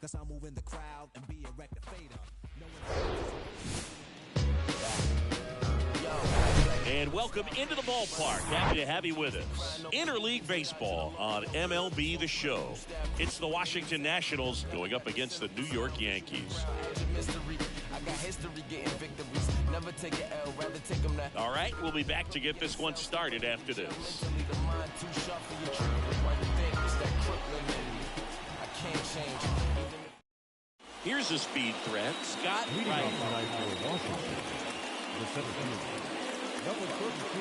Cause I'm moving the crowd and be a record fader. And welcome into the ballpark. Happy to have you with us. Interleague Baseball on MLB The Show. It's the Washington Nationals going up against the New York Yankees. All right, we'll be back to get this one started after this. Here's a speed threat. Scott Wright. Number 32.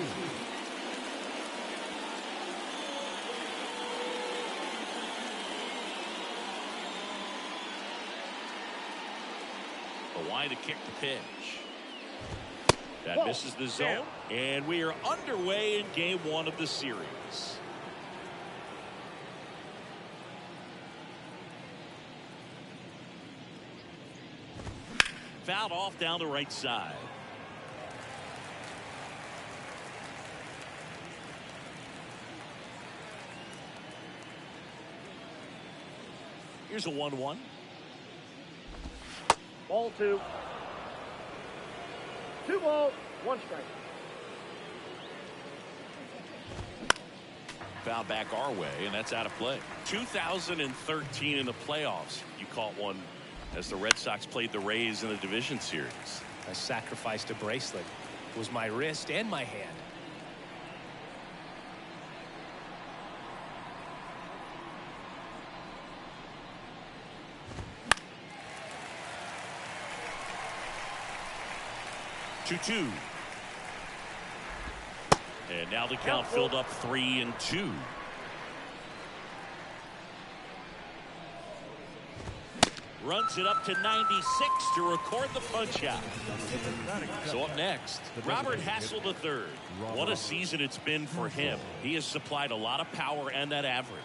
A wide to kick the pitch. That misses the zone. And we are underway in game one of the series. Fouled off down the right side. Here's a 1-1. Ball 2. 2 balls, 1 strike. Foul back our way, and that's out of play. 2013 in the playoffs. You caught one as the Red Sox played the Rays in the division series. I sacrificed a bracelet. It was my wrist and my hand. Two. And now the count filled up 3-2. Runs it up to 96 to record the punch out. So up next, Robert Hassel III. What a season it's been for him. He has supplied a lot of power and that average.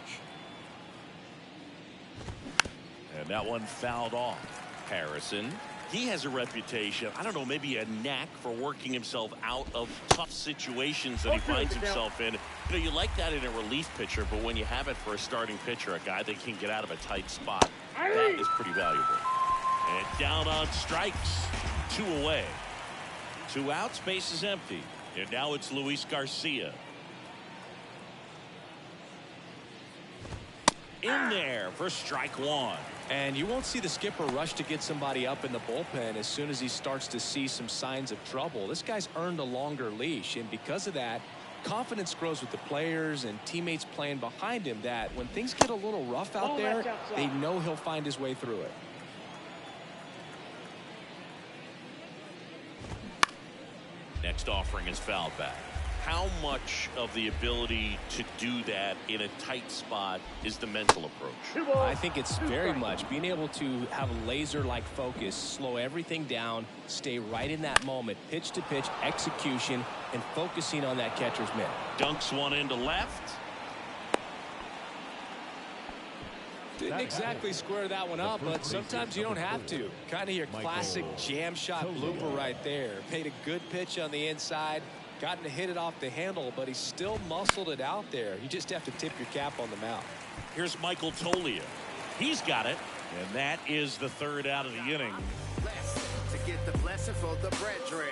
And that one fouled off. Harrison. He has a reputation, I don't know, maybe a knack for working himself out of tough situations that he finds himself in. You know, you like that in a relief pitcher, but when you have it for a starting pitcher, a guy that can get out of a tight spot, that is pretty valuable. And down on strikes, 2 away. 2 outs, base is empty. And now it's Luis Garcia. In there for strike 1. And you won't see the skipper rush to get somebody up in the bullpen as soon as he starts to see some signs of trouble. This guy's earned a longer leash, and because of that, confidence grows with the players and teammates playing behind him, that when things get a little rough out there, they know he'll find his way through it. Next offering is fouled back. How much of the ability to do that in a tight spot is the mental approach? I think it's very much being able to have a laser-like focus, slow everything down, stay right in that moment, pitch to pitch execution, and focusing on that catcher's mitt. Dunks one into left. Didn't exactly square that one up, but sometimes you don't have to. Kind of your classic jam shot blooper right there. Paid a good pitch on the inside. Gotten to hit it off the handle, but he still muscled it out there. You just have to tip your cap on the mound. Here's Michael Tolia. He's got it, and that is the 3rd out of the inning. To get the blessing for the brethren.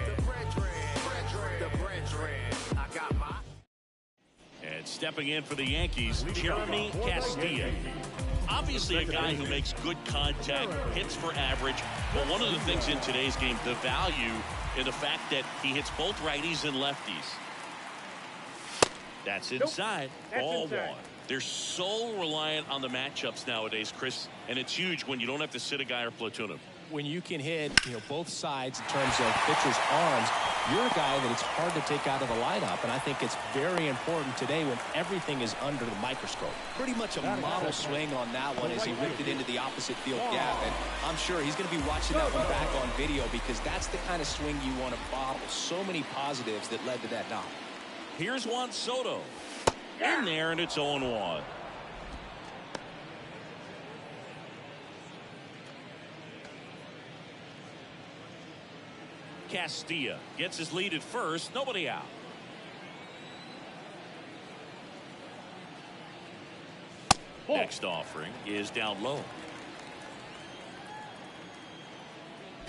I got my. And stepping in for the Yankees, Jeremy Castilla. Obviously a guy who makes good contact, hits for average, but one of the things in today's game, the value in the fact that he hits both righties and lefties. That's inside. Ball 1. They're so reliant on the matchups nowadays, Chris, and it's huge when you don't have to sit a guy or platoon him. When you can hit, both sides in terms of pitchers' arms, you're a guy that it's hard to take out of the lineup, and I think it's very important today when everything is under the microscope. Pretty much a model swing on that one as he ripped it into the opposite field gap, and I'm sure he's going to be watching that one back on video because that's the kind of swing you want to bottle. So many positives that led to that knock. Here's Juan Soto. In there, and it's 0-1. Castilla gets his lead at first. Nobody out. Next offering is down low.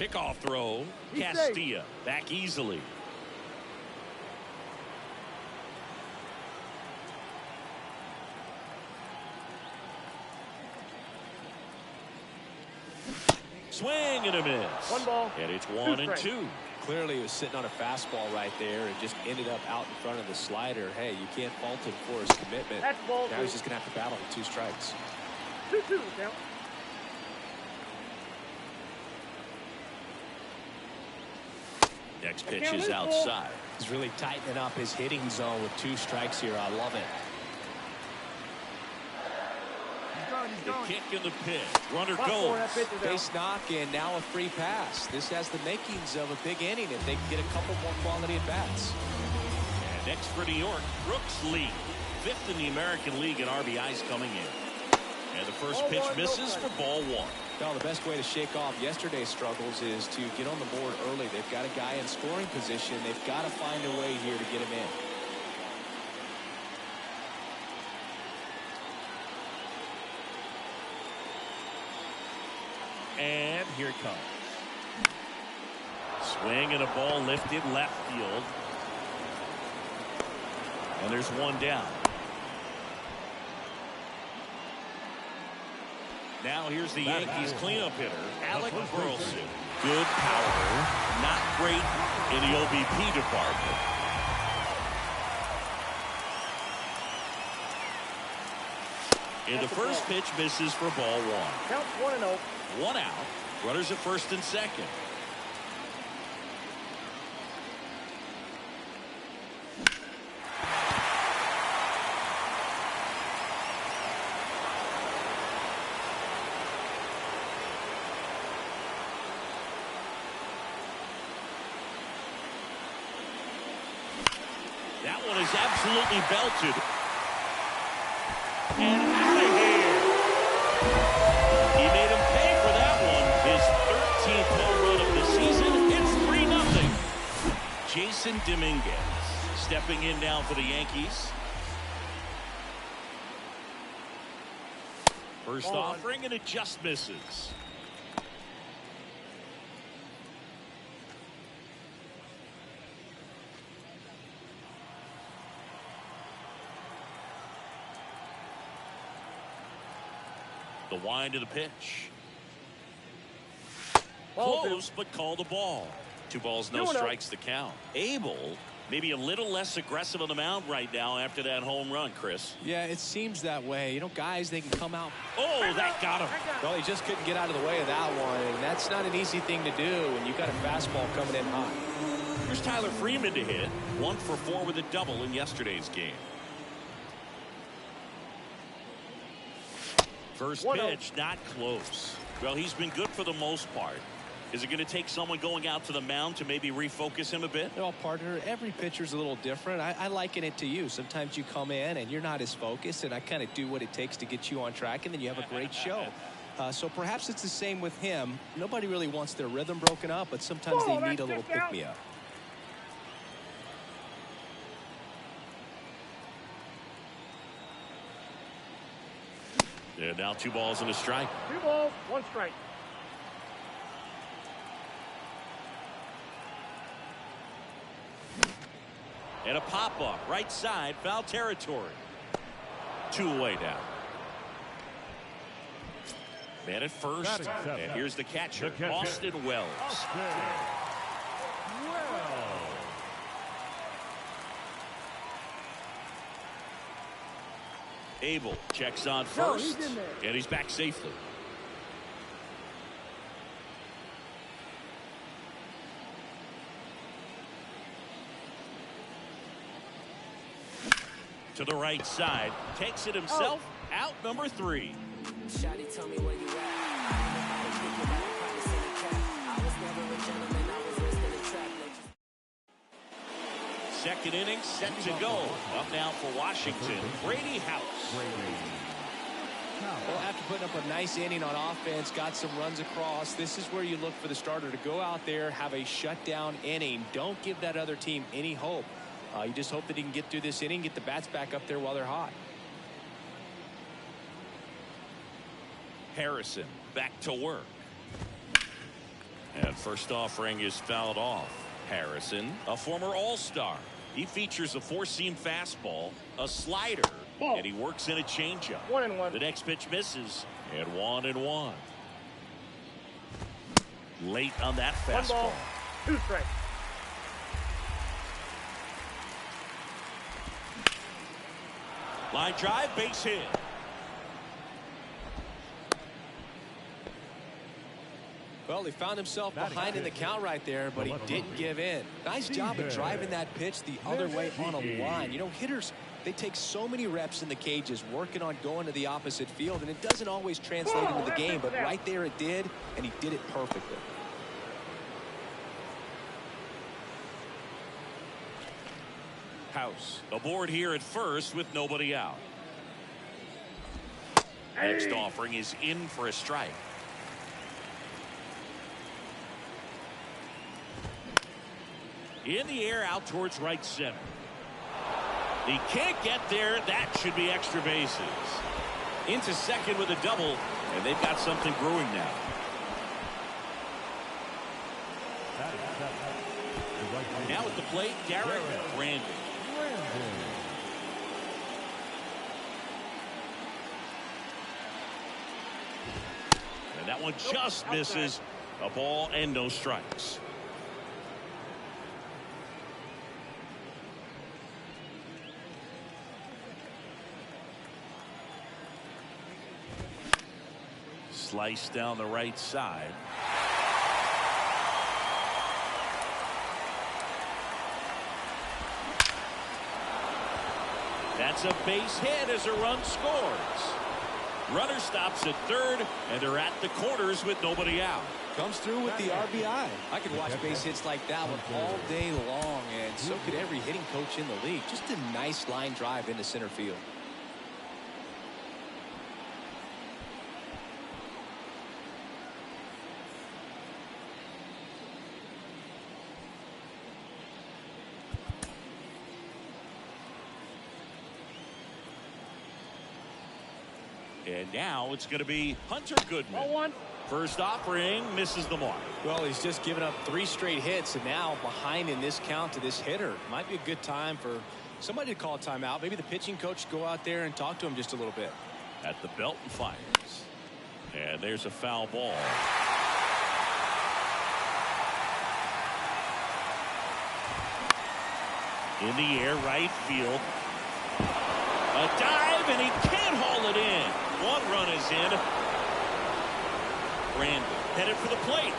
Pickoff throw. He's Castilla back easily. Swing and a miss. One ball. And it's 1-2. Clearly he was sitting on a fastball right there and just ended up out in front of the slider. Hey, you can't fault him for his commitment. That's ball Now two. he's just going to have to battle with 2 strikes. 2-2 count. Next pitch is outside. He's really tightening up his hitting zone with 2 strikes here. I love it. The kick in the pitch. Runner That goes. pitch is out. Base knock and now a free pass. This has the makings of a big inning if they can get a couple more quality at bats. And next for New York, Brooks Lee. 5th in the American League in RBIs coming in. And the first pitch misses for ball 1. Well, the best way to shake off yesterday's struggles is to get on the board early. They've got a guy in scoring position. They've got to find a way here to get him in. And here it comes. Swing and a ball lifted left field. And there's 1 down. Now here's the Yankees cleanup hitter, Alec Burleson. Good power, not great in the OBP department. And the first pitch misses for ball 1. Count 1-0. 1 out. Runners at first and second. That one is absolutely belted. And out of here. He made him pay for that one. His 13th home run of the season. It's 3-0. Jason Dominguez stepping in now for the Yankees. First offering, and it just misses. The wind of the pitch. Close, but call the ball. 2 balls, no strikes to count. Abel, maybe a little less aggressive on the mound right now after that home run, Chris. Yeah, it seems that way. You know, guys, they can come out. Oh, that got him. Well, he just couldn't get out of the way of that one, and that's not an easy thing to do when you've got a fastball coming in hot. Here's Tyler Freeman to hit. 1 for 4 with a double in yesterday's game. First pitch, not close. Well, he's been good for the most part. Is it going to take someone going out to the mound to maybe refocus him a bit? Well, partner, every pitcher's a little different. I liken it to you. Sometimes you come in and you're not as focused, and I kind of do what it takes to get you on track, and then you have a great show. So perhaps it's the same with him. Nobody really wants their rhythm broken up, but sometimes they need a little pick-me-up. Yeah, now 2 balls and a strike. 2 balls, 1 strike. And a pop-up, right side, foul territory. 2 away now. Man at first, and here's the catcher, Austin Wells. Abel checks on first, and he's back safely. To the right side, takes it himself, out number 3. Shawty, tell me where you at. I was thinking about a privacy in the cap. I was never a gentleman, I was listening to trap. Second inning set to go. Up now for Washington, Brady House. Well, after putting up a nice inning on offense, got some runs across, this is where you look for the starter to go out there, have a shutdown inning. Don't give that other team any hope. You just hope that he can get through this inning, get the bats back up there while they're hot. Harrison back to work. And first offering is fouled off. Harrison, a former All-Star. He features a four-seam fastball, a slider, and he works in a changeup. 1-1. The next pitch misses, and 1-1. Late on that One fastball. ball, 2 strikes. Line drive, base hit. Well, he found himself behind in the count right there, but he didn't give in. Nice job of driving that pitch the other way on a line. You know, hitters, they take so many reps in the cages working on going to the opposite field, and it doesn't always translate into the game, but right there it did, and he did it perfectly. House aboard here at first with nobody out. Next offering is in for a strike. In the air out towards right center. He can't get there. That should be extra bases. Into second with a double, and they've got something brewing now. Now at the plate, Garrett Brandon. And that one just misses. A ball and no strikes. Slice down the right side. That's a base hit as a run scores. Runner stops at third, and they're at the corners with nobody out. Comes through with the RBI. I could watch base hits like that one all day long, and so could every hitting coach in the league. Just a nice line drive into center field. And now it's going to be Hunter Goodman. 0-1. First offering misses the mark. Well, he's just given up 3 straight hits, and now behind in this count to this hitter. Might be a good time for somebody to call a timeout. Maybe the pitching coach go out there and talk to him just a little bit. At the belt and fires. And there's a foul ball. In the air, right field. A dive, and he can't haul it in. One run is in. Brandon headed for the plate.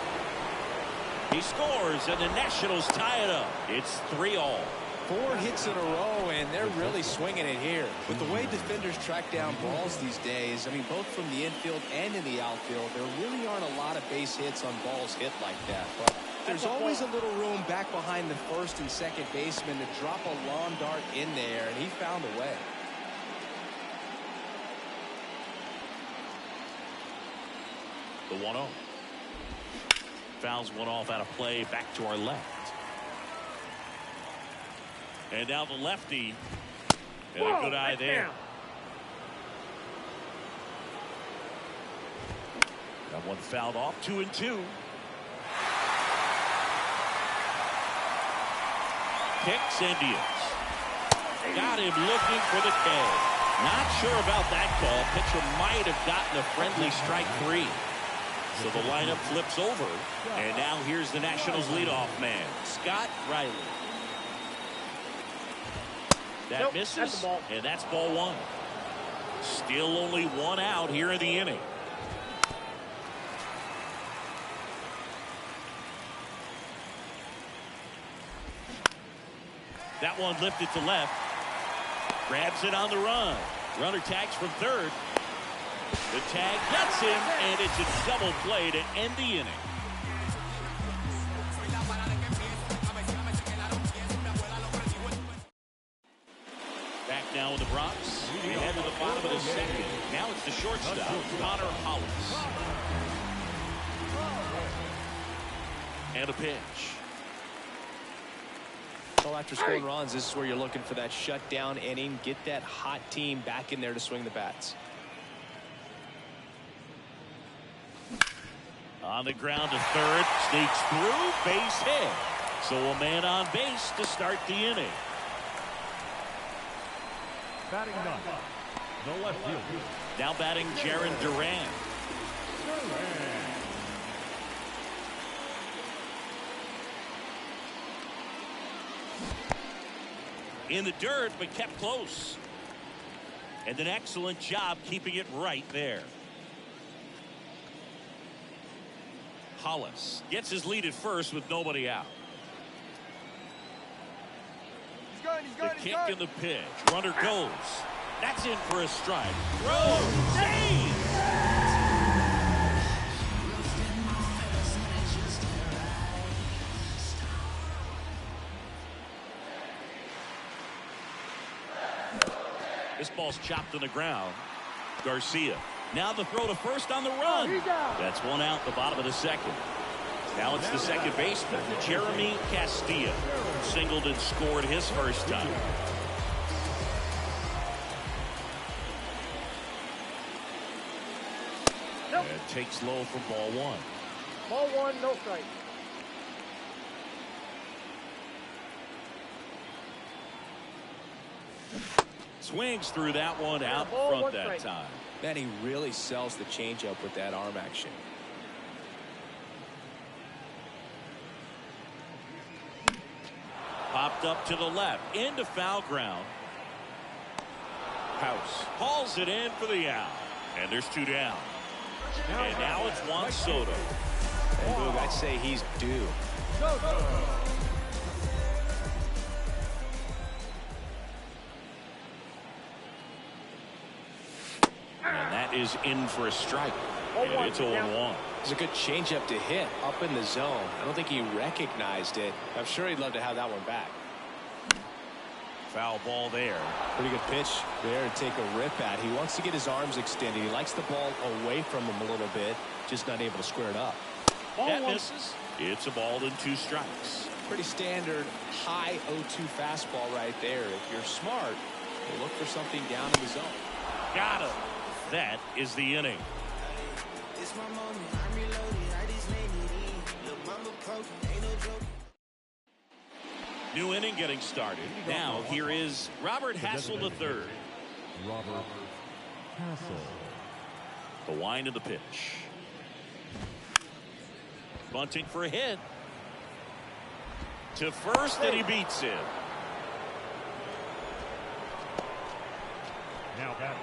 He scores, and the Nationals tie it up. It's 3-all. 4 hits in a row, and they're really swinging it here. With the way defenders track down balls these days, I mean, both from the infield and in the outfield, there really aren't a lot of base hits on balls hit like that. But there's always a little room back behind the first and second baseman to drop a lawn dart in there, and he found a way. The 1-0. Fouls one off out of play, back to our left. And now the lefty. And a good eye there. That one fouled off, 2-2. Kicks and deals. Got him looking for the K. Not sure about that call. Pitcher might have gotten a friendly strike 3. So the lineup flips over. And now here's the Nationals leadoff man, Scott Riley. That misses, that's the ball. and that's ball 1. Still only 1 out here in the inning. That one lifted to left. Grabs it on the run. Runner tags from third. The tag gets him, and it's a double play to end the inning. Back now in the Bronx. We head to the bottom of the second. Now it's the shortstop, Connor Hollis. And a pitch. Well, after scoring runs, this is where you're looking for that shutdown inning. Get that hot team back in there to swing the bats. On the ground to third, sneaks through, base hit. So a man on base to start the inning. Batting ninth, the left fielder. Now batting Jaron Duran. In the dirt, but kept close. And an excellent job keeping it right there. Hollis gets his lead at first with nobody out. The kick and the pitch. Runner goes. That's in for a strike. Throw. Save. This ball's chopped on the ground. Garcia. Now the throw to first on the run. That's one out, the bottom of the second. Now it's the second baseman, Jeremy Castilla. Singled and scored his first time. Nope. And takes low for ball one. Ball one, no strike. Swings through that one out ball, front one that strike. time. Man, he really sells the changeup with that arm action. Popped up to the left into foul ground. House hauls it in for the out. And there's two down. And now it's Juan Soto. And Boog, I'd say he's due. And that is in for a strike. And it's 0-1. It's a good changeup to hit up in the zone. I don't think he recognized it. I'm sure he'd love to have that one back. Foul ball there. Pretty good pitch there to take a rip at. He wants to get his arms extended. He likes the ball away from him a little bit, just not able to square it up. That misses. It's a ball and two strikes. Pretty standard high 0-2 fastball right there. If you're smart, you look for something down in the zone. Got him. That is the inning. It's my moment, I'm reloaded, I just made it in. Lil' mama poking, ain't no joke. New inning getting started. Now here is Robert Hassel III. Robert Hassel. The wind of the pitch. Bunting for a hit. To first, and he beats him. Now batting.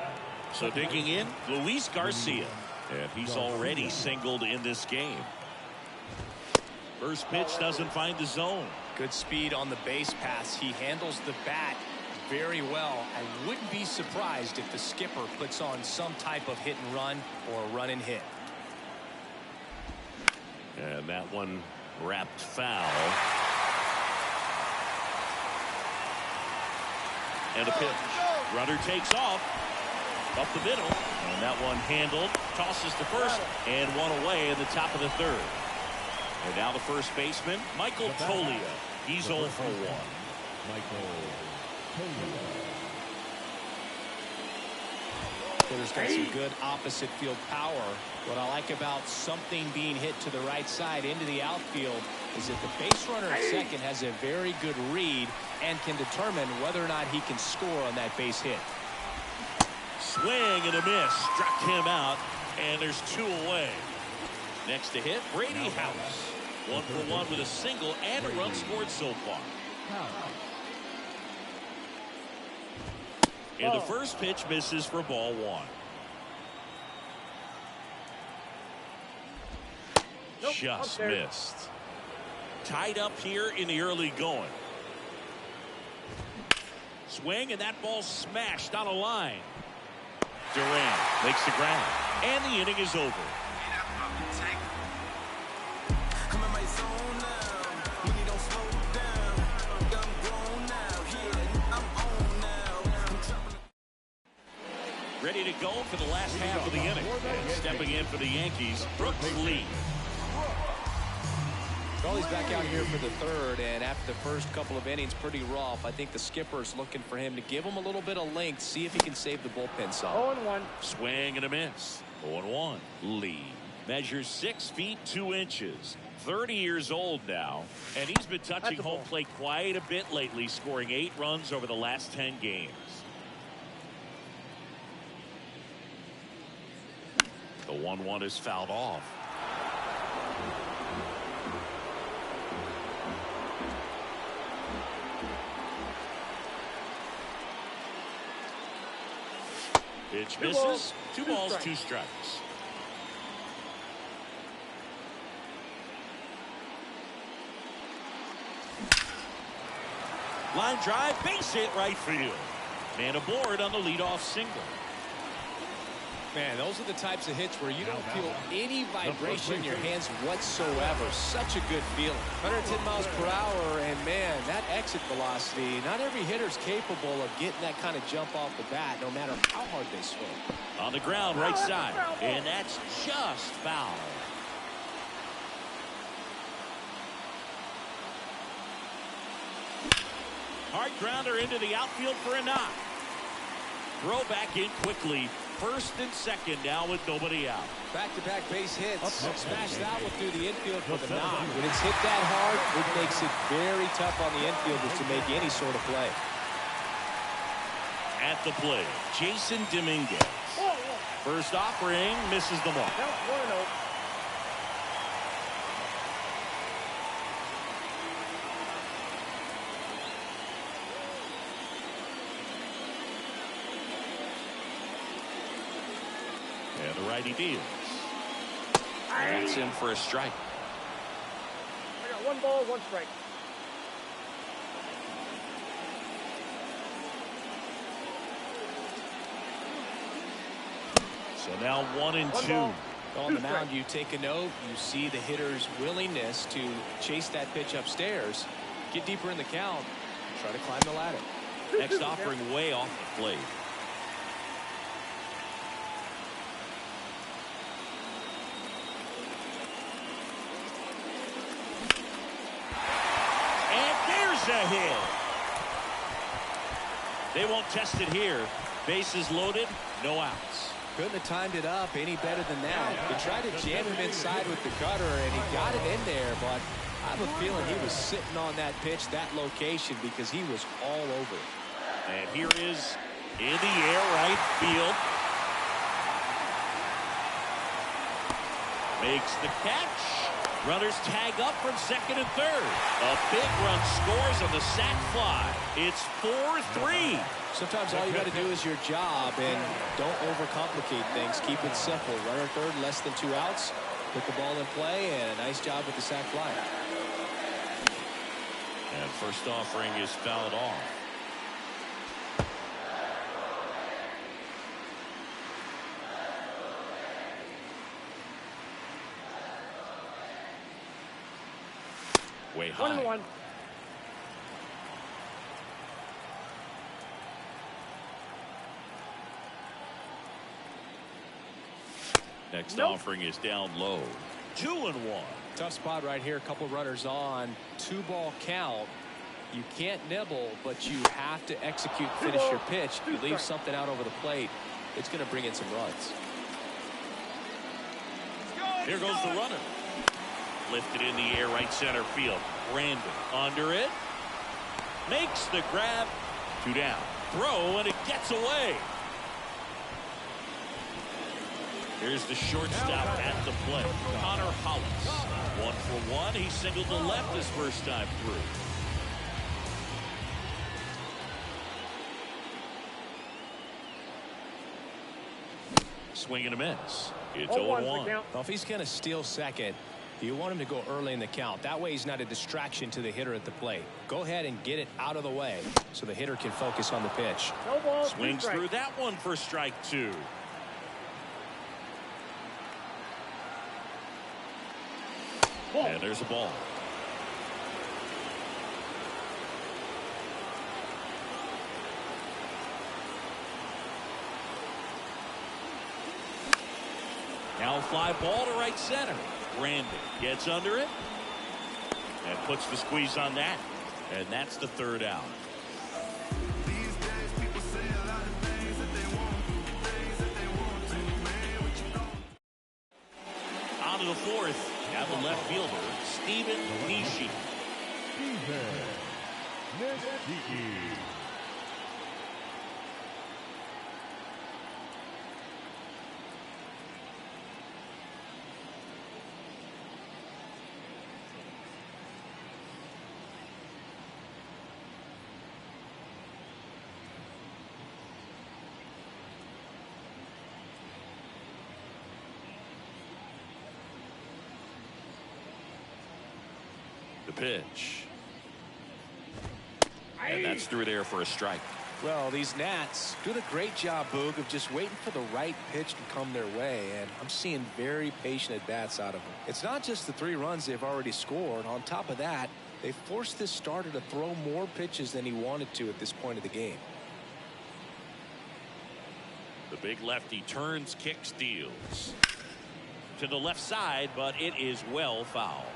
So digging in, Luis Garcia. And he's already singled in this game. First pitch doesn't find the zone. Good speed on the base pass. He handles the bat very well. I wouldn't be surprised if the skipper puts on some type of hit and run or a run and hit. And that one wrapped foul. And a pitch. Runner takes off. Up the middle. And that one handled. Tosses to first. And one away in the top of the third. And now the first baseman, Michael Toglia. He's 0 for 1. Michael Toglia. Hitter's got some good opposite field power. What I like about something being hit to the right side into the outfield is that the base runner at second has a very good read and can determine whether or not he can score on that base hit. Swing and a miss. Struck him out. And there's two away. Next to hit, Brady House. 1 for 1 with a single and a run scored so far. And the first pitch misses for ball one. Nope, Just up there. missed. Tied up here in the early going. Swing, and that ball smashed on a line. Duran makes the ground. And the inning is over. I'm in my zone now. Really don't slow down. I'm grown now. Yeah, I'm on now. I'm dropping. Ready to go for the last half of the inning. And stepping in for the Yankees, Brooks Lee. Crawley's back out here for the third, and after the first couple of innings, pretty rough. I think the skipper's looking for him to give him a little bit of length, see if he can save the bullpen some. 0-1. Swing and a miss. 0-1. Lee. Measures 6 feet 2 inches. 30 years old now, and he's been touching home plate quite a bit lately, scoring 8 runs over the last 10 games. The 1-1 is fouled off. Pitch misses. 2 balls, 2 strikes. Line drive, base hit, right field. Man aboard on the leadoff single. Man, those are the types of hits where you don't feel any vibration in your hands whatsoever. Such a good feeling. 110 miles per hour, and man, that exit velocity, not every hitter's capable of getting that kind of jump off the bat, no matter how hard they swing. On the ground, right side, and that's just foul. Hard grounder into the outfield for a knock. Throw back in quickly. First and second now with nobody out. Back-to-back base hits. Smash that one through the infield for the knock. When it's hit that hard, it makes it very tough on the infielders to make any sort of play. At the plate, Jason Dominguez. First offering, misses the mark. Now 1-0. And the righty deals. And that's in for a strike. I got 1 ball, 1 strike. So now 1-2. On the mound, you take a note. You see the hitter's willingness to chase that pitch upstairs, get deeper in the count, try to climb the ladder. Next offering way off the plate. A hit. They won't test it here. Bases loaded, no outs. Couldn't have timed it up any better than that. They tried to jam him inside with the cutter, and he got it in there, but I have a feeling he was sitting on that pitch, that location, because he was all over it. And here is in the air, right field. Makes the catch. Runners tag up from second and third. A big run scores on the sac fly. It's 4-3. Sometimes all you got to do is your job, and don't overcomplicate things. Keep it simple. Runner third, less than 2 outs. Put the ball in play, and a nice job with the sac fly. And first offering is fouled off. Way high. 1-1. Next offering is down low. 2-1. Tough spot right here. A couple runners on. 2-ball count. You can't nibble, but you have to execute, finish your pitch. If you leave something out over the plate, it's going to bring in some runs. Here goes the runner. Lifted in the air, right center field. Brandon under it. Makes the grab. 2 down. Throw, and it gets away. Here's the shortstop at the plate. Connor Hollis. 1 for 1. He singled to left his first time through. Swing and a miss. It's 0-1. Well, if he's going to steal second, you want him to go early in the count. That way he's not a distraction to the hitter at the plate. Go ahead and get it out of the way so the hitter can focus on the pitch. No ball, Swings through that one for strike 2. And there's a ball. Now fly ball to right center. Brandon gets under it and puts the squeeze on that. And that's the 3rd out. These days people say a lot of things that they won't do, things that they won't do, man, what you the fourth. Now the left fielder, Stephen Nishi. Steven Nishi. The pitch. And that's through there for a strike. Well, these Nats doing a great job, Boog, of just waiting for the right pitch to come their way, and I'm seeing very patient at-bats out of them. It's not just the 3 runs they've already scored. On top of that, they forced this starter to throw more pitches than he wanted to at this point of the game. The big lefty turns, kicks, deals to the left side, but it is well foul.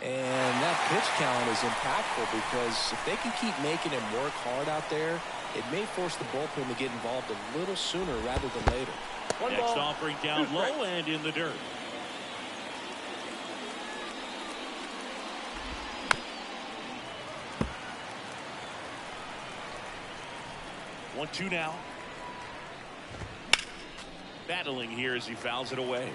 And that pitch count is impactful because if they can keep making him work hard out there, it may force the bullpen to get involved a little sooner rather than later. Next offering down low and in the dirt. One, two now. Battling here as he fouls it away.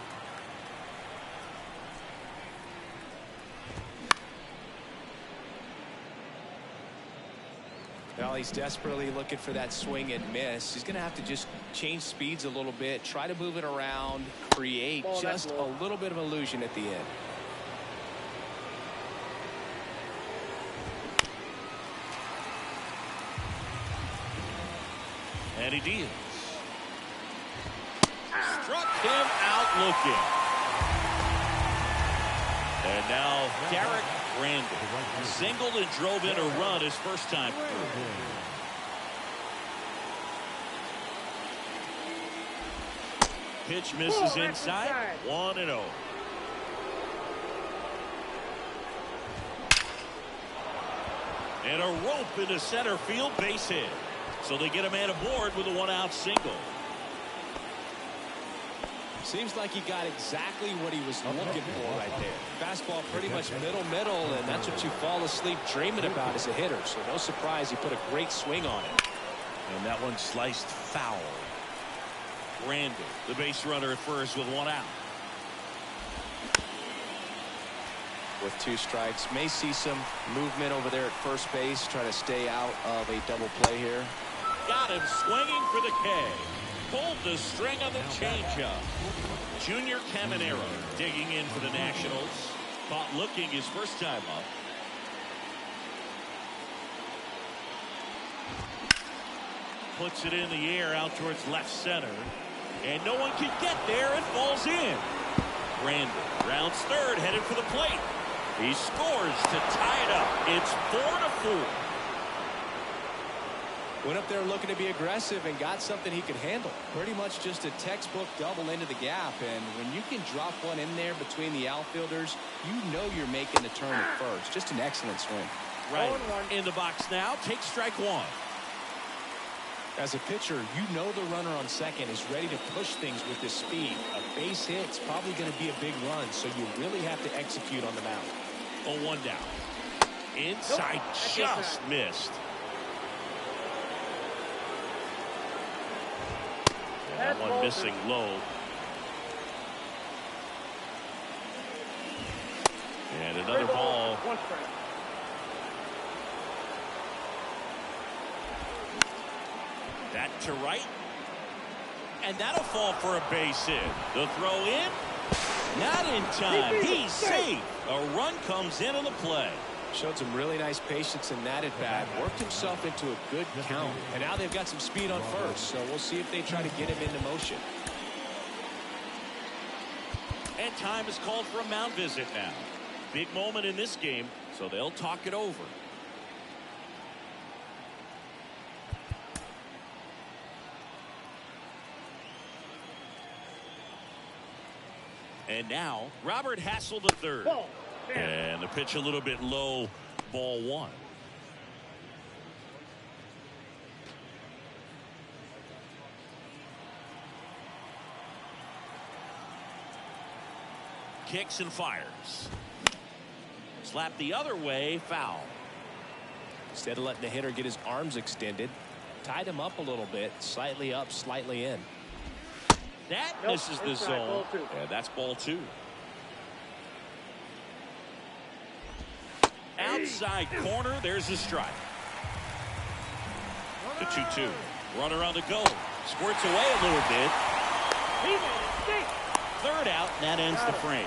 Well, he's desperately looking for that swing and miss. He's going to have to just change speeds a little bit, try to move it around, create just a little bit of illusion at the end. And he deals. Struck him out looking. And now Derek Brandon singled and drove in a run his first time through. Pitch misses inside. 1-0. And a rope into center field, base hit. So they get a man aboard with a 1-out single. Seems like he got exactly what he was looking for right there. Fastball pretty much middle, and that's what you fall asleep dreaming about as a hitter. So no surprise he put a great swing on it. And that one sliced foul. Brandon, the base runner at first with 1 out. With 2 strikes, may see some movement over there at first base, try to stay out of a double play here. Got him swinging for the K. Pulled the string on the changeup. Junior Caminero digging in for the Nationals. Caught looking his first time up. Puts it in the air out towards left center. And no one can get there. It falls in. Brandon rounds third, headed for the plate. He scores to tie it up. It's 4-4. Went up there looking to be aggressive and got something he could handle. Pretty much just a textbook double into the gap. And when you can drop one in there between the outfielders, you know you're making the turn at first. Just an excellent swing. Right in the box now. Take strike 1. As a pitcher, you know the runner on second is ready to push things with this speed. A base hit's probably going to be a big run, so you really have to execute on the mound. 0-1 down. Inside, just missed. And that one missing low. And another ball. 1 strike. That to right. And that'll fall for a base hit. The throw in. Not in time. He's safe. A run comes in on the play. Showed some really nice patience in that at bat. Worked himself into a good count. And now they've got some speed on first. So we'll see if they try to get him into motion. And time is called for a mound visit now. Big moment in this game, so they'll talk it over. And now, Robert Hassel III. And the pitch a little bit low, ball 1. kicks and fires. Slap the other way, foul. Instead of letting the hitter get his arms extended, tied him up a little bit, slightly up, slightly in. That Nope, misses the inside, zone. ball two. Yeah, that's ball 2. Outside corner, there's a strike. The 2-2. Runner on the go. Squirts away a little bit. He made a mistake. Third out, and that ends the frame.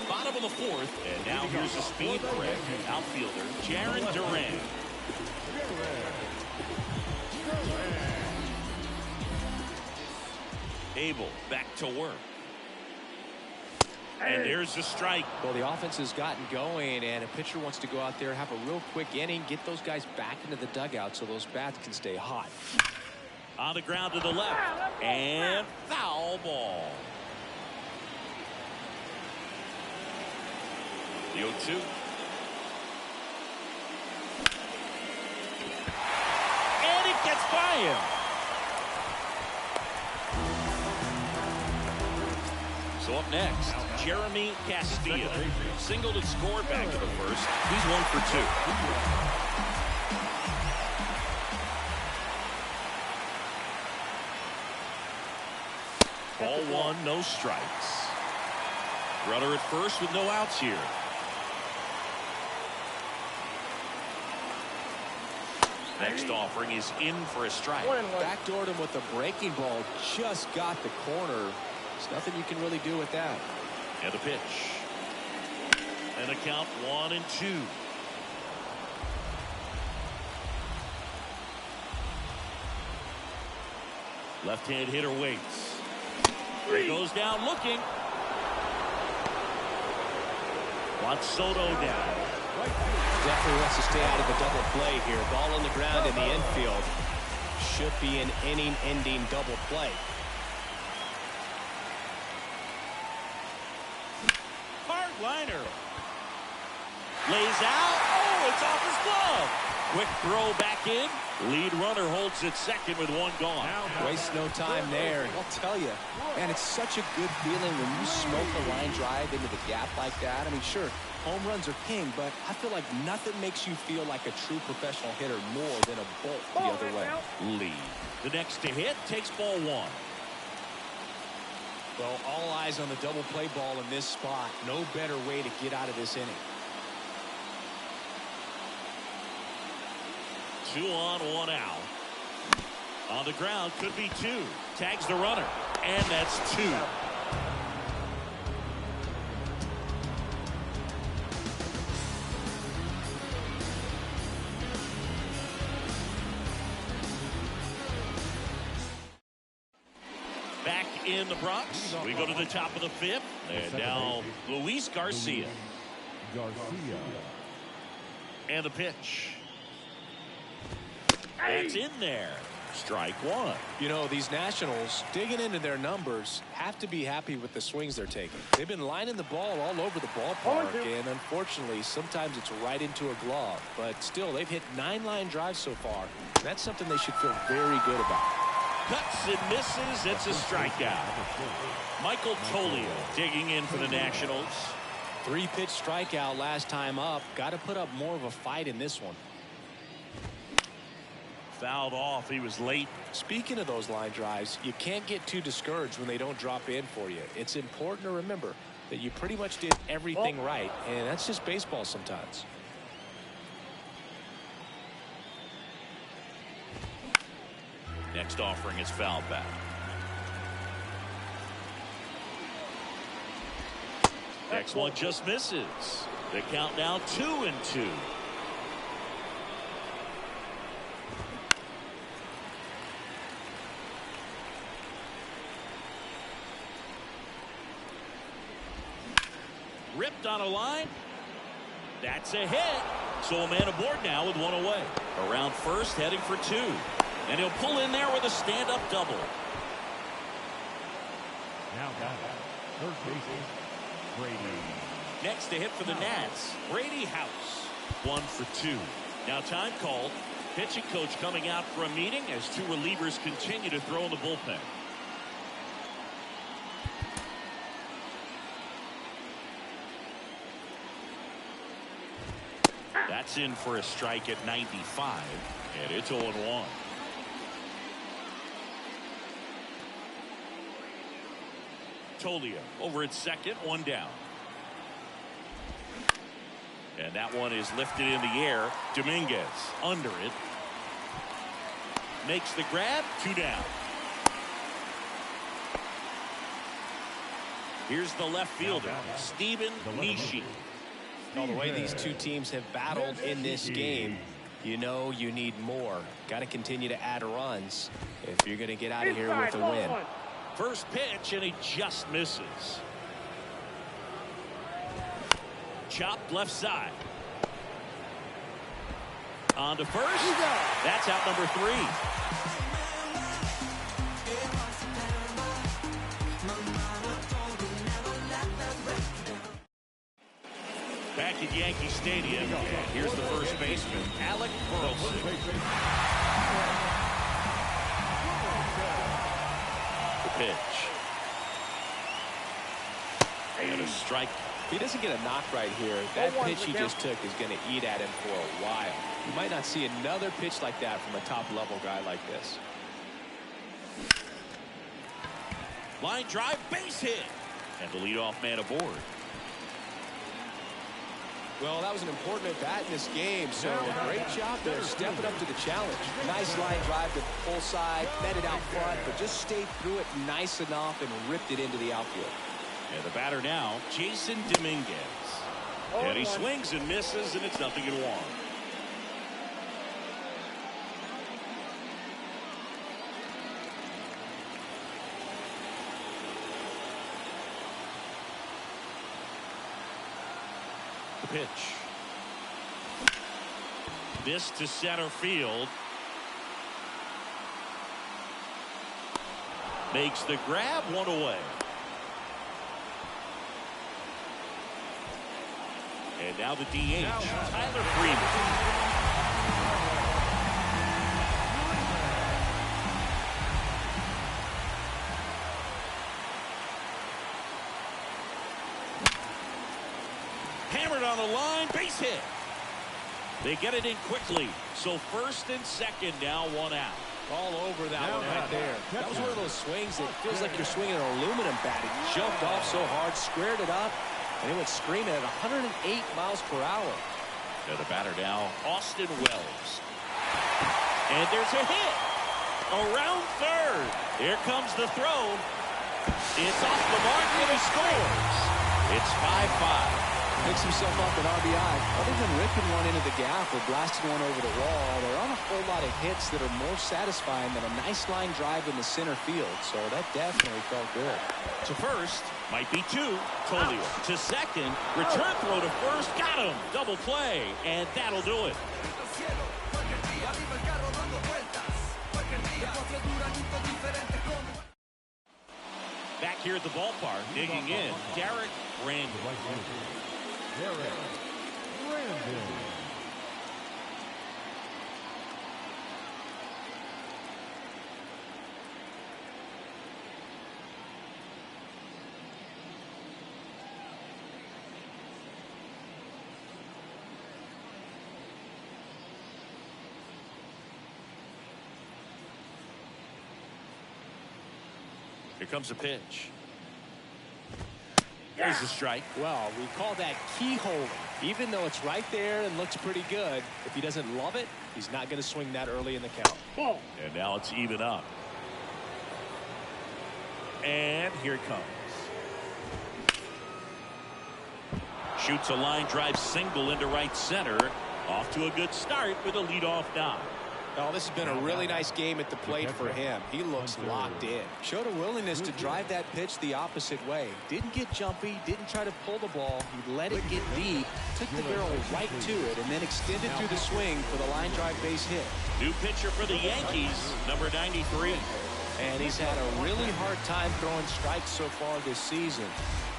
Bottom of the 4th, and now here's a speed correct. Outfielder, Jaron Duran. Abel back to work. And there's a strike. Well, the offense has gotten going, and a pitcher wants to go out there, have a real quick inning, get those guys back into the dugout so those bats can stay hot. On the ground to the left. And foul ball. The 0-2. And it gets by him. So up next, Jeremy Castillo. Singled and scored back in the first. He's 1 for 2. Ball 1, no strikes. Runner at first with no outs here. Next offering is in for a strike. 1-1. Backdoored him with a breaking ball, just got the corner. There's nothing you can really do with that. And the pitch. And the count 1-2. Left-hand hitter waits. He goes down looking. Wants Soto down. Definitely wants to stay out of the double play here. Ball on the ground in the infield. Should be an inning-ending double play. Hardliner. Lays out. Oh, it's off his glove. Quick throw back in. Lead runner holds it second with 1 gone. Waste no time there. I'll tell you, man, it's such a good feeling when you smoke a line drive into the gap like that. I mean, sure, home runs are king, but I feel like nothing makes you feel like a true professional hitter more than a bolt the other way. Lead. The next to hit takes ball 1. Well, all eyes on the double play ball in this spot. No better way to get out of this inning. 2 on, 1 out. On the ground, could be 2. Tags the runner, and that's 2. Back in the Bronx, we go to the top of the 5th, and now Luis Garcia. Garcia. And the pitch. That's in there. Strike 1. You know, these Nationals, digging into their numbers, have to be happy with the swings they're taking. They've been lining the ball all over the ballpark, and unfortunately, sometimes it's right into a glove. But still, they've hit 9 line drives so far. That's something they should feel very good about. Cuts and misses. It's a strikeout. Michael Tolio digging in for the Nationals. 3-pitch strikeout last time up. Got to put up more of a fight in this one. Fouled off. He was late. Speaking of those line drives, you can't get too discouraged when they don't drop in for you. It's important to remember that you pretty much did everything right, and that's just baseball sometimes. Next offering is fouled back. Next one just misses. The count now 2-2. Ripped on a line. That's a hit. So a man aboard now with 1 away. Around first, heading for 2. And he'll pull in there with a stand-up double. Now batting, third baseman, Brady. Next to hit for the Nats, Brady House. 1 for 2. Now time called. Pitching coach coming out for a meeting as two relievers continue to throw in the bullpen. That's in for a strike at 95, and it's 0-1. Tolia over at second, one down. And that one is lifted in the air. Dominguez under it. Makes the grab, 2 down. Here's the left fielder, Stephen Nishi. Well, the way these two teams have battled in this game, you know you need more. Got to continue to add runs if you're going to get out of here with a win. First pitch, and he just misses. Chopped left side. On to first. That's out number 3. Back at Yankee Stadium, and here's the first baseman, Alec Burleson. The pitch. And a strike. If he doesn't get a knock right here, that pitch he just took is going to eat at him for a while. You might not see another pitch like that from a top-level guy like this. Line drive, base hit. And the leadoff man aboard. Well, that was an important at-bat in this game, so a great job there stepping up to the challenge. Nice line drive to the full side, met it out front, but just stayed through it nice enough and ripped it into the outfield. And the batter now, Jason Dominguez. And he swings and misses, and it's 0-1. The pitch. This to center field. Makes the grab, 1 away. And now the DH, Tyler Freeman. Hammered on the line, base hit. They get it in quickly. So first and second, now 1 out. All over that one right there. That was one of those swings that feels like you're swinging an aluminum bat. It jumped off so hard, squared it up, and it went screaming at 108 miles per hour. And the batter now, Austin Wells. And there's a hit. Around third. Here comes the throw. It's off the mark, and he scores. It's 5-5. Picks himself up an RBI. Other than ripping one into the gap or blasting one over the wall, there aren't a whole lot of hits that are more satisfying than a nice line drive in the center field. So that definitely felt good. To first, might be 2. Tolia to second. Return throw to first. Got him. Double play. And that'll do it. Back here at the ballpark, digging in, Derek Brandon. Derek Brandon. Here comes a pitch. There's a strike. Well, we call that keyhole. Even though it's right there and looks pretty good, if he doesn't love it, he's not going to swing that early in the count. And now it's even up. And here it comes. Shoots a line drive single into right center. Off to a good start with a leadoff knock. Oh, this has been a really nice game at the plate for him. He looks locked in. Showed a willingness to drive that pitch the opposite way. Didn't get jumpy, didn't try to pull the ball. He let it get deep, took the barrel right to it, and then extended through the swing for the line drive base hit. New pitcher for the Yankees, number 93. And he's had a really hard time throwing strikes so far this season.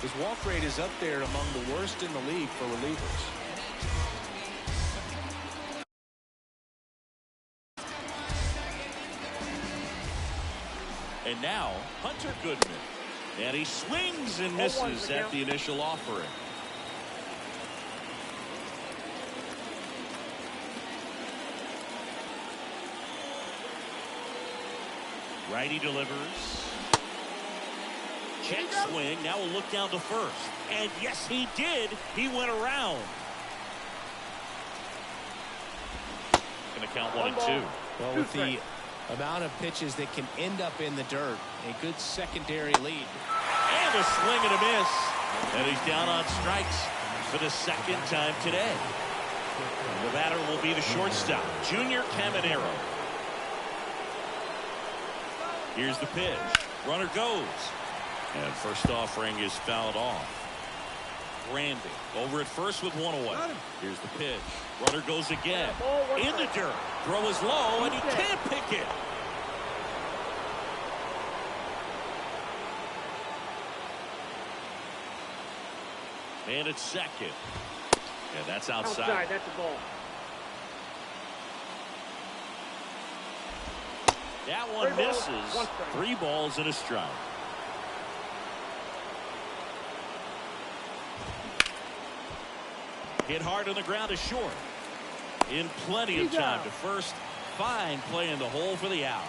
His walk rate is up there among the worst in the league for relievers. And now Hunter Goodman. And he swings and misses at the initial offering. Righty delivers. Check swing. Now we'll look down to first. And yes, he did. He went around. Going to count 1 and 2. Well, with the amount of pitches that can end up in the dirt, a good secondary lead. And a swing and a miss. And he's down on strikes for the second time today. The batter will be the shortstop, Junior Caminero. Here's the pitch. Runner goes. And first offering is fouled off. Randy over at first with 1 away. Here's the pitch. Runner goes again. In the dirt. Throw is low, and he can't pick it. And it's second. Yeah, that's outside. That's a ball. That one misses. 3 balls and a strike. Hit hard on the ground is short. In plenty of time to first. Fine play in the hole for the out.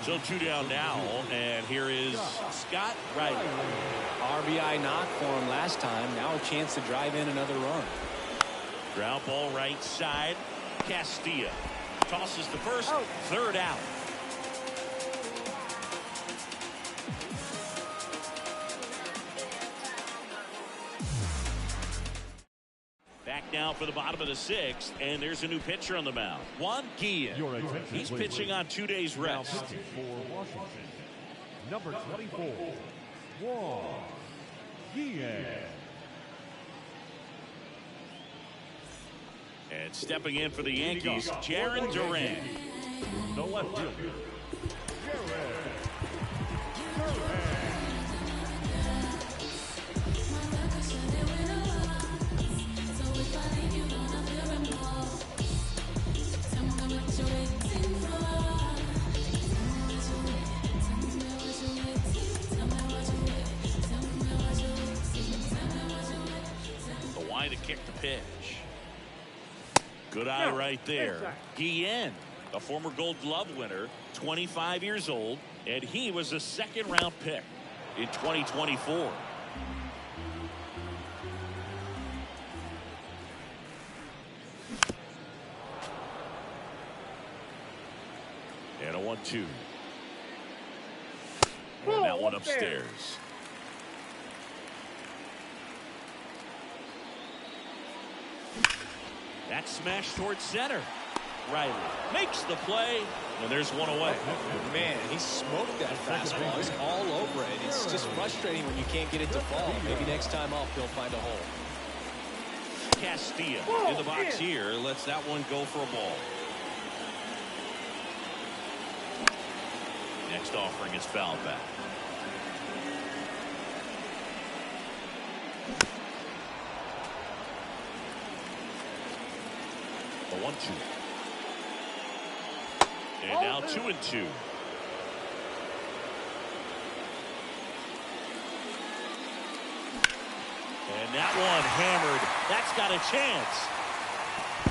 So 2 down now, and here is Scott Riley. RBI knock for him last time. Now a chance to drive in another run. Ground ball right side. Castilla tosses the first. Third out. Back now for the bottom of the 6th, and there's a new pitcher on the mound. Juan Guillen. He's pitching on 2 days rest. For Washington, number 24, Juan Guillen. And stepping in for the Yankees, Jaron Duran. The left fielder, Jaron Duran. To kick the pitch. Good eye right there. Guillen, a former Gold Glove winner, 25 years old, and he was a second-round pick in 2024. And a 1-2. And that one upstairs. That smash towards center. Riley makes the play, and there's 1 away. Man, he smoked that fastball. He's all over it. It's just frustrating when you can't get it to fall. Maybe next time off he'll find a hole. Castilla in the box here. Lets that one go for a ball. Next offering is fouled back. A 1-2. And now 2-2. And that one hammered. That's got a chance.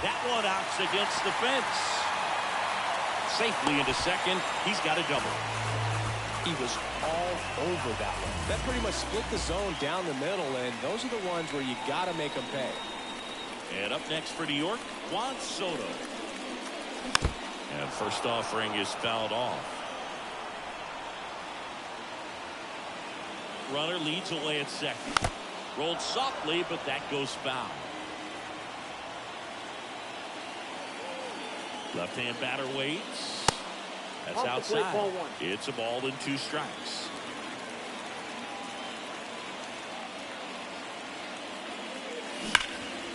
That one opts against the fence. Safely into second. He's got a double. He was all over that one. That pretty much split the zone down the middle, and those are the ones where you got to make them pay. And up next for New York, Juan Soto. And first offering is fouled off. Runner leads away at second. Rolled softly, but that goes foul. Left-hand batter waits. That's outside. It's a ball and 2 strikes.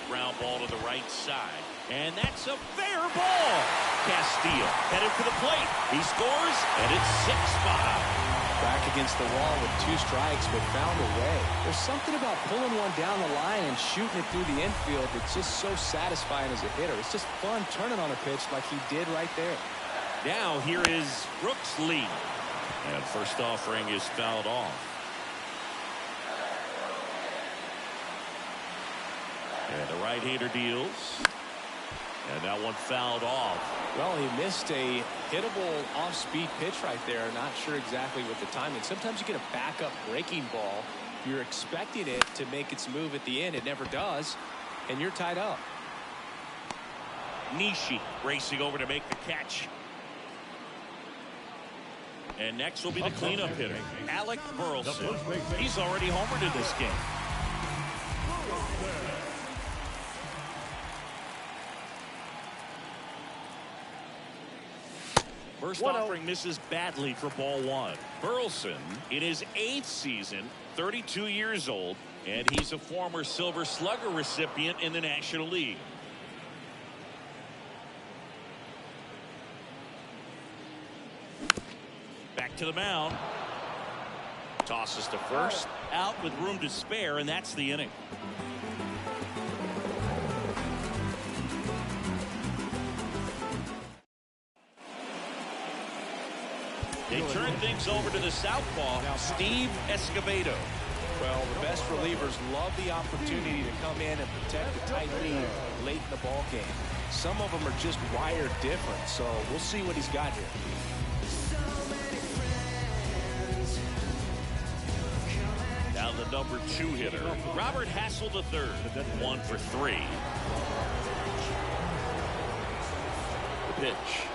Ground ball to the right side. And that's a fair ball. Castilla headed for the plate. He scores, and it's 6-5. Back against the wall with 2 strikes, but found a way. There's something about pulling one down the line and shooting it through the infield that's just so satisfying as a hitter. It's just fun turning on a pitch like he did right there. Now here is Brooks Lee. And first offering is fouled off. And the right-hander deals. And that one fouled off. Well, he missed a hittable off-speed pitch right there. Not sure exactly what the timing. Sometimes you get a backup breaking ball. You're expecting it to make its move at the end. It never does. And you're tied up. Nishi racing over to make the catch. And next will be the cleanup hitter, Alec Burleson. He's already homered in this game. First offering misses badly for ball one. Burleson in his 8th season, 32 years old, and he's a former Silver Slugger recipient in the National League. Back to the mound. Tosses to first. Out with room to spare, and that's the inning. They turn things over to the southpaw, Steve Escobedo. Well, the best relievers love the opportunity to come in and protect a tight lead late in the ball game. Some of them are just wired different, so we'll see what he's got here. Now the number 2 hitter, Robert Hassel III, 1 for 3. The pitch.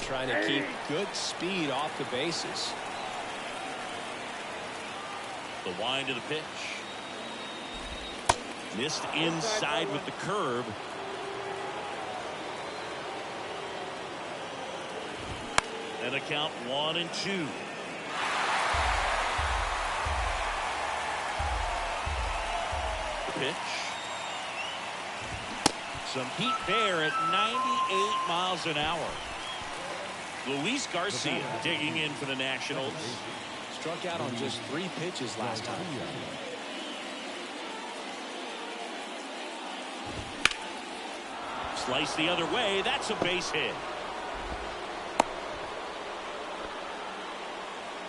Trying to keep good speed off the bases. The wind of the pitch. Missed inside with the curve. And a count 1-2. The pitch. Some heat there at 98 miles an hour. Luis Garcia digging in for the Nationals. Struck out on just 3 pitches last time. Slice the other way. That's a base hit.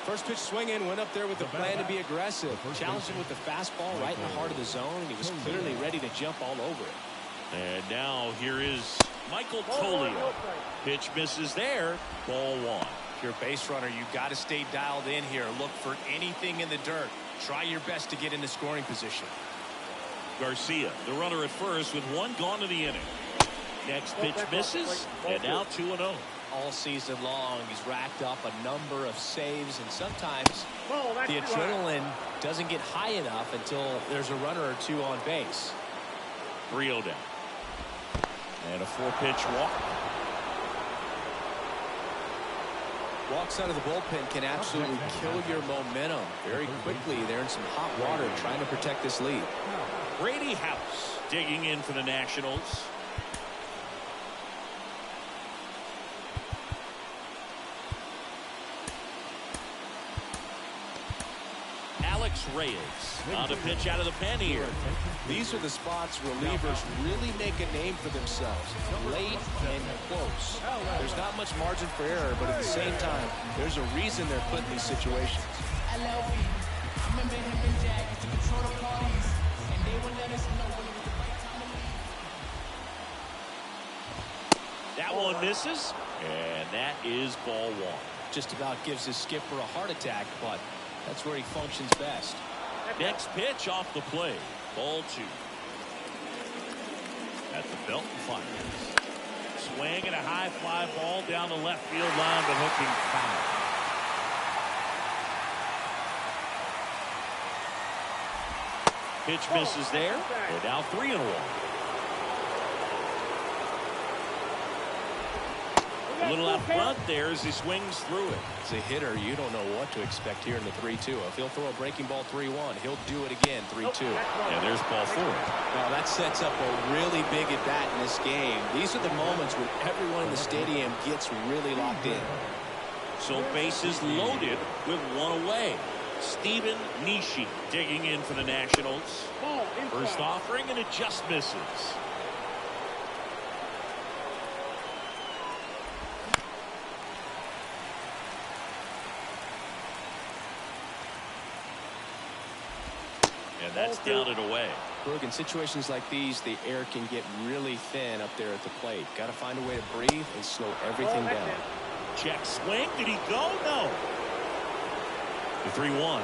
First pitch swinging, went up there with the plan to be aggressive. Challenged him with the fastball right in the heart of the zone, and he was clearly ready to jump all over it. And now here is Michael Tolio. Pitch misses there. Ball 1. If you're a base runner, you've got to stay dialed in here. Look for anything in the dirt. Try your best to get into scoring position. Garcia, the runner at first, with 1 gone in the inning. Next pitch misses, and now 2-0. All season long, he's racked up a number of saves, and sometimes the adrenaline doesn't get high enough until there's a runner or 2 on base. 3-0 down. And a 4-pitch walk. Walks out of the bullpen can absolutely kill your momentum very quickly. They're in some hot water trying to protect this lead. Brady House digging in for the Nationals. Alex Reyes on a pitch out of the pen here. These are the spots relievers really make a name for themselves. Late and close. There's not much margin for error, but at the same time, there's a reason they're put in these situations. That one misses, and that is ball 1. Just about gives his skipper a heart attack, but that's where he functions best. Next pitch off the play. Ball 2. At the belt and fires. Swing and a high fly ball down the left field line, but hooking foul. Pitch misses there, and now 3-1. A little out front there as he swings through it. As a hitter, you don't know what to expect here in the 3-2. If he'll throw a breaking ball 3-1, he'll do it again 3-2. And there's ball 4. Now that sets up a really big at bat in this game. These are the moments when everyone in the stadium gets really locked in. So bases loaded with 1 away. Stephen Nishi digging in for the Nationals. First offering, and it just misses. That's down and away. Look, in situations like these, the air can get really thin up there at the plate. Got to find a way to breathe and slow everything down. Check swing. Did he go? No. The 3-1.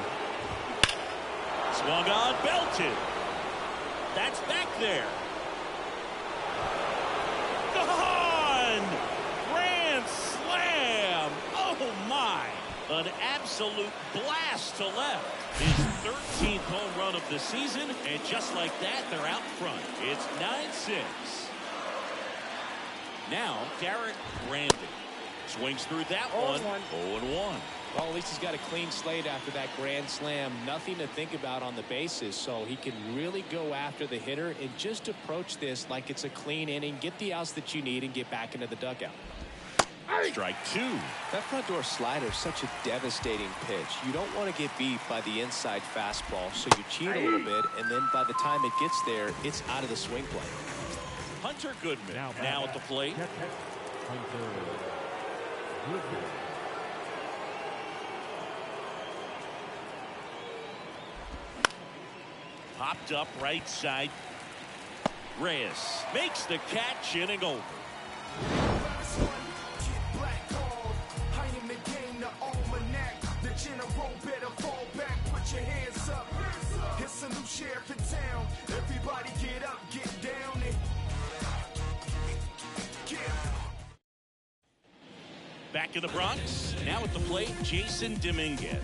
Swung on, belted. That's back there. Gone! Grand slam! Oh my! An absolute blast to left. His 13th home run of the season, and just like that, they're out front. It's 9-6. Now, Derek Brandon swings through that one. 0-1. Well, at least he's got a clean slate after that grand slam. Nothing to think about on the bases, so he can really go after the hitter and just approach this like it's a clean inning, get the outs that you need, and get back into the dugout. Strike 2. That front door slider is such a devastating pitch. You don't want to get beat by the inside fastball, so you cheat a little bit, and then by the time it gets there, it's out of the swing plane. Hunter Goodman now at the plate. Hunter Goodman. Popped up right side. Reyes makes the catch, inning over. It's a new sheriff in town. Everybody get up, get down, and Back in the Bronx. Now at the plate, Jason Dominguez.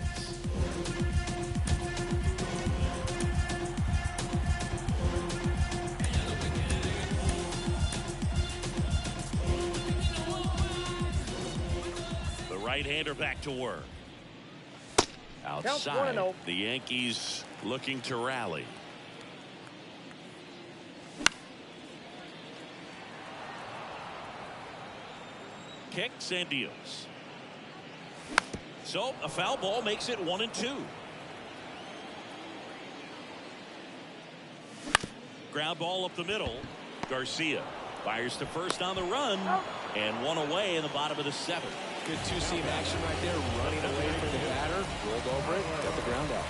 The right-hander back to work. Outside, the Yankees looking to rally. Kicks and deals. So a foul ball makes it 1-2. Ground ball up the middle. Garcia fires to first on the run, and one away in the bottom of the 7th. Good two-seam action right there, running away from the batter, rolled over it, got the ground out.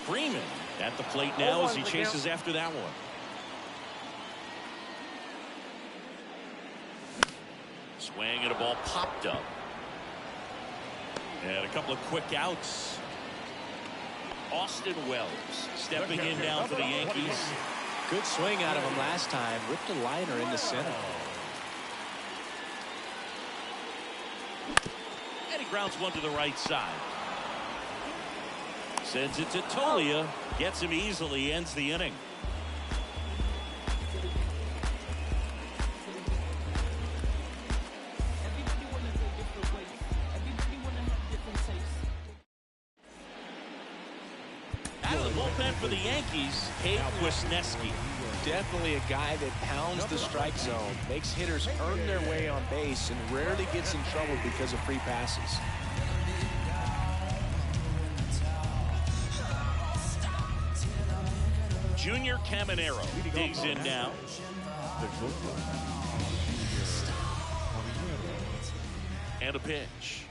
Freeman at the plate now as he chases after that one. Swing and a ball popped up. And a couple of quick outs. Austin Wells stepping in now for the Yankees. Good swing out of him last time. Ripped a liner in the center. And he grounds one to the right side. Sends it to Tolia. Gets him easily. Ends the inning. Out of the bullpen for the Yankees, Cade Wisniewski. Definitely a guy that pounds the strike zone, makes hitters earn their way on base, and rarely gets in trouble because of free passes. Junior Caminero digs in now. And a pitch.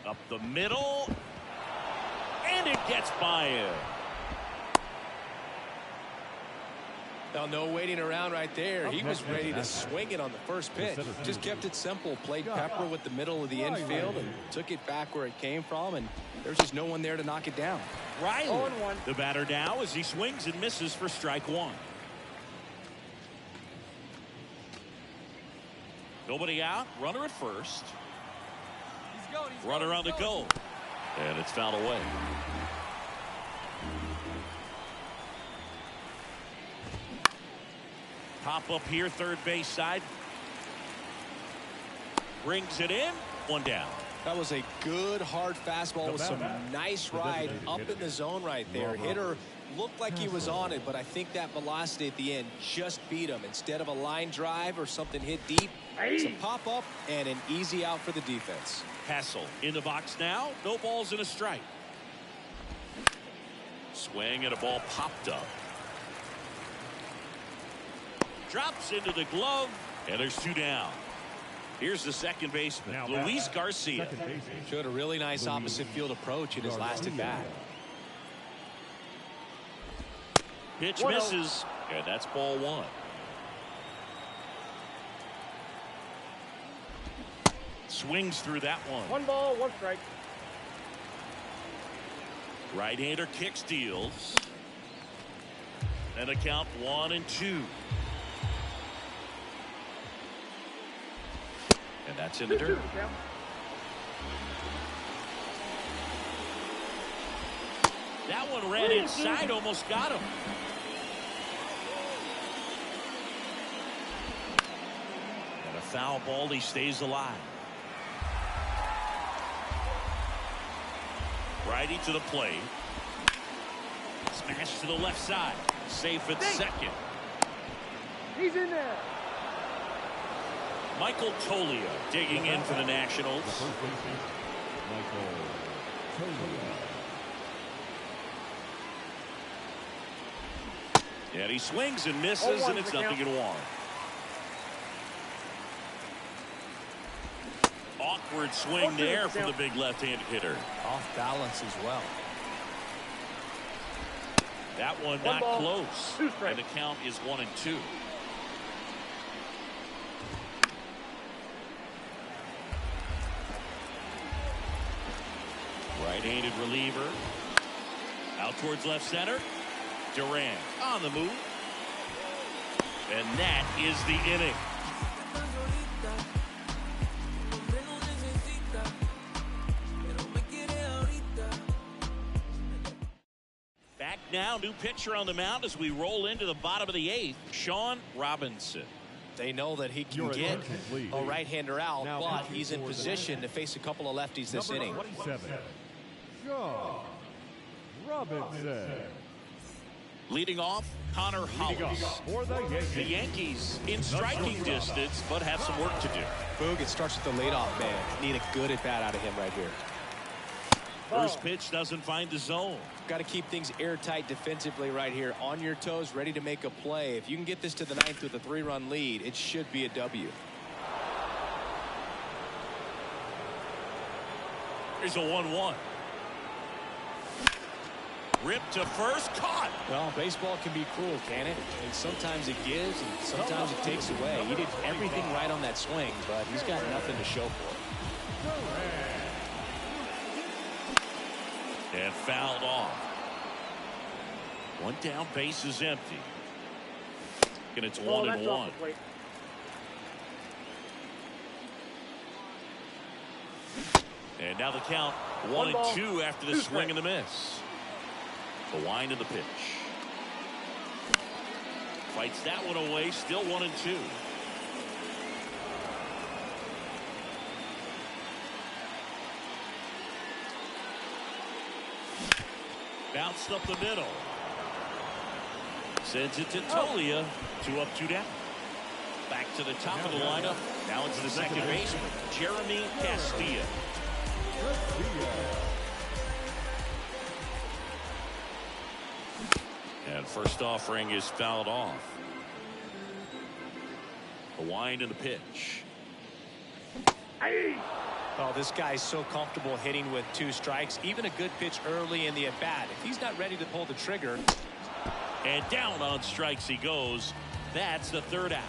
Up the middle. And it gets by him. Now, no waiting around right there. He was ready to swing it on the first pitch. Just kept it simple. Played pepper with the middle of the infield and took it back where it came from. And there's just no one there to knock it down. Riley, the batter now as he swings and misses for strike 1. Nobody out. Runner at first. Runner on the go. And it's fouled away. Pop up here, third base side. Brings it in. One down. That was a good hard fastball with some nice ride up in the zone right there. Hitter looked like he was on it, but I think that velocity at the end just beat him. Instead of a line drive or something hit deep, it's a pop up and an easy out for the defense. Hassel in the box now. No balls and a strike. Swing and a ball popped up. Drops into the glove, and there's 2 down. Here's the second baseman, Luis Garcia. Showed a really nice opposite field approach in his last at bat. Pitch misses, and that's ball one. Swings through that one. 1 ball, 1 strike. Right-hander kick steals. And the count 1-2. And that's in the dirt. That one ran inside, almost got him. And a foul ball, he stays alive. Righty to the plate. Smash to the left side. Safe at second. He's in there. Michael Toglia digging in for the Nationals. And he swings and misses, and it's 0-1. Awkward swing there from the big left-handed hitter. Off balance as well. That one not close. And the count is 1-2. Right-handed reliever. Out towards left center. Durant on the move. And that is the inning. Back now, new pitcher on the mound as we roll into the bottom of the 8th. Sean Robinson. They know that he can get a right-hander out, but he's in position to face a couple of lefties this inning. 27. Sean Robinson. Leading off, Connor Hollis. For the Yankees. The Yankees in striking distance, but have some work to do. Boog, it starts with the leadoff man. Need a good at-bat out of him right here. First pitch doesn't find the zone. Got to keep things airtight defensively right here. On your toes, ready to make a play. If you can get this to the 9th with a 3-run lead, it should be a W. Here's a 1-1. Ripped to first, caught. Well, baseball can be cruel, can it? And sometimes it gives, and sometimes it takes away. He did everything right on that swing, but he's got nothing to show for it. And fouled off. One down, base is empty. And it's 1-1. And now the count 1-2 after the swing and the miss. The wind of the pitch. Fights that one away, still 1-2. Bounced up the middle. Sends it to Toglia. 2 up, 2 down. Back to the top of the lineup. Now it's the second baseman, Jeremy Castillo. And first offering is fouled off. The wind and the pitch. Oh, this guy's so comfortable hitting with 2 strikes. Even a good pitch early in the at-bat. If he's not ready to pull the trigger. And down on strikes he goes. That's the 3rd out.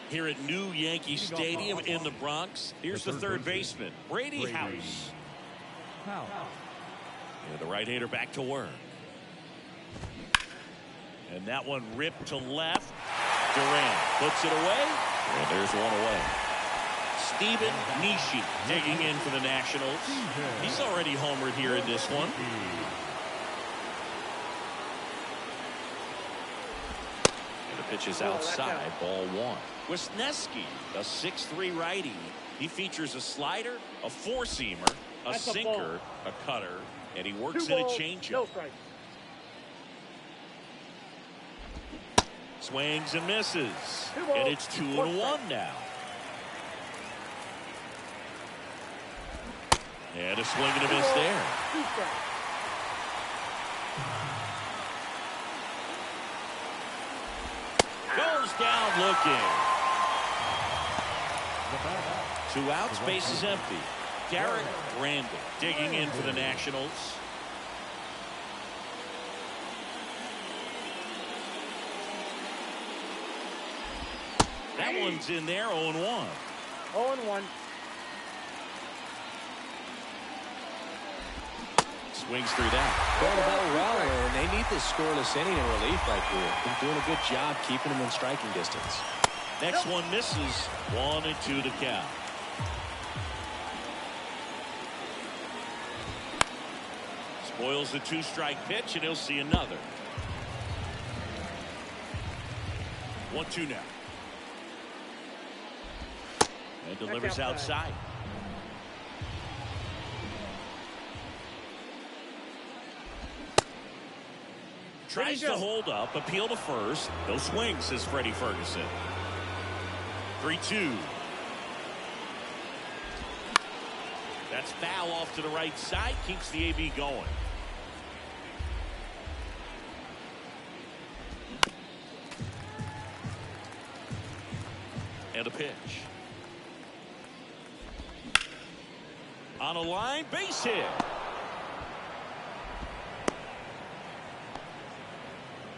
Here at New Yankee Stadium in the Bronx, here's the 3rd baseman, Brady House. And the right-hander back to work. And that one ripped to left. Durant puts it away. And there's one away. Stephen Nishi digging in for the Nationals. He's already homered here in this one. And the pitch is outside, ball 1. Wisniewski, a 6'3" righty. He features a slider, a 4-seamer, a sinker, a cutter, and he works in a changeup. Swings and misses. And it's 2-1 now. And a swing and a miss there. looking. 2 outs, base is empty. Derek Brandon digging in for the Nationals. That one's in there, 0-1. 0-1. Swings through that. Throwing the ball well, and they need this scoreless inning in relief right here. Been doing a good job keeping them in striking distance. Next one misses. 1-2 to count. Spoils the 2-strike pitch, and he'll see another. 1-2 now. And delivers outside. Tries to hold up, appeal to first. No swing, says Freddie Ferguson. 3-2. That's foul off to the right side. Keeps the AB going. And a pitch. On a line, base hit.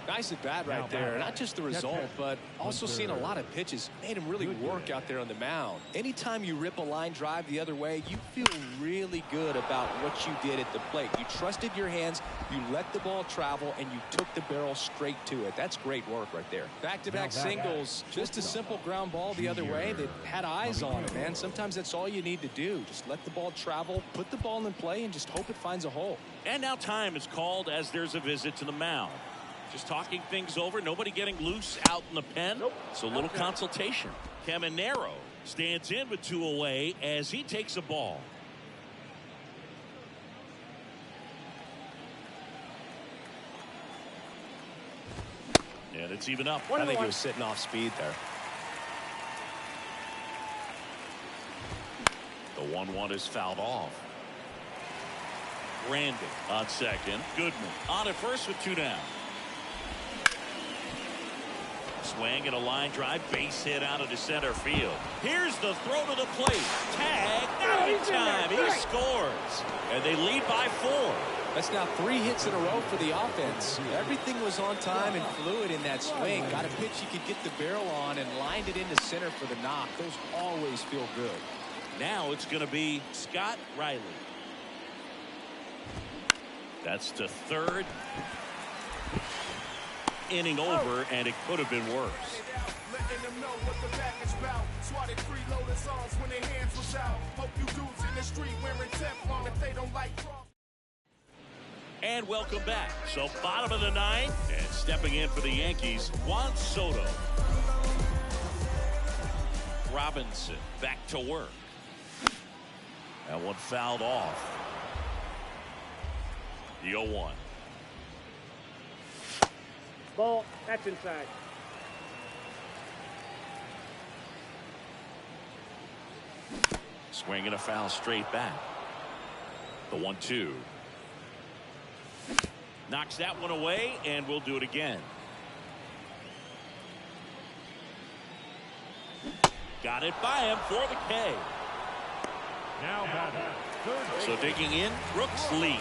Nice at bat right there. Not just the result, but also seeing a lot of pitches. Made him really work out there on the mound. Anytime you rip a line drive the other way, you feel really good about what you did at the plate. You trusted your hands, you let the ball travel, and you took the barrel straight to it. That's great work right there. Back-to-back singles. Just a simple ground ball the other way that had eyes on it, man. Sometimes that's all you need to do. Just let the ball travel, put the ball in play, and just hope it finds a hole. And now time is called as there's a visit to the mound. Just talking things over. Nobody getting loose out in the pen. So a little consultation. Caminero stands in with 2 away as he takes a ball. And it's even up. I think he was sitting off speed there. The 1-1 is fouled off. Brandon on second. Goodman on at first with 2 down. Swing and a line drive, base hit out of the center field. Here's the throw to the plate. Tag, not in time. He scores. And they lead by 4. That's now 3 hits in a row for the offense. Everything was on time and fluid in that swing. Got a pitch you could get the barrel on and lined it into center for the knock. Those always feel good. Now it's going to be Scott Riley. That's the 3rd inning over, and it could have been worse. Letting them know what the back is about. Swatted 3 loaded songs when their hands was out. Hope you dudes in the street wearing Teflon if they don't like cross. And welcome back. So bottom of the 9th, and stepping in for the Yankees, Juan Soto. Robinson back to work. That one fouled off. The 0-1. Ball. That's inside. Swing and a foul straight back. The 1-2. Knocks that one away, and we'll do it again. Got it by him for the K. Now batting, third So digging in, Brooks Lee.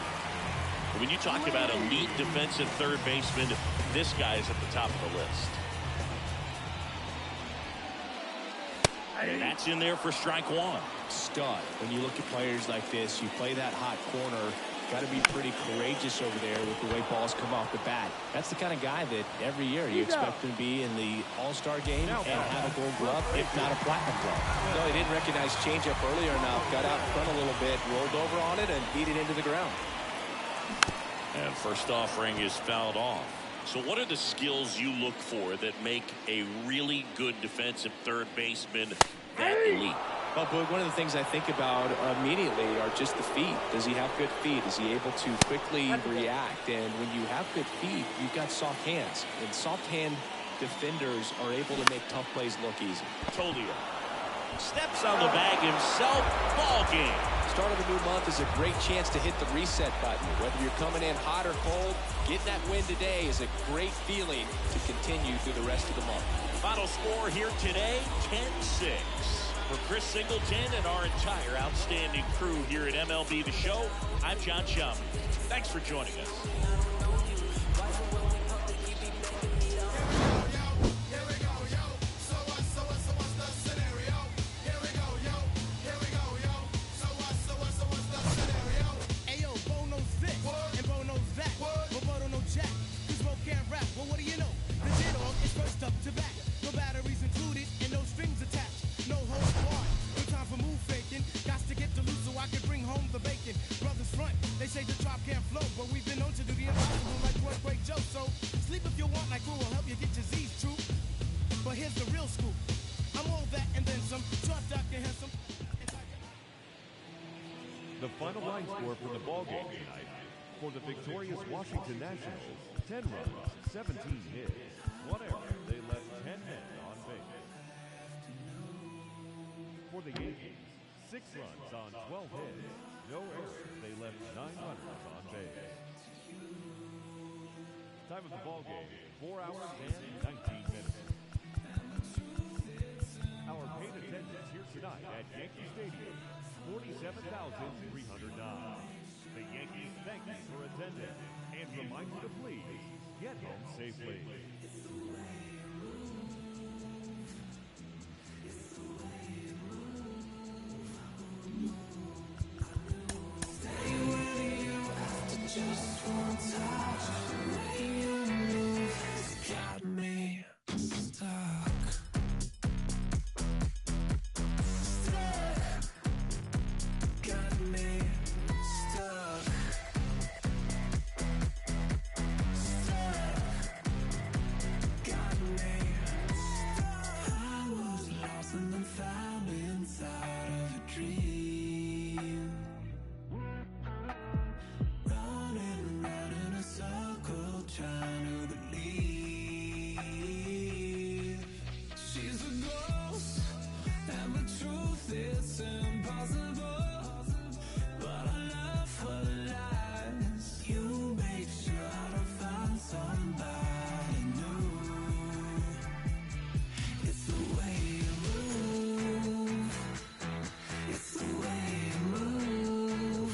When you talk about elite defensive third baseman, this guy is at the top of the list. And that's in there for strike 1. Stud. When you look at players like this, you play that hot corner. Got to be pretty courageous over there with the way balls come off the bat. That's the kind of guy that every year you expect him to be in the All-Star game and have a gold glove, if not a platinum glove. No, he didn't recognize changeup earlier enough. Got out in front a little bit, rolled over on it, and beat it into the ground. And first offering is fouled off. So what are the skills you look for that make a really good defensive third baseman that elite? Well, Boog, one of the things I think about immediately are just the feet. Does he have good feet? Is he able to quickly react? And when you have good feet, you've got soft hands. And soft hand defenders are able to make tough plays look easy. Tolio steps on the bag himself. Ball game. Start of a new month is a great chance to hit the reset button. Whether you're coming in hot or cold, getting that win today is a great feeling to continue through the rest of the month. Final score here today, 10-6. For Chris Singleton and our entire outstanding crew here at MLB The Show, I'm John Schaum. Thanks for joining us. The final line score for the ballgame tonight. For the victorious Washington Nationals, 10 runs, 17 hits, 1 error. They left 10 men on base. For the Yankees, 6 runs on 12 hits, no errors. They left 9 runners on base. Time of the ballgame, 4 hours and 19 minutes. Our paid attendance here tonight at Yankee Stadium, 47,309. The Yankees thank you for attending and remind you to please get home safely. Just one touch, the way you move has got me stuck. Got me stuck. Got me stuck. I was lost and then found inside of a dream. Running around in a circle, trying to believe she's a ghost, and the truth is impossible. But I love her lies. You make sure to find somebody new. It's the way you move. It's the way you move.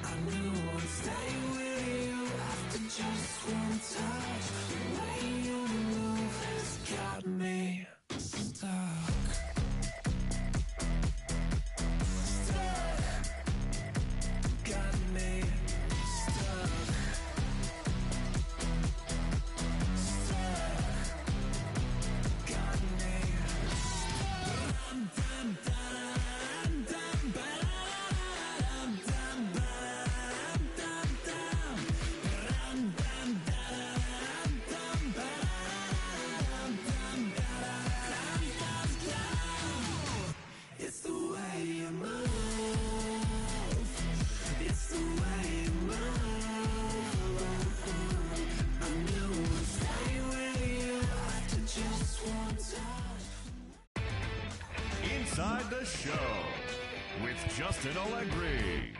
I knew I'd stay with you after just one touch. The way you move has got me stuck. Got me stuck. Got me. It's the way you move. It's the way you move. I knew I'd stay with you after just one touch. Inside the Show with Justin Allegri.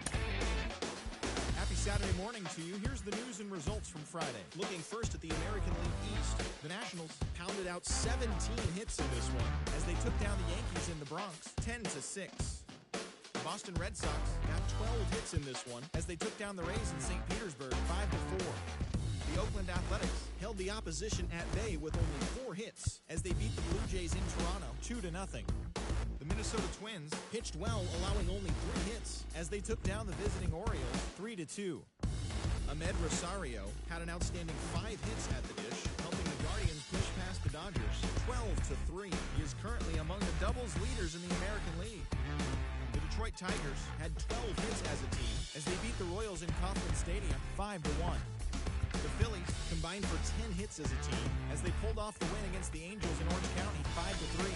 Happy Saturday morning to you. Here's the news and results from Friday. Looking first at the American League East, the Nationals pounded out 17 hits in this one as they took down the Yankees in the Bronx 10-6. The Boston Red Sox got 12 hits in this one as they took down the Rays in St. Petersburg 5-4. The Oakland Athletics held the opposition at bay with only 4 hits as they beat the Blue Jays in Toronto 2-0. The Minnesota Twins pitched well, allowing only 3 hits as they took down the visiting Orioles 3-2. Ahmed Rosario had an outstanding 5 hits at the dish, helping the Guardians push past the Dodgers 12-3. He is currently among the doubles leaders in the American League. The Detroit Tigers had 12 hits as a team as they beat the Royals in Kauffman Stadium 5-1. The Phillies combined for 10 hits as a team as they pulled off the win against the Angels in Orange County 5-3.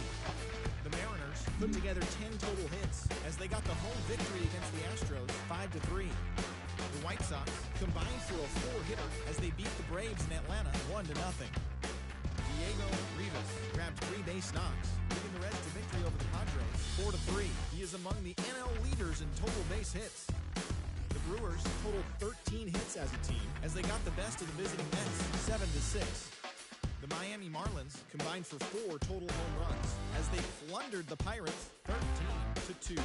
The Mariners put together 10 total hits as they got the home victory against the Astros 5-3. The White Sox combined for a 4-hitter as they beat the Braves in Atlanta 1-0. Diego Rivas grabbed 3 base knocks, giving the Reds the victory over the Padres 4-3. He is among the NL leaders in total base hits. The Brewers totaled 13 hits as a team as they got the best of the visiting Mets, 7-6. The Miami Marlins combined for 4 total home runs as they plundered the Pirates 13-2.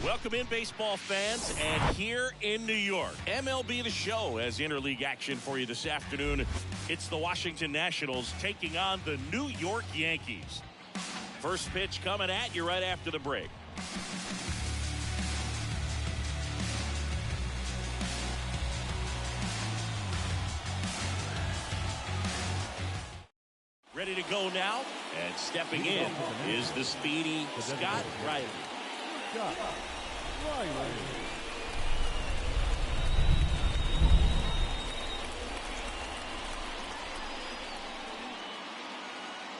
Welcome in, baseball fans, and here in New York, MLB The Show has interleague action for you this afternoon. It's the Washington Nationals taking on the New York Yankees. First pitch coming at you right after the break. Ready to go now, and stepping in is the speedy Scott Riley.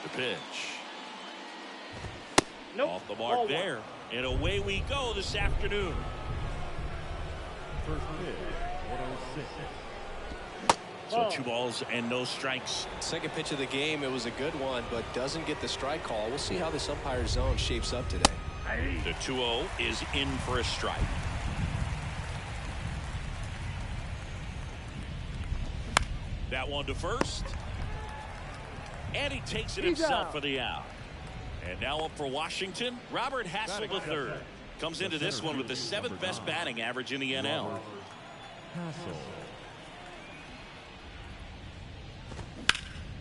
The pitch. Nope. Off the mark there. And away we go this afternoon. First pitch, 106. So 2 balls and no strikes. Second pitch of the game, it was a good one, but doesn't get the strike call. We'll see how this umpire zone shapes up today. The 2-0 is in for a strike. That one to first. And he takes it himself for the out. And now up for Washington, Robert Hassel III. Comes into this one with the 7th best batting average in the NL. Hassel.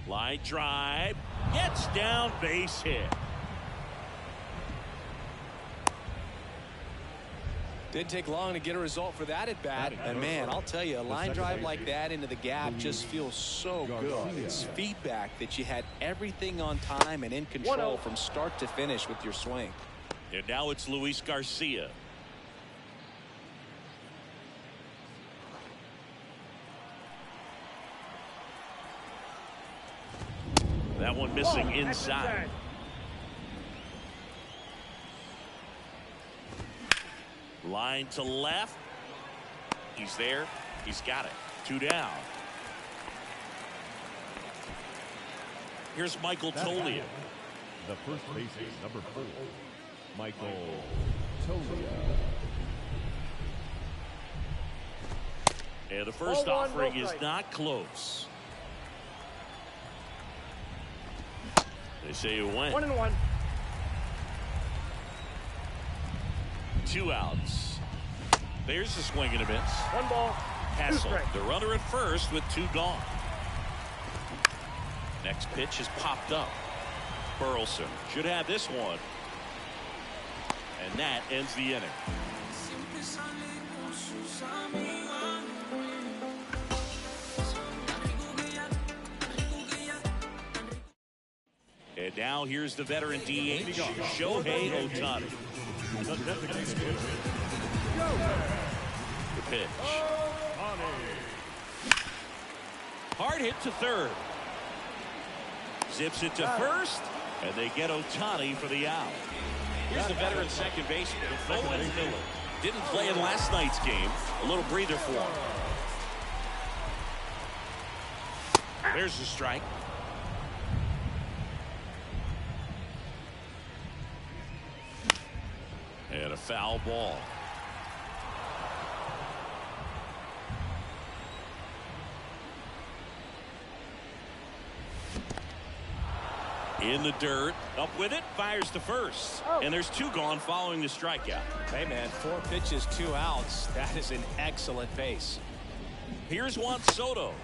Line drive. Gets down, base hit. Didn't take long to get a result for that at bat. And man, I'll tell you, a line drive like that into the gap just feels so good. It's feedback that you had everything on time and in control from start to finish with your swing. And now it's Luis Garcia. That one missing inside. Line to left. He's there. He's got it. 2 down. Here's Michael Toglia. The first baseman, number 4, Michael Toglia. And the first offering is not close. They say it went. 1-1. 2 outs. There's the swing and a miss. 1 ball. Hassel, the runner at first with 2 gone. Next pitch is popped up. Burleson should have this one. And that ends the inning. And now here's the veteran DH, Shohei Ohtani. The pitch. Hard hit to third. Zips it to first, and they get Ohtani for the out. Here's the veteran second baseman, Owen Miller. Didn't play in last night's game. A little breather for him. There's the strike. And a foul ball. In the dirt, up with it, fires to first. And there's 2 gone following the strikeout. Hey man, 4 pitches, 2 outs. That is an excellent pace. Here's Juan Soto.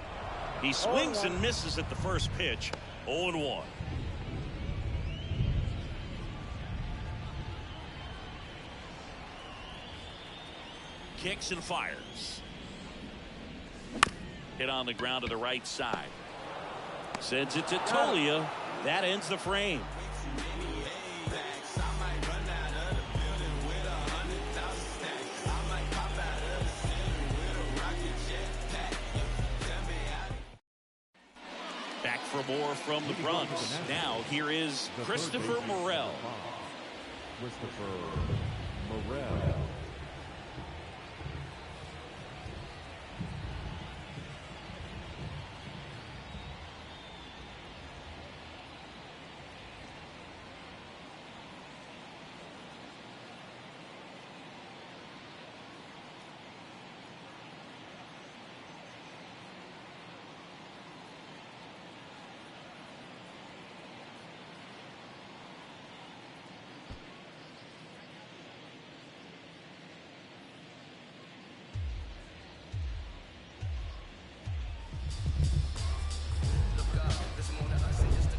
He swings and misses at the first pitch. 0-1. Kicks and fires. Hit on the ground to the right side. Sends it to Toglia. That ends the frame. Back for more from the Bronx. Now here is Christopher Morel. Christopher Morel.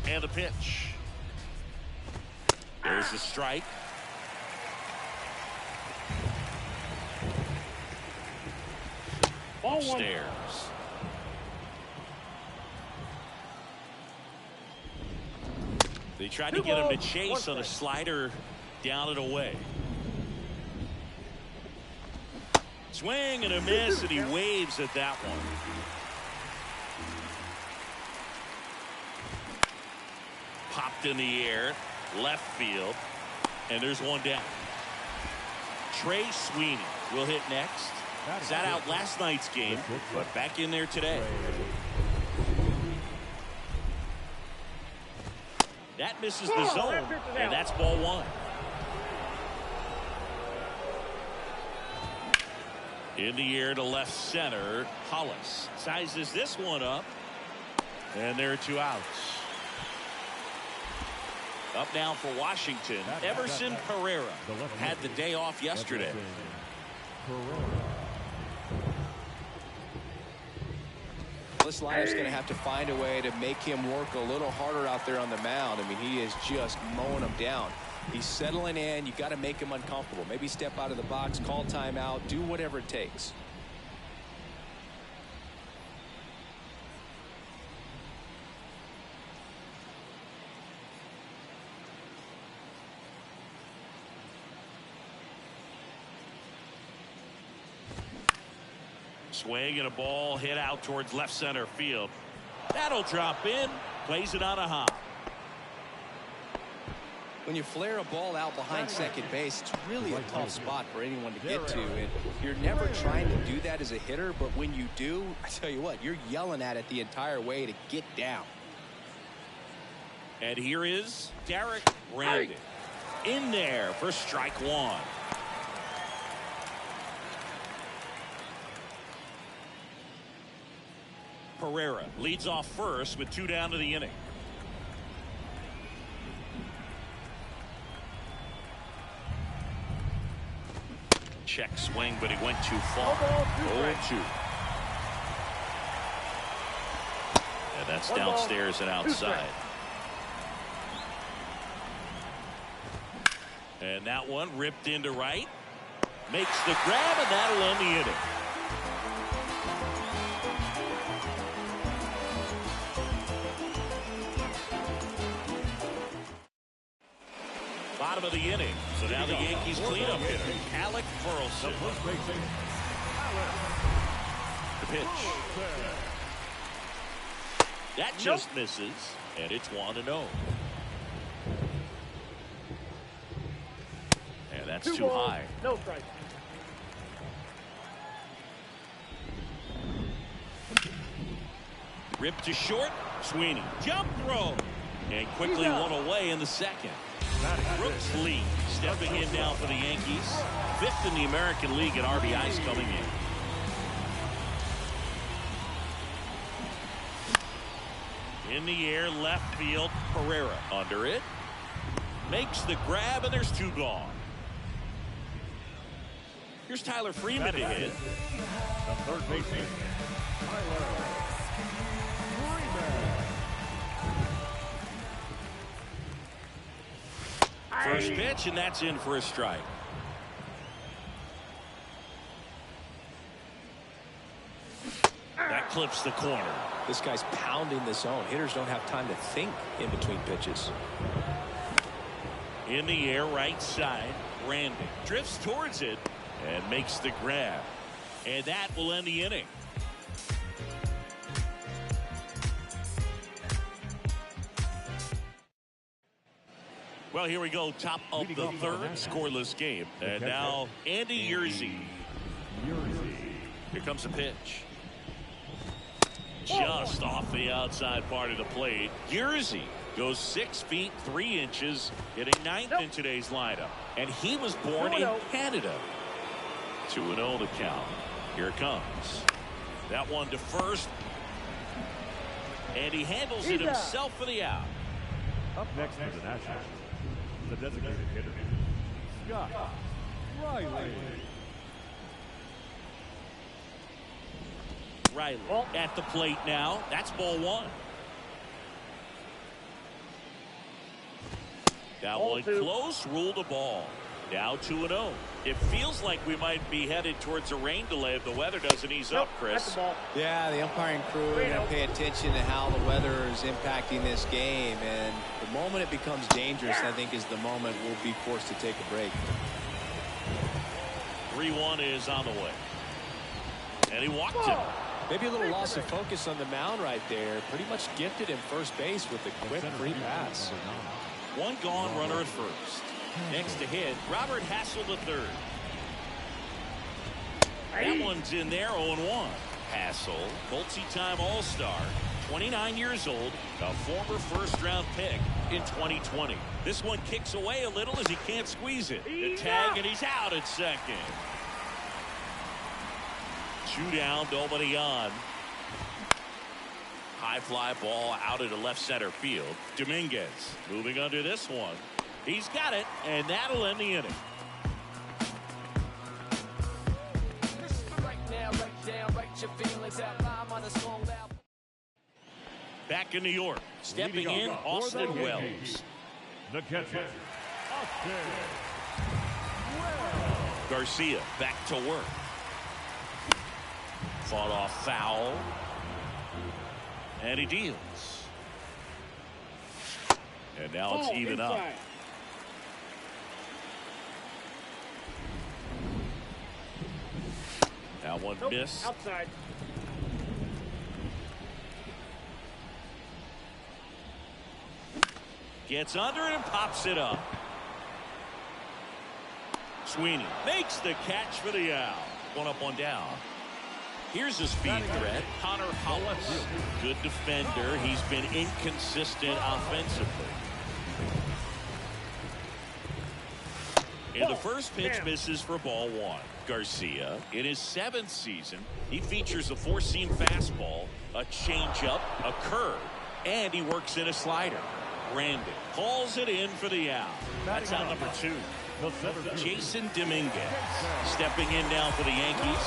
And the pitch. There's the strike. Upstairs. They tried to get him to chase on a slider down and away. Swing and a miss, and he waves at that one. Popped in the air, left field, and there's 1 down. Trey Sweeney will hit next. Sat out last night's game, but back in there today. That misses the zone, and that's ball 1. In the air to left center, Hollis sizes this one up, and there are 2 outs. Up now for Washington, Everson Pereira had the day off yesterday. This lineup's going to have to find a way to make him work a little harder out there on the mound. I mean, he is just mowing them down. He's settling in. You got to make him uncomfortable. Maybe step out of the box, call timeout, do whatever it takes. Swing and a ball hit out towards left center field. That'll drop in. Plays it on a hop. When you flare a ball out behind second base, it's really a tough spot for anyone to get to. And you're never trying to do that as a hitter, but when you do, I tell you what, you're yelling at it the entire way to get down. And here is Derek Brandon in there for strike one. Pereira leads off first with 2 down to the inning. Check swing, but he went too far. 0-2. And that's downstairs and outside. And that one ripped into right. Makes the grab, and that'll end the inning. Bottom of the inning. So now the Yankees cleanup hitter, Alec Burleson. The pitch. That just misses, and it's 1-0. And that's too high. No strike. Ripped to short. Sweeney. Jump throw. And quickly one away in the second. Brooks Lee stepping in now for the Yankees. 5th in the American League in RBIs coming in. In the air, left field. Pereira under it. Makes the grab, and there's 2 gone. Here's Tyler Freeman to hit. The third baseman, Tyler Freeman. First pitch, and that's in for a strike. That clips the corner. This guy's pounding the zone. Hitters don't have time to think in between pitches. In the air, right side. Brandon drifts towards it and makes the grab. And that will end the inning. Well, here we go. Top of the third, scoreless game. And now Andy Yerzy. Here comes a pitch. Just off the outside part of the plate. Yerzy goes 6 feet 3 inches, hitting 9th in today's lineup. And he was born in Canada. 2-0 the count. Here it comes. That one to first. And he handles it himself for the out. Up next for the Nationals, the designated hitter, Scott Riley. Riley at the plate now. That's ball 1. That one close, ruled a ball. Now 2-0. It feels like we might be headed towards a rain delay if the weather doesn't ease up, Chris. Yeah, the umpiring crew are going to pay attention to how the weather is impacting this game. And the moment it becomes dangerous, I think, is the moment we'll be forced to take a break. 3-1 is on the way. And he walked him. Maybe a little loss of focus on the mound right there. Pretty much gifted him first base with a quick free pass. 1 gone, runner at first. Next to hit, Robert Hassel III. That one's in there, 0-1. Hassel, multi-time All-Star, 29 years old, a former first-round pick in 2020. This one kicks away a little as he can't squeeze it. The tag, and he's out at second. 2 down, nobody on. High fly ball out into left center field. Dominguez moving under this one. He's got it, and that'll end the inning. Back in New York, stepping in, Austin Wells. The catcher, Garcia back to work. Fought off foul. And he deals. And now it's even up. That one missed. Outside. Gets under it and pops it up. Sweeney makes the catch for the out. One up, one down. Here's a speed threat, Connor Hollis. Good defender. He's been inconsistent offensively. And the first pitch misses for ball one. Garcia, in his 7th season, he features a 4-seam fastball, a changeup, a curve, and he works in a slider. Brandon calls it in for the out. That's out number 2. Jason Dominguez stepping in now for the Yankees.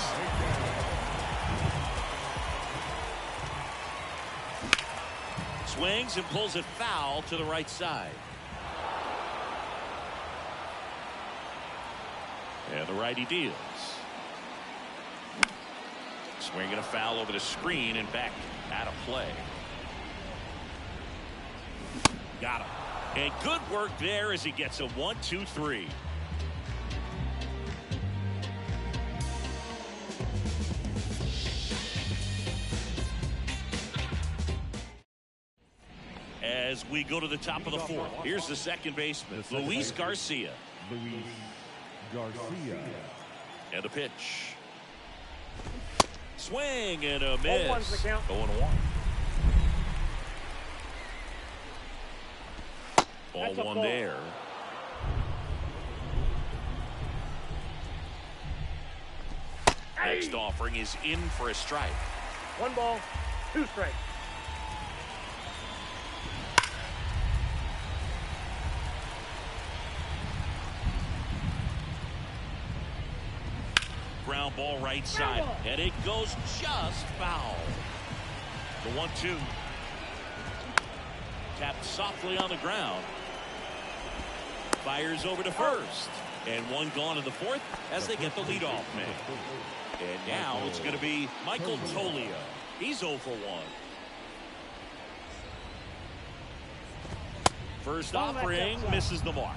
Swings and pulls it foul to the right side. And the righty deals. Swinging a foul over the screen and back out of play. Got him. And good work there as he gets a 1-2-3. As we go to the top of the 4th, here's the second baseman, Luis Garcia. Luis Garcia. And a pitch. Swing and a miss. 0-1's the count. 0-1. Ball one there. Next offering is in for a strike. 1 ball, 2 strikes. Ground ball right side, and it goes just foul. The 1-2. Tapped softly on the ground. Fires over to first. And one gone in the 4th as they get the leadoff man. And now it's going to be Michael Tolio. He's 0 for 1. First offering misses the mark.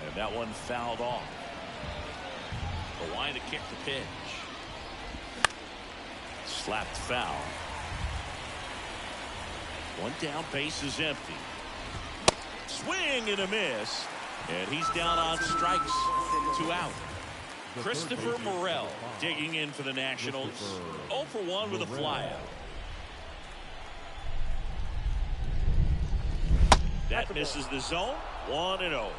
And that one fouled off. The line to kick the pitch. Slapped foul. One down, base is empty. Swing and a miss. And he's down on strikes. 2 out. Christopher Morel digging in for the Nationals. 0 for 1 with a flyout. That misses the zone. 1-0.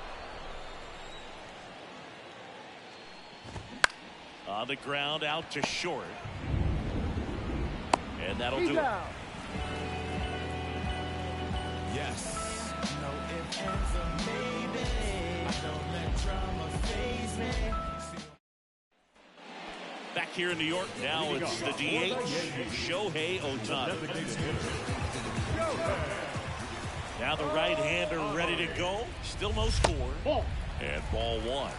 On the ground, out to short. And that'll do it. Yes. No ifs, ands, or maybe. Don't let drama faze me. Back here in New York, now it's the DH, Shohei Ohtani. Now the right-hander ready to go. Still no score. And ball 1.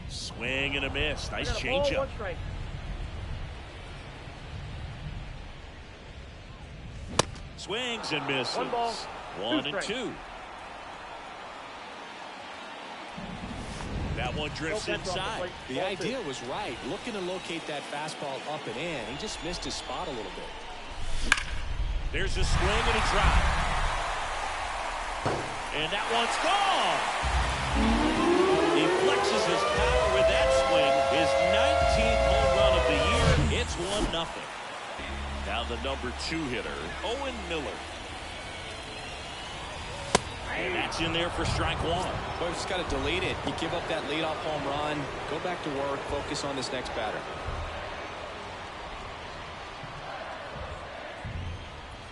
Swing and a miss. Nice changeup. Swings and misses. 1 ball, 1 and 2. That one drifts inside. The idea was right. Looking to locate that fastball up and in. He just missed his spot a little bit. There's a swing and a drive. And that one's gone. He flexes his power with that swing. His 19th home run of the year. It's 1-0. Now the number 2 hitter, Owen Miller. And that's in there for strike 1. Boy, just got to delete it. You give up that leadoff home run. Go back to work. Focus on this next batter.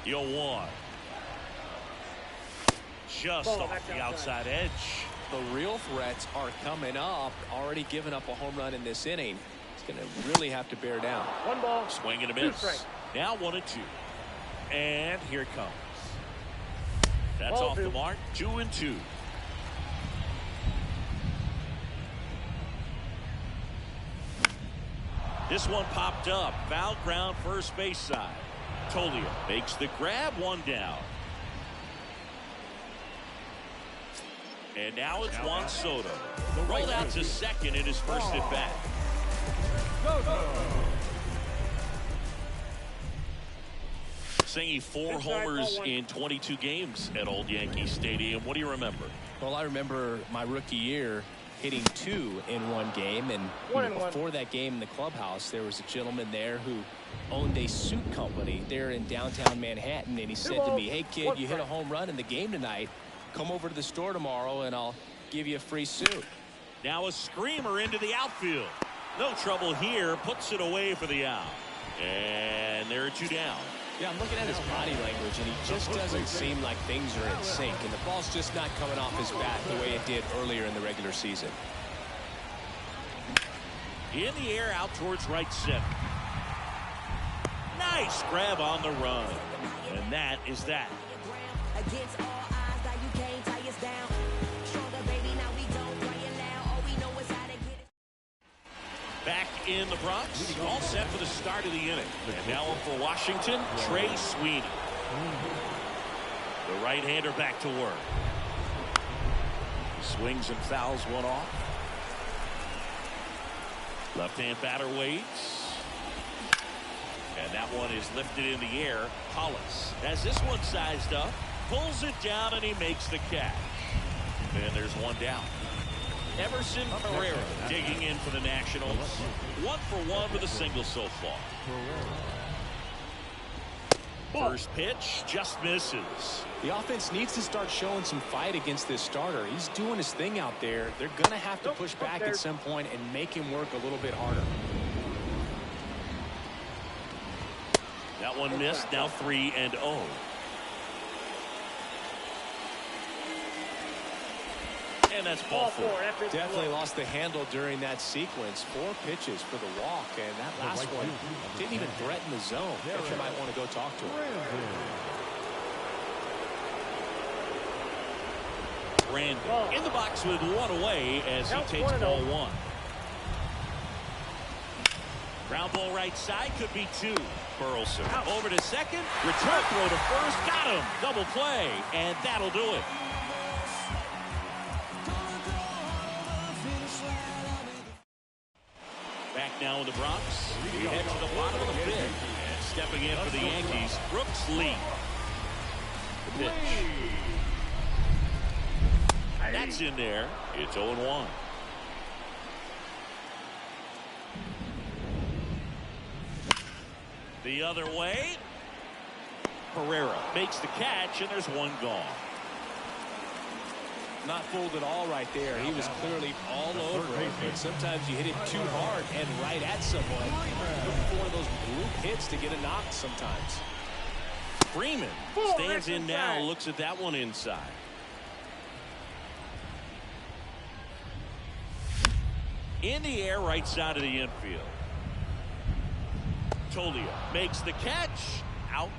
The 0-1. Just off the outside edge. The real threats are coming up. Already given up a home run in this inning. He's going to really have to bear down. 1 ball. Swing and a 2 miss. strikes. Now 1-2. And here it comes. That's Ball off 2. the mark. 2-2. This one popped up. Foul ground, first base side. Tolia makes the grab, 1 down. And now it's Juan Soto. Rolled out to second in his first at bat. Singing 4 homers in 22 games at Old Yankee Stadium. What do you remember? Well, I remember my rookie year hitting 2 in 1 game, and before that game in the clubhouse, there was a gentleman there who owned a suit company there in downtown Manhattan, and he said to me, "Hey kid, you hit a home run in the game tonight. Come over to the store tomorrow and I'll give you a free suit." Now a screamer into the outfield. No trouble here, puts it away for the out. And there are 2 down. Yeah, I'm looking at his body language, and he just doesn't seem like things are in sync, and the ball's just not coming off his bat the way it did earlier in the regular season. In the air, out towards right center. Nice grab on the run. And that is that. Against all odds, now you can't tie us down. Stronger, baby, now we don't play it loud. All we know is how to get it. Back in the Bronx, all set for the start of the inning. And now up for Washington, Trey Sweeney. The right-hander back to work. Swings and fouls one off. Left-hand batter waits. And that one is lifted in the air. Hollis has this one sized up, pulls it down, and he makes the catch. And there's 1 down. Emerson Pereira digging in for the Nationals. 1 for 1 with a single so far. First pitch just misses. The offense needs to start showing some fight against this starter. He's doing his thing out there. They're going to have to push back at some point and make him work a little bit harder. That one missed. Now 3-0. And that's ball 4. Definitely lost the handle during that sequence. 4 pitches for the walk, and that last one didn't even threaten the zone. Pitcher might want to go talk to him. Brandon in the box with 1 away as he takes ball 1. Ground ball right side, could be 2. Burleson over to second, return throw to first, got him, double play, and that'll do it. Back now in the Bronx, we head to the bottom of the 5th, and stepping in for the Yankees, Brooks Lee. The pitch. That's in there. It's 0-1. The other way. Pereira makes the catch, and there's 1 gone. Not fooled at all right there. He was clearly all over it, but sometimes you hit it too hard and right at someone. Looking for one of those group hits to get a knock sometimes. Freeman stands in now, looks at that one inside. In the air, right side of the infield. Tolia makes the catch. Out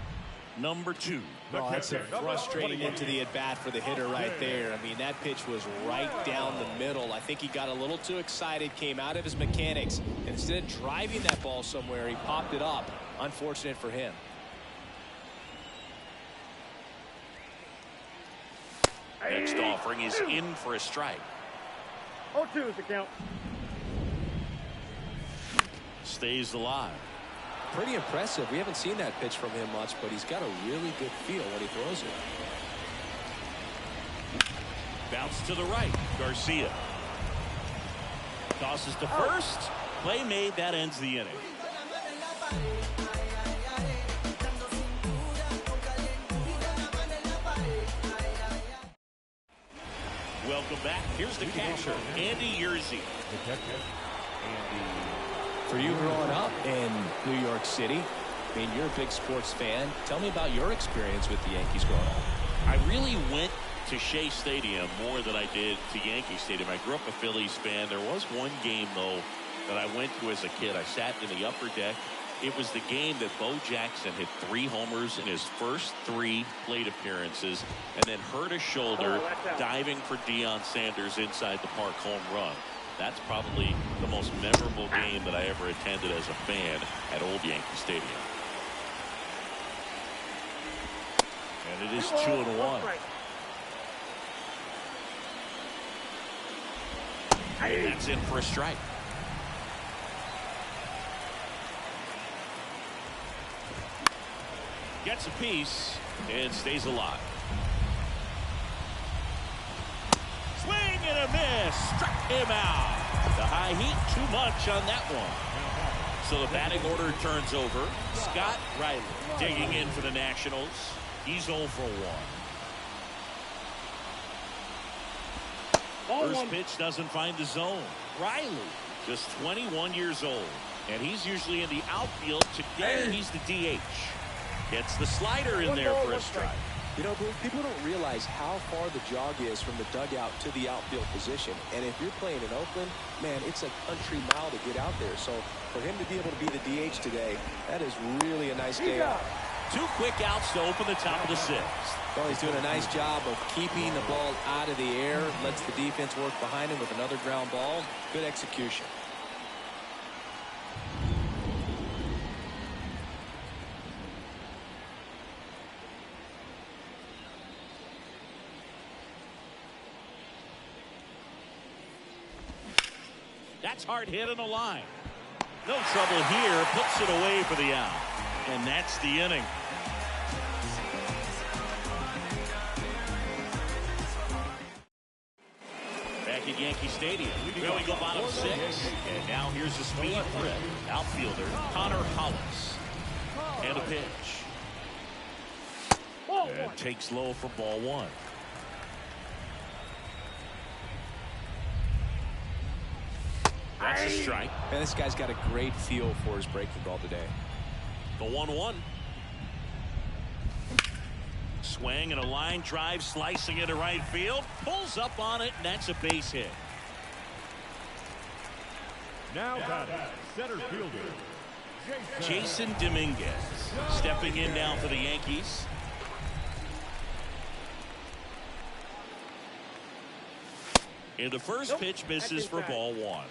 number 2. Oh, that's a frustrating into the at-bat for the hitter right there. I mean, that pitch was right down the middle. I think he got a little too excited, came out of his mechanics, and instead of driving that ball somewhere, he popped it up. Unfortunate for him. Next offering is in for a strike. 0-2 is the count. Stays alive. Pretty impressive. We haven't seen that pitch from him much, but he's got a really good feel when he throws it. Bounce to the right. Garcia tosses to first. Play made. That ends the inning. Welcome back. Here's the catcher, Andy Yerzy. For you growing up in New York City, I mean, you're a big sports fan. Tell me about your experience with the Yankees growing up. I really went to Shea Stadium more than I did to Yankee Stadium. I grew up a Phillies fan. There was one game, though, that I went to as a kid. I sat in the upper deck. It was the game that Bo Jackson hit 3 homers in his first 3 plate appearances and then hurt a shoulder diving for Deion Sanders inside the park home run. That's probably the most memorable game that I ever attended as a fan at Old Yankee Stadium. And it is 2-1. And that's in for a strike. Gets a piece and stays alive. Swing and a miss. Struck him out. The high heat, too much on that one. So the batting order turns over. Scott Riley digging in for the Nationals. He's 0 for 1. First pitch doesn't find the zone. Riley, just 21 years old. And he's usually in the outfield. Today, he's the DH. Gets the slider in there for a strike. You know, people don't realize how far the jog is from the dugout to the outfield position. And if you're playing in Oakland, man, it's a country mile to get out there. So for him to be able to be the DH today, that is really a nice day off. 2 quick outs to open the top of the 6th. Well, he's doing a nice job of keeping the ball out of the air. Lets the defense work behind him with another ground ball. Good execution. That's hard hit on the line. No trouble here. Puts it away for the out. And that's the inning. Back at Yankee Stadium. Here we go, bottom 6. And now here's the speed threat. Outfielder Connor Hollis. And a pitch. And takes low for ball 1. That's a strike. And this guy's got a great feel for his breaking ball today. The 1-1. Swing and a line drive, slicing into right field. Pulls up on it, and that's a base hit. Now batting, center fielder, Jason Dominguez stepping in now for the Yankees. And the first pitch misses for ball 1.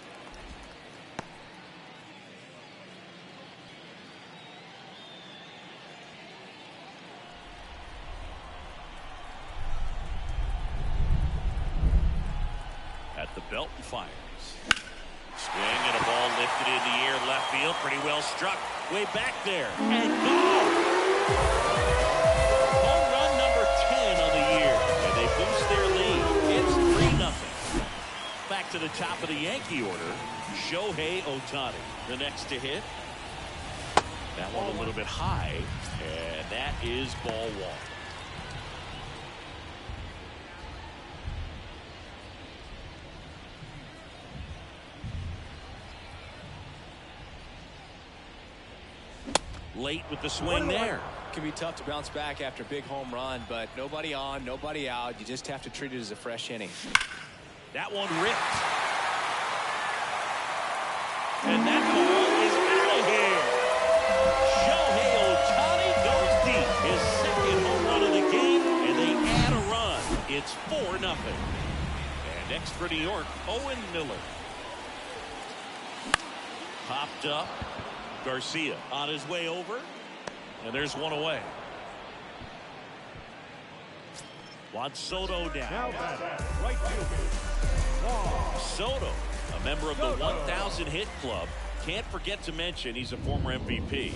At the belt and fires. Swing and a ball lifted in the air, left field, pretty well struck. Way back there. And gone! Home run number 10 of the year. And they boost their lead. It's 3-0. Back to the top of the Yankee order. Shohei Ohtani, the next to hit. That one a little bit high. And that is ball 1. Late with the swing there. It can be tough to bounce back after a big home run, but nobody on, nobody out. You just have to treat it as a fresh inning. That one ripped. And that ball is out of here. Shohei Ohtani goes deep. His second home run of the game, and they add a run. It's 4-0. And next for New York, Owen Miller. Popped up. Garcia on his way over, and there's one away. Juan Soto down. now batting, right fielder, Soto, a member of the 1,000 hit club. Can't forget to mention he's a former MVP.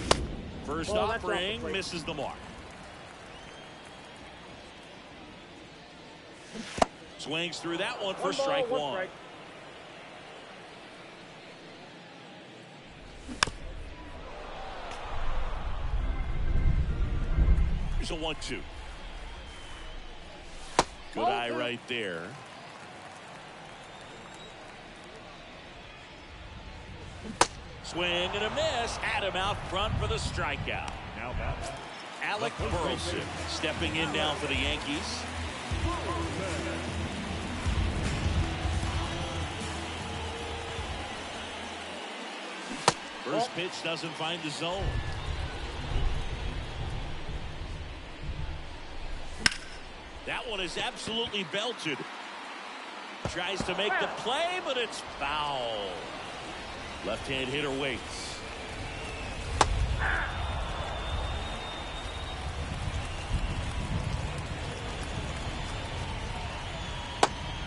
First offering misses the mark. Swings through that one for strike 1. Here's a 1-2. Good eye right there. Swing and a miss. Had him out front for the strikeout. now batting, Alec Burleson stepping in now for the Yankees. First pitch doesn't find the zone. That one is absolutely belted. Tries to make the play, but it's foul. Left-hand hitter waits.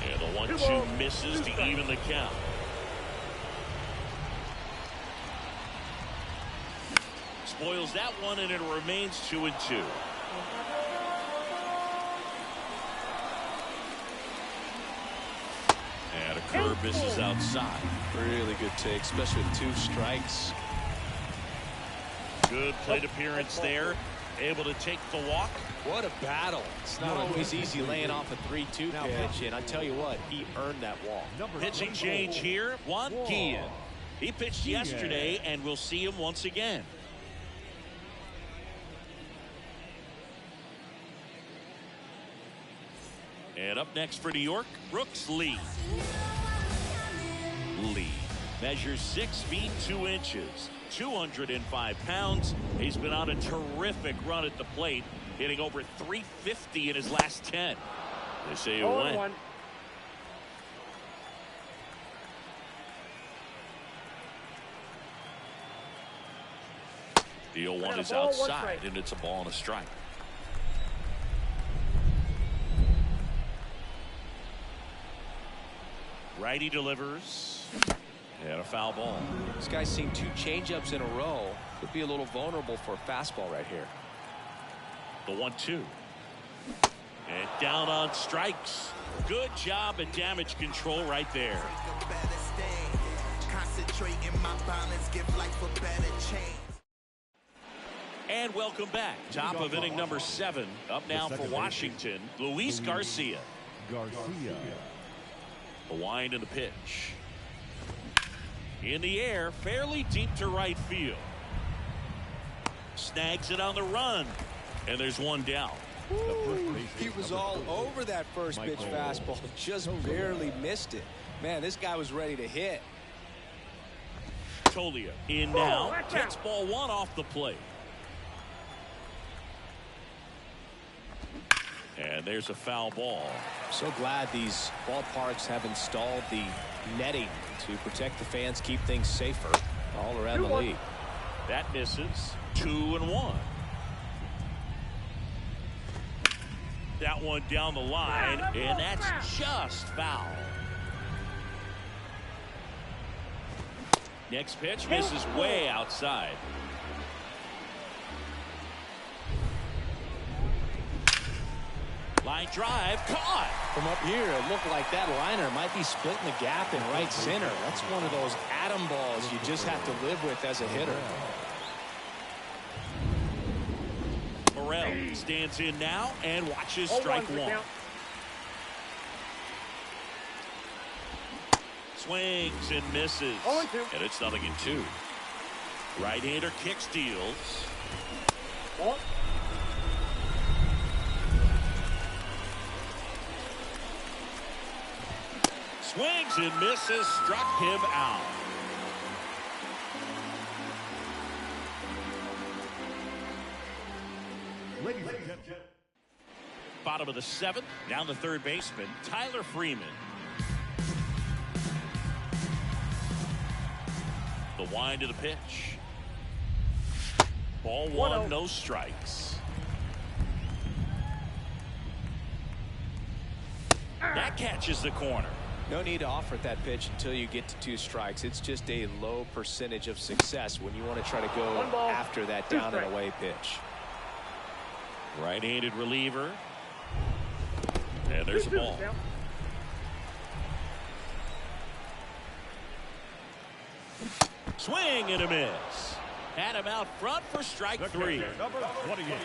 And the 1-2 misses to even the count. Spoils that one, and it remains 2-2. And a curve misses outside. Really good take, especially with 2 strikes. Good plate appearance there. Able to take the walk. What a battle. It's not always easy laying off a 3-2 pitch, and I tell you what, he earned that walk. Pitching change here. Juan Guillen. He pitched yesterday, and we'll see him once again. And up next for New York, Brooks Lee. Lee measures 6 feet 2 inches, 205 pounds. He's been on a terrific run at the plate, hitting over 350 in his last 10. They say you win. The 0-1 is outside, and it's a ball and a strike. Righty delivers. And a foul ball. This guy's seen 2 changeups in a row. Could be a little vulnerable for a fastball right here. The 1-2. And down on strikes. Good job at damage control right there. And welcome back. Top of inning number 7. Up now for Washington, Luis Garcia. The wind and the pitch. In the air, fairly deep to right field. Snags it on the run. And there's one down. Ooh, he was all over that first pitch fastball. Just barely missed it. Man, this guy was ready to hit. Tolia in now. Takes ball 1 off the plate. And there's a foul ball. So glad these ballparks have installed the netting to protect the fans, keep things safer all around the league. That misses. 2-1. That one down the line, and that's just foul. Next pitch misses way outside. Line drive, caught. From up here, it looked like that liner might be splitting the gap in right center. That's one of those atom balls you just have to live with as a hitter. Morel stands in now and watches strike 1. Swings and misses. And it's 0-2. Right-hander kick steals. Swings and misses, struck him out. Ladies and gentlemen. Bottom of the 7th, down the third baseman, Tyler Freeman. The wind of the pitch. Ball 1, no strikes. That catches the corner. No need to offer that pitch until you get to 2 strikes. It's just a low percentage of success when you want to try to go after that down and away pitch. Right-handed reliever. And there's a ball. Swing and a miss. Had him out front for strike 3.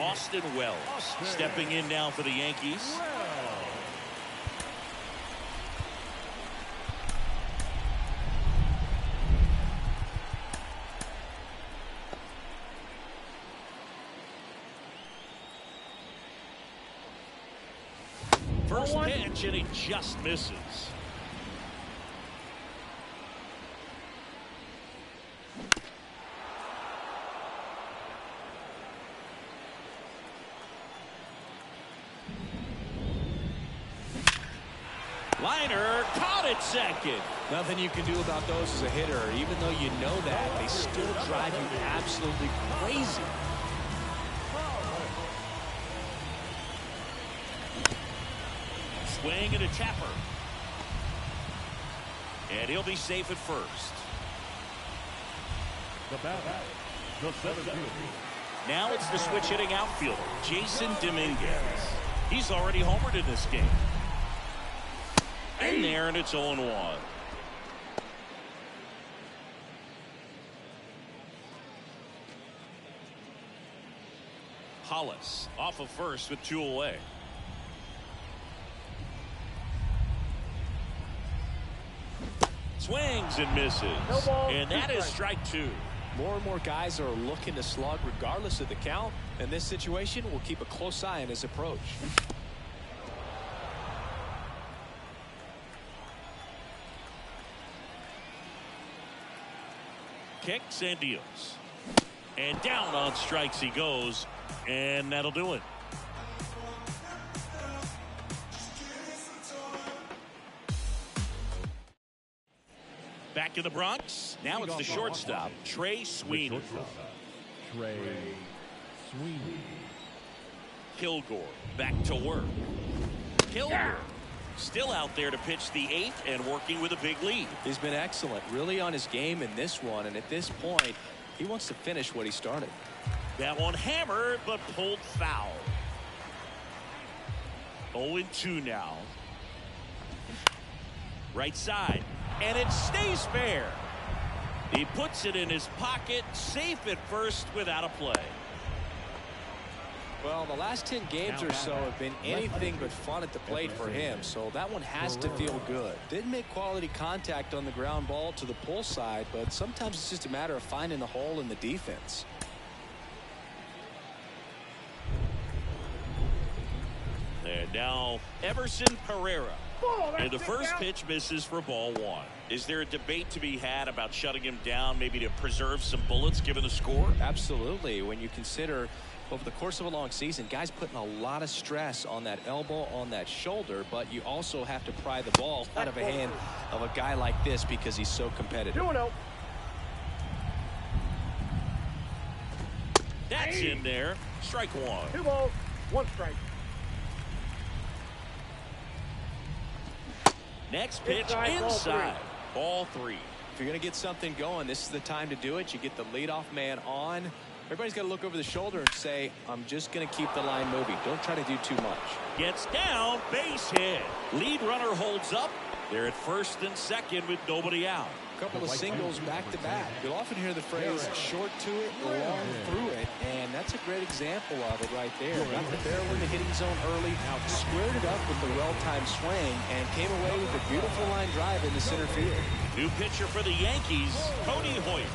Austin Wells stepping in now for the Yankees. First pitch, and he just misses. Liner caught it second. Nothing you can do about those as a hitter. Even though you know that, they still drive you absolutely crazy. Swing and a tapper. And he'll be safe at first. The batter, the center fielder. Now it's the switch hitting outfielder, Jason Dominguez. He's already homered in this game. In there, and it's 0-1. Hollis off of first with 2 away. Swings and misses. And that is strike 2. More and more guys are looking to slug regardless of the count. In this situation, we'll keep a close eye on his approach. Kicks and deals. And down on strikes he goes. And that'll do it. Back in the Bronx. Now it's the shortstop, Trey Sweeney. Trey Sweeney. Kilgore back to work. Kilgore still out there to pitch the 8th and working with a big lead. He's been excellent, really on his game in this one. And at this point, he wants to finish what he started. That one hammered, but pulled foul. 0-2 now. Right side. And it stays fair. He puts it in his pocket, safe at first without a play. Well, the last 10 games or so have been anything but fun at the plate for him, so that one has to feel good. Didn't make quality contact on the ground ball to the pull side, but sometimes it's just a matter of finding the hole in the defense. And now Everson Pereira. And the first pitch misses for ball 1. Is there a debate to be had about shutting him down, maybe to preserve some bullets given the score? Absolutely. When you consider over the course of a long season, guys putting a lot of stress on that elbow, on that shoulder, but you also have to pry the ball out of the hand of a guy like this because he's so competitive. 2-0. That's in there. Strike 1. 2 balls, 1 strike. Next pitch inside. Ball 3. If you're going to get something going, this is the time to do it. You get the leadoff man on. Everybody's got to look over the shoulder and say, I'm just going to keep the line moving. Don't try to do too much. Gets down, base hit. Lead runner holds up. They're at first and second with nobody out. A couple of singles back to back. You'll often hear the phrase short to it, long through it, and that's a great example of it right there. Got the barrel in the hitting zone early, squared it up with the well-timed swing, and came away with a beautiful line drive into center field. New pitcher for the Yankees, Cody Hoyt.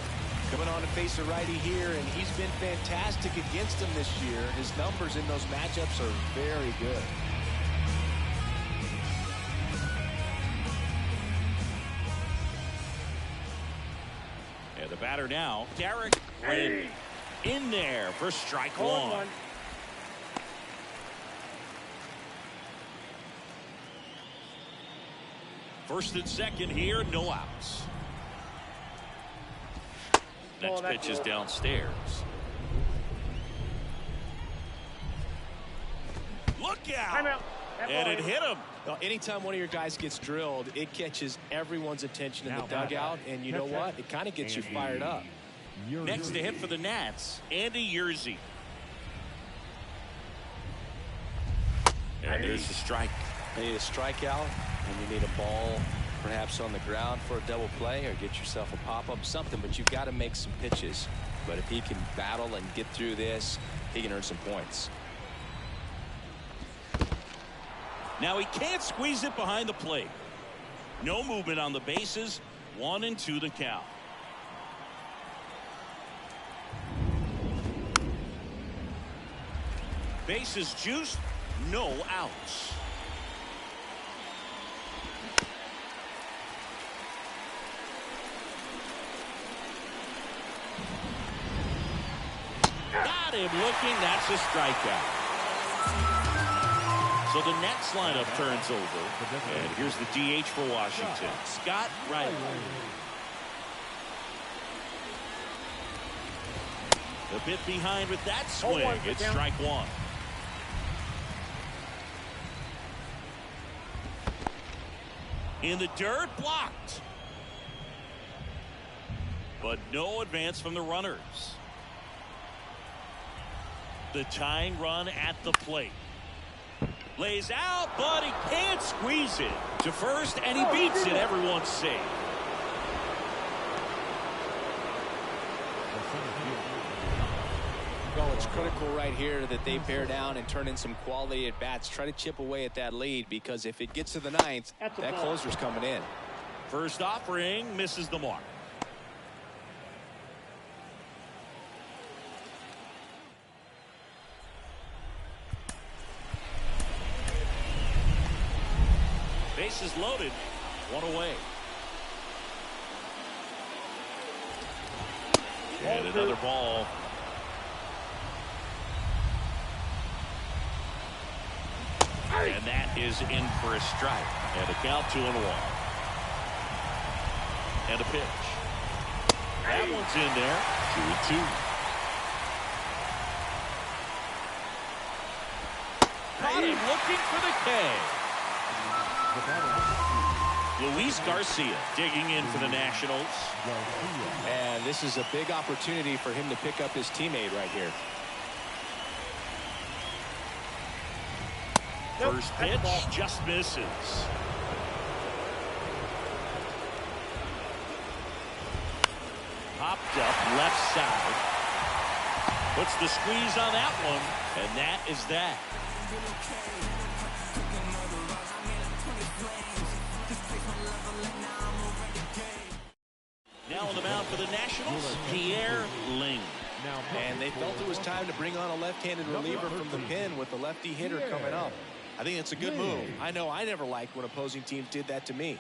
Coming on to face a righty here, and he's been fantastic against him this year. His numbers in those matchups are very good. And the batter now, Derek Lynn. In there for strike 1. First and second here, no outs. Next pitch is downstairs. Look out! And it hit him. Well, anytime one of your guys gets drilled, it catches everyone's attention in the dugout, and you know what? It kind of gets you fired up. Next to hit for the Nats, Andy Yerzy. And there's the strike. You need a strikeout, and you need a ball perhaps on the ground for a double play, or get yourself a pop-up, something, but you've got to make some pitches. But if he can battle and get through this, he can earn some points. Now he can't squeeze it behind the plate. No movement on the bases. 1-2 the count. Bases juiced. No outs. Got him looking. That's a strikeout. So the Nets lineup turns over. And here's the DH for Washington, Scott Riley. A bit behind with that swing. It's strike one. In the dirt, blocked. But no advance from the runners. The tying run at the plate. Lays out, but he can't squeeze it to first, and he beats it. Everyone's safe. Well, it's critical right here that they bear down and turn in some quality at bats. Try to chip away at that lead, because if it gets to the ninth, that closer's coming in. First offering misses the mark. Bases loaded, one away. And another ball. And that is in for a strike. And a count 2-1. And a pitch. That one's in there. 2-2. Caught him looking for the K. Luis Garcia digging in for the Nationals. And this is a big opportunity for him to pick up his teammate right here. First pitch just misses. Popped up left side. Puts the squeeze on that one, and that is that. Now on the mound for the Nationals, Pierre Ling. And they felt it was time to bring on a left-handed reliever from the pen with the lefty hitter coming up. I think it's a good move. I know I never liked when opposing teams did that to me.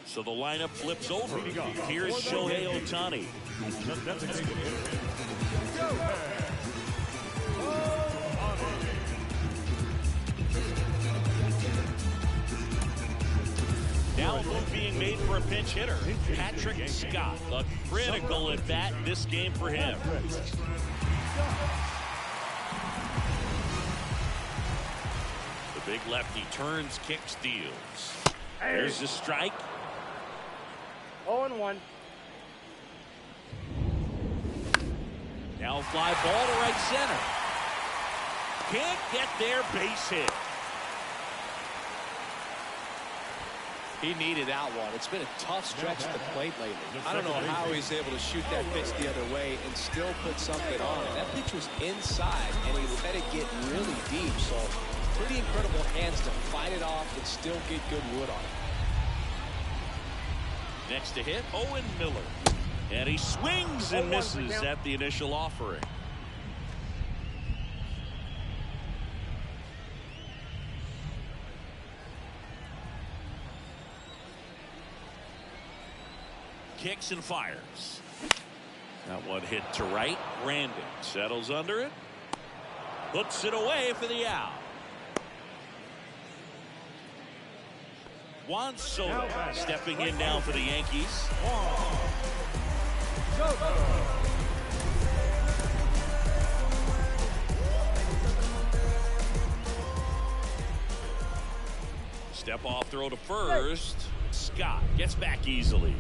So the lineup flips over. Here's Shohei Ohtani. Now a move being made for a pinch hitter. Patrick Scott, a critical at bat in this game for him. The big lefty turns, kicks, deals. There's the strike. 0-1. Now fly ball to right center. Can't get there, base hit. He needed that one. It's been a tough stretch at the plate lately. I don't know how he's able to shoot that pitch the other way and still put something on it. That pitch was inside, and he let it get really deep. So pretty incredible hands to fight it off and still get good wood on it. Next to hit, Owen Miller. And he swings and misses at the initial offering. Kicks and fires. That one hit to right. Brandon settles under it. Puts it away for the out. Juan Soto stepping in now for the Yankees. Step off throw to first. Scott gets back easily.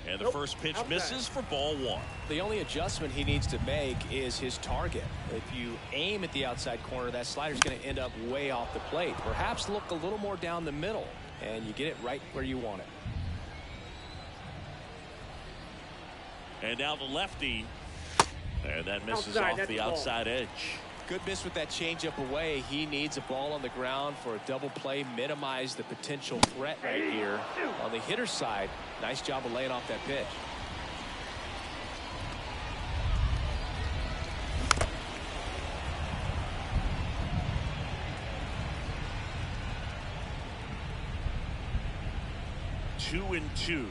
And the first pitch misses for ball one. The only adjustment he needs to make is his target. If you aim at the outside corner, that slider's going to end up way off the plate. Perhaps look a little more down the middle, and you get it right where you want it. And now the lefty. And that misses off the outside edge. Good miss with that changeup away. He needs a ball on the ground for a double play, minimize the potential threat right here. On the hitter's side, nice job of laying off that pitch. 2-2.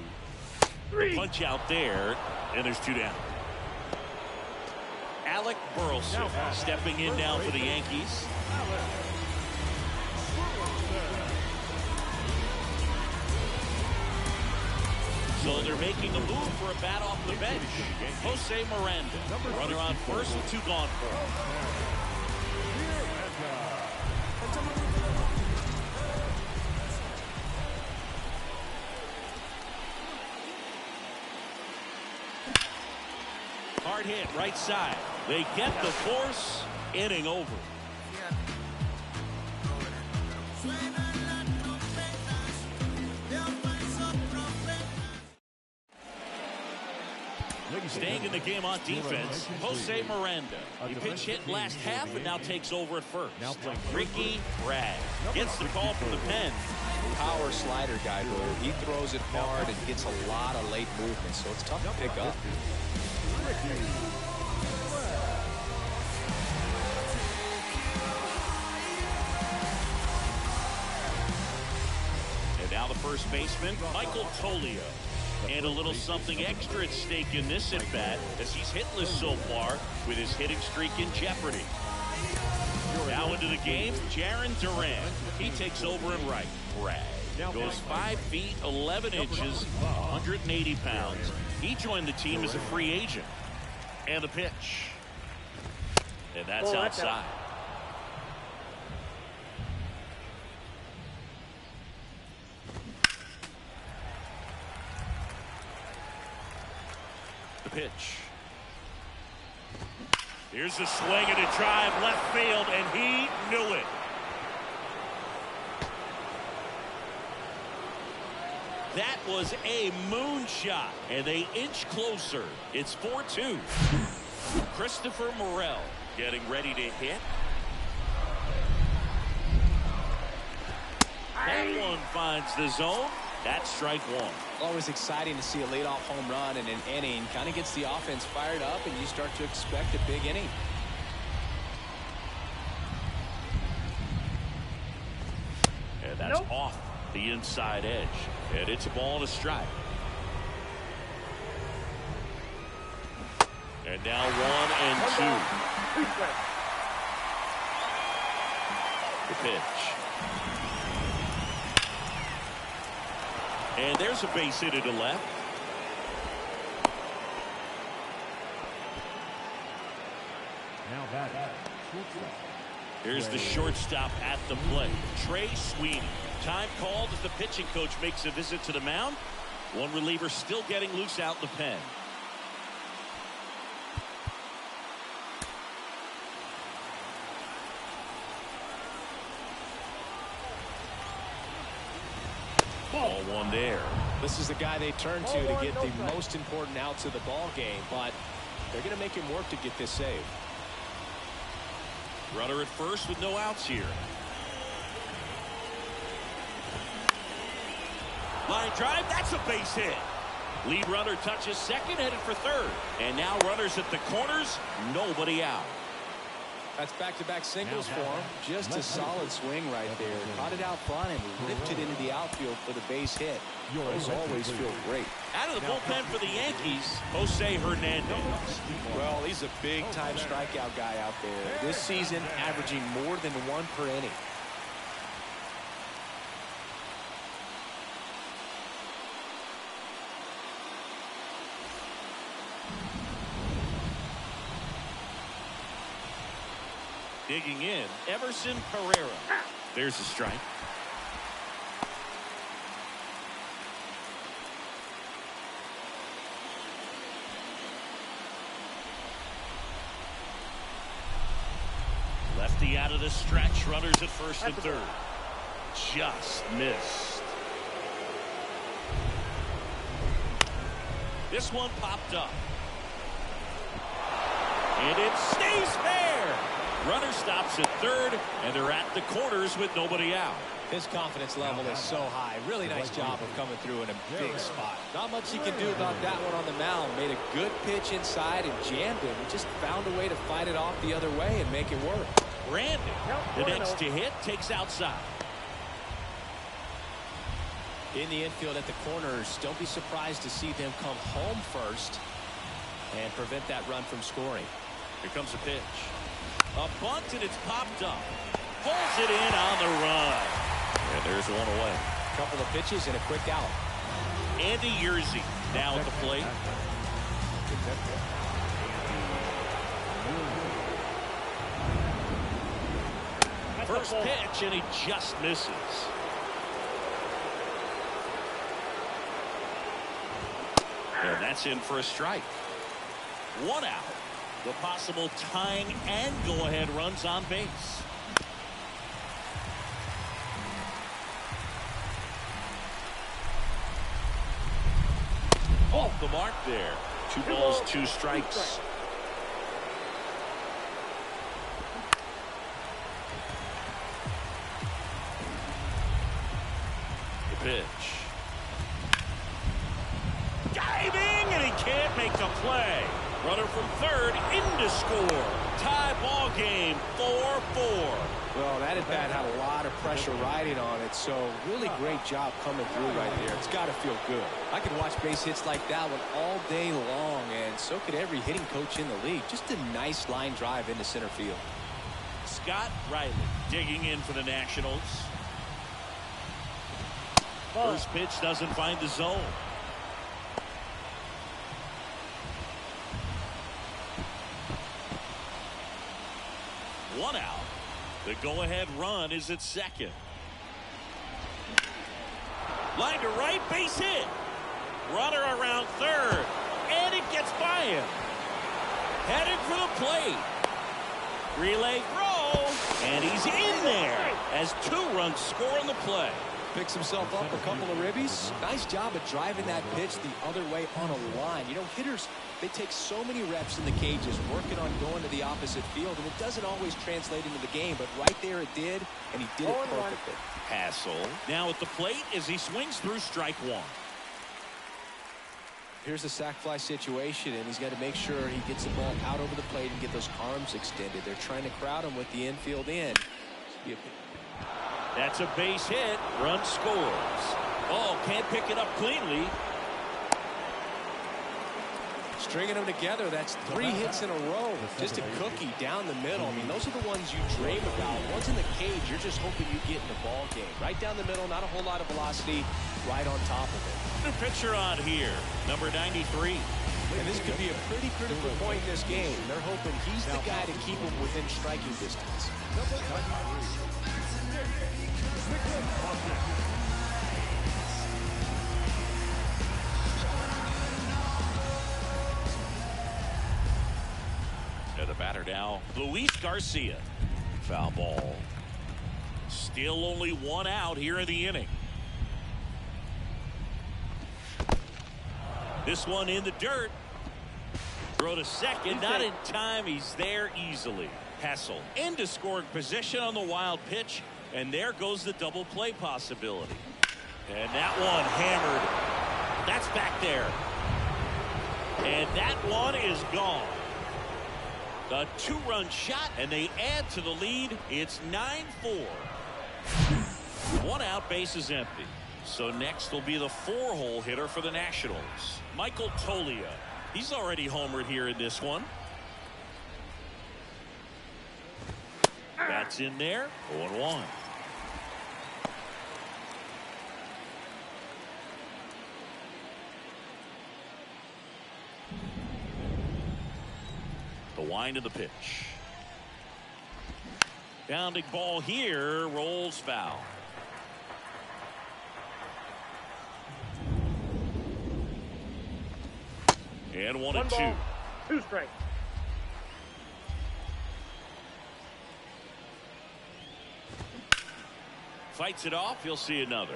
Punch out there, and there's 2 down. Alec Burleson stepping in now for the Yankees. So they're making a move for a bat off the bench. Jose Miranda, runner on first with 2 gone for him. Hard hit, right side. They get the force. Inning over. Staying in the game on defense, Jose Miranda. He pinch hit last half and now takes over at first. Ricky Bragg gets the call from the pen. Power slider guy, though. He throws it hard and gets a lot of late movement, so it's tough to pick up. And now the first baseman, Michael Tolio. And a little something extra at stake in this at bat as he's hitless so far with his hitting streak in jeopardy. Now into the game, Jaron Duran. He takes over in right. Bragg goes 5 feet 11 inches, 180 pounds. He joined the team as a free agent. And the pitch. And that's outside. The pitch. Here's the swing and a drive left field, and he knew it. That was a moonshot, and they inch closer. It's 4-2. Christopher Morel getting ready to hit. That one finds the zone. That's strike 1. Always exciting to see a leadoff home run in an inning. Kind of gets the offense fired up, and you start to expect a big inning. And that's off the inside edge. And it's a ball and a strike. And now 1 and 2. The pitch. And there's a base hit to left. Now back. Here's the shortstop at the plate, Trey Sweeney. Time called as the pitching coach makes a visit to the mound. One reliever still getting loose out in the pen. Ball 1 there. This is the guy they turn to get the most important outs of the ball game, but they're going to make him work to get this save. Runner at first with no outs here. Line drive, that's a base hit. Lead runner touches second, headed for third. And now runners at the corners, nobody out. That's back-to-back singles for him. Just a solid swing right there. Caught it out front and ripped it into the outfield for the base hit. Those always feel great. Out of the bullpen for the Yankees, Jose Hernandez. Well, he's a big-time strikeout guy out there. This season, averaging more than 1 per inning. Digging in, Everson Pereira. There's a strike. Lefty out of the stretch. Runners at first and third. Just missed. This one popped up. And it stays fair. Runner stops at third, and they're at the corners with nobody out. His confidence level is so high. Really nice job of coming through in a big spot. Not much he can do about that one on the mound. Made a good pitch inside and jammed him. He just found a way to fight it off the other way and make it work. Brandon, the next to hit, takes outside. In the infield at the corners, don't be surprised to see them come home first and prevent that run from scoring. Here comes a pitch. A bunt, and it's popped up. Pulls it in on the run. And there's one away. A couple of pitches and a quick out. Andy Yerzy now at the plate. First pitch, and he just misses. And that's in for a strike. One out. The possible tying and go-ahead runs on base. Off the mark there. 2 balls, 2 strikes. The pitch. Diving, and he can't make the play. Runner from third in to score. Tie ball game, 4-4. Well, that at bat had a lot of pressure riding on it, so really great job coming through right there. It's got to feel good. I could watch base hits like that one all day long, and so could every hitting coach in the league. Just a nice line drive into center field. Scott Riley digging in for the Nationals. First pitch doesn't find the zone. One out. The go-ahead run is at second. Line to right, base hit. Runner around third, and it gets by him. Headed for the plate. Relay throw, and he's in there as 2 runs score on the play. Picks himself up a couple of ribbies. Nice job of driving that pitch the other way on a line. You know, hitters, they take so many reps in the cages working on going to the opposite field, and it doesn't always translate into the game, but right there it did, and he did it perfectly. Hassel now at the plate as he swings through strike 1. Here's the sac fly situation, and he's got to make sure he gets the ball out over the plate and get those arms extended. They're trying to crowd him with the infield in. That's a base hit. Run scores. Oh, can't pick it up cleanly. Stringing them together, that's 3 hits in a row. Just a cookie down the middle. I mean, those are the ones you dream about. Once in the cage, you're just hoping you get in the ball game. Right down the middle, not a whole lot of velocity, right on top of it. The pitcher on here, number 93. And this could be a pretty critical point in this game. They're hoping he's the guy to keep them within striking distance. And the batter now, Luis Garcia. Foul ball. Still only 1 out here in the inning. This one in the dirt. Throw to second, not in time. He's there easily. Hassel into scoring position on the wild pitch, and there goes the double play possibility. And that one hammered. That's back there. And that one is gone. A 2-run shot, and they add to the lead. It's 9-4. 1 out, base is empty. So next will be the 4-hole hitter for the Nationals, Michael Toglia. He's already homered here in this one. That's in there. 0-1. The wind of the pitch. Bounding ball here, rolls foul. And 1-2. 2 strikes. Fights it off. You'll see another.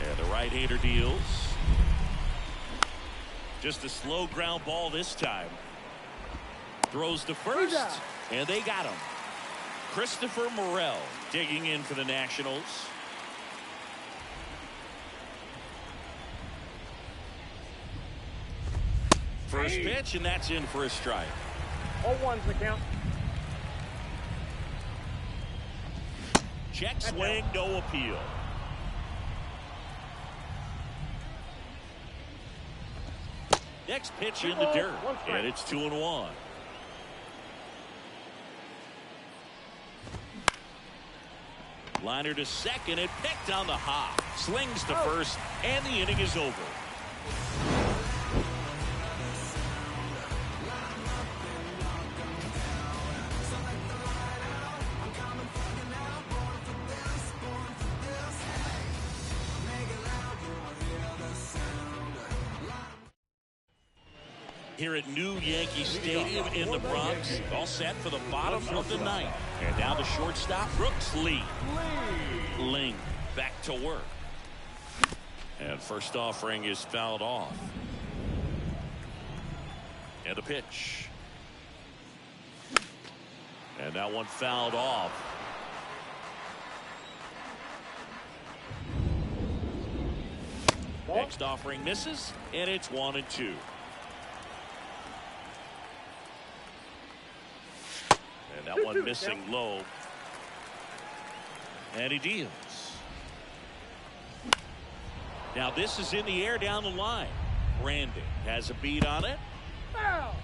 And the right-hander deals. Just a slow ground ball this time. Throws to first, and they got him. Christopher Morel digging in for the Nationals. First pitch, and that's in for a strike. 0-1's the count. Check swing, no appeal. Next pitch in the dirt, and it's 2-1. Liner to second and picked on the hop. Slings to first, and the inning is over. Here at new Yankee Stadium in the Bronx, all set for the bottom of the ninth. And now the shortstop, Brooks Lee. Ling back to work. And first offering is fouled off. And a pitch. And that one fouled off. Next offering misses, and it's 1-2. And that one missing low. And he deals. Now this is in the air down the line. Brandon has a beat on it. Foul.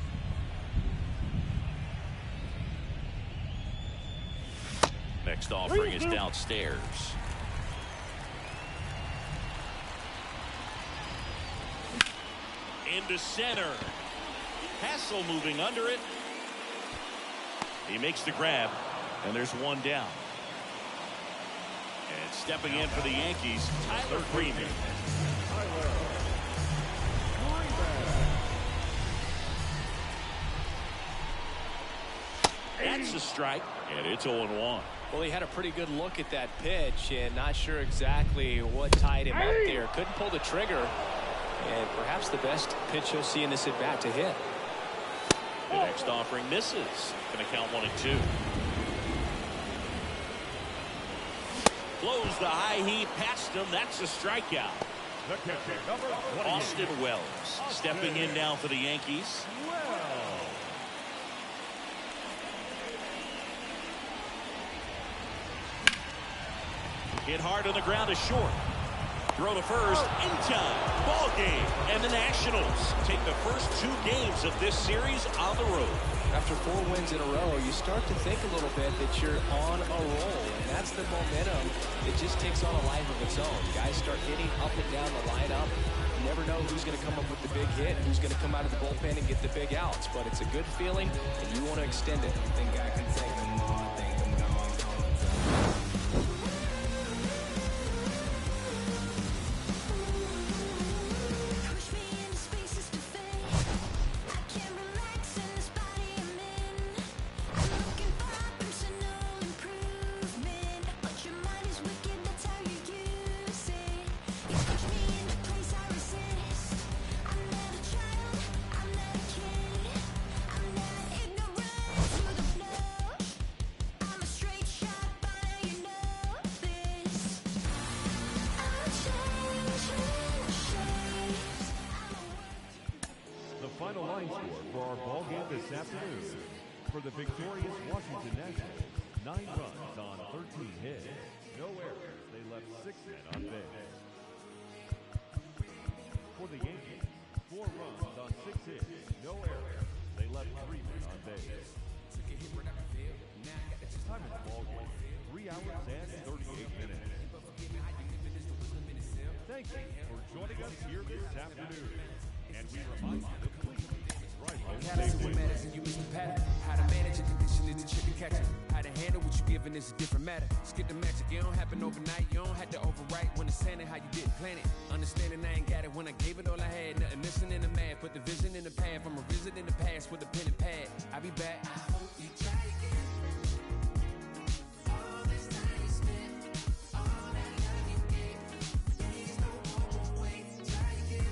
Next offering is downstairs. Into center. Hassel moving under it. He makes the grab, and there's one down. And stepping in for the Yankees, Tyler Freeman. That's a strike, and it's 0-1. Well, he had a pretty good look at that pitch, and not sure exactly what tied him up there. Couldn't pull the trigger, and perhaps the best pitch he'll see in this at-bat to hit. The next offering misses. Going to count 1-2. Blows the high heat past him. That's a strikeout. Austin Wells stepping in now for the Yankees. Hit hard on the ground is short. Throw to first in time. Ball game. And the Nationals take the first 2 games of this series on the road. After 4 wins in a row, you start to think a little bit that you're on a roll, and that's the momentum. It just takes on a life of its own. Guys start hitting up and down the lineup. You never know who's going to come up with the big hit, who's going to come out of the bullpen and get the big outs, but it's a good feeling, and you want to extend it. I think I can take them more. I think I'm going. Final line score for our ball game this afternoon. For the victorious Washington Nationals, 9 runs on 13 hits. No errors. They left 6 men on base. For the Yankees, 4 runs on 6 hits. No errors. They left 3 men on base. Time in the ball game, 3 hours and 38 minutes. Thank you for joining us here this afternoon. And we remind you to please right home safely. How to manage a condition is the chicken catcher. How to handle what you're given is a different matter. Skip the magic, it don't happen overnight. You don't have to overwrite when it's handing how you didn't plan it. Understanding I ain't got it when I gave it all I had. Nothing missing in the math, put the vision in the path. I'm revisiting the past with a pen and pad. I'll be back. I hope you try again. All this time spent, all that love you gave. Please don't go away. Try again.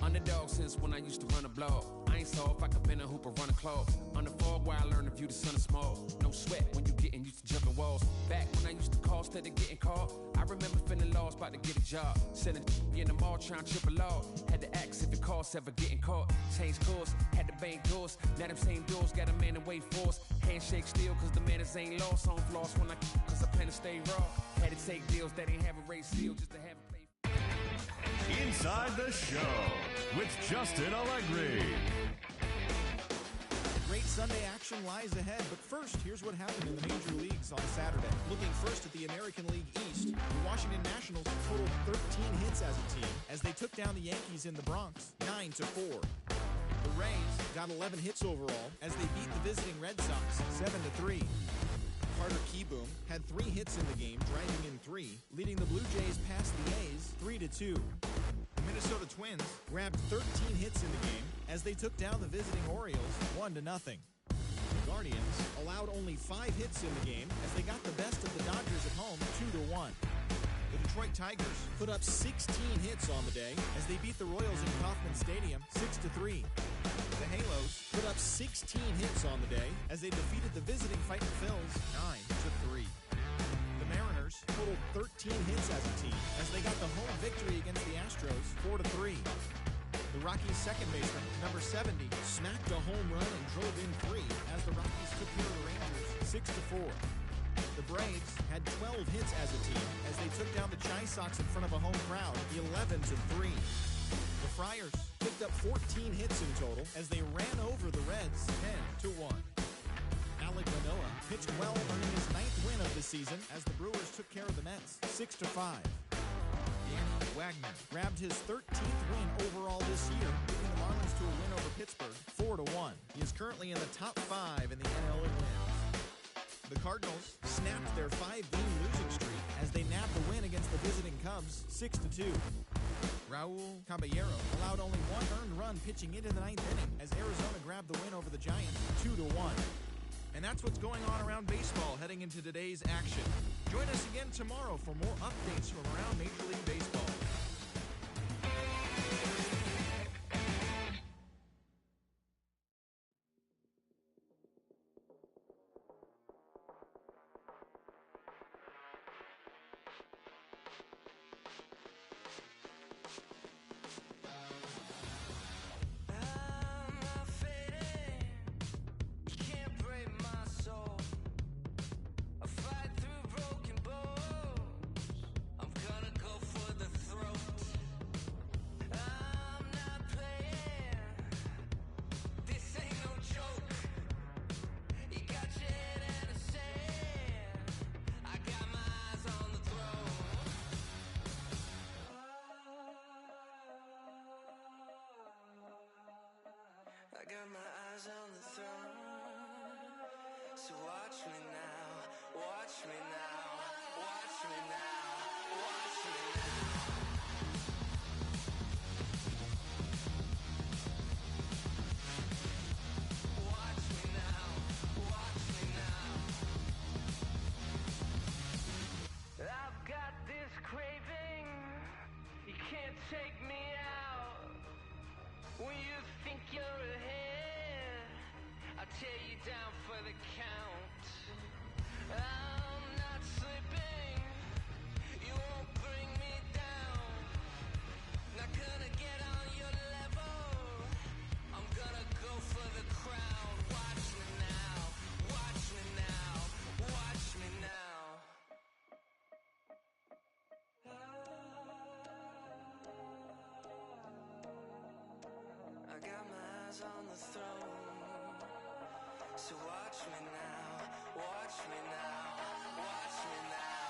Underdog since when I used to run a blog. I ain't soft, I could bend a hoop or run a club. On the fog where I learned to view the sun is small. No sweat when you getting used to jumping walls. Back when I used to call instead of getting called, I remember feeling lost, about to get a job. Selling in the mall, trying to triple log. Had to ask if it costs ever getting caught. Change course, had to bang doors. Now them same doors got a man in wait force. Handshake still, cause the manners ain't lost. On floss when I cause I plan to stay raw. Had to take deals that ain't have a race seal just to have it play. Inside the Show with Justin Allegri. Great Sunday action lies ahead, but first, here's what happened in the major leagues on Saturday. Looking first at the American League East, the Washington Nationals totaled 13 hits as a team as they took down the Yankees in the Bronx 9-4. The Rays got 11 hits overall as they beat the visiting Red Sox 7-3. Carter Kieboom had 3 hits in the game, driving in 3, leading the Blue Jays past the A's 3-2. The Minnesota Twins grabbed 13 hits in the game as they took down the visiting Orioles 1-0. The Guardians allowed only 5 hits in the game as they got the best of the Dodgers at home 2-1. The Detroit Tigers put up 16 hits on the day as they beat the Royals in Kauffman Stadium 6-3. The Halos put up 16 hits on the day as they defeated the visiting Fightin' Phils 9-3. The Mariners totaled 13 hits as a team as they got the home victory against the Astros 4-3. The Rockies' second baseman, number 70, smacked a home run and drove in 3 as the Rockies took care of the Rangers 6-4. The Braves had 12 hits as a team as they took down the Chi Sox in front of a home crowd 11-3. The Friars picked up 14 hits in total as they ran over the Reds 10-1. Alek Manoah pitched well, earning his 9th win of the season as the Brewers took care of the Mets 6-5. Danny Wagner grabbed his 13th win overall this year, leading the Marlins to a win over Pittsburgh 4-1. He is currently in the top 5 in the NL in wins. The Cardinals snapped their 5-game losing streak as they nabbed the win against the visiting Cubs 6-2. Raul Caballero allowed only 1 earned run pitching into the 9th inning as Arizona grabbed the win over the Giants 2-1. And that's what's going on around baseball heading into today's action. Join us again tomorrow for more updates from around Major League Baseball. I got my eyes on the throne. So watch me now, watch me now, watch me now, watch me now. Watch me now, watch me now. I've got this craving, you can't take me out. When you think you're ahead, I'll tear you down for the count. I'm not slipping, you won't bring me down. Not gonna get on your level, I'm gonna go for the crown. Watch me now, watch me now, watch me now. I got my eyes on the throne. So watch me now, watch me now, watch me now,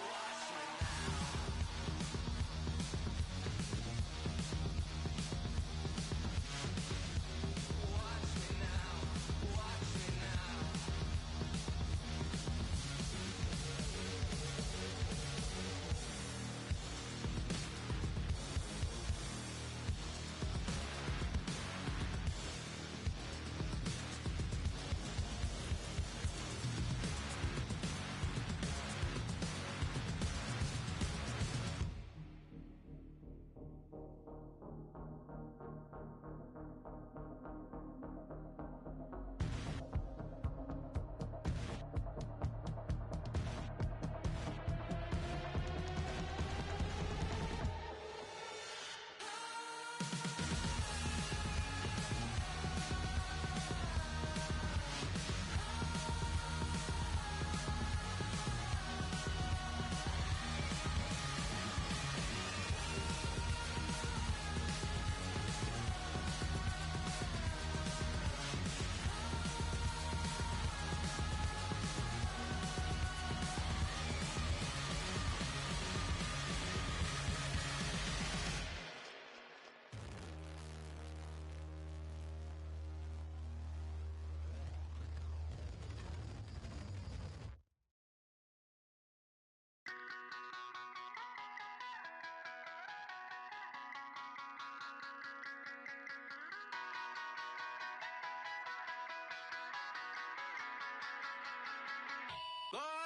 watch me now. Watch me now, watch me now.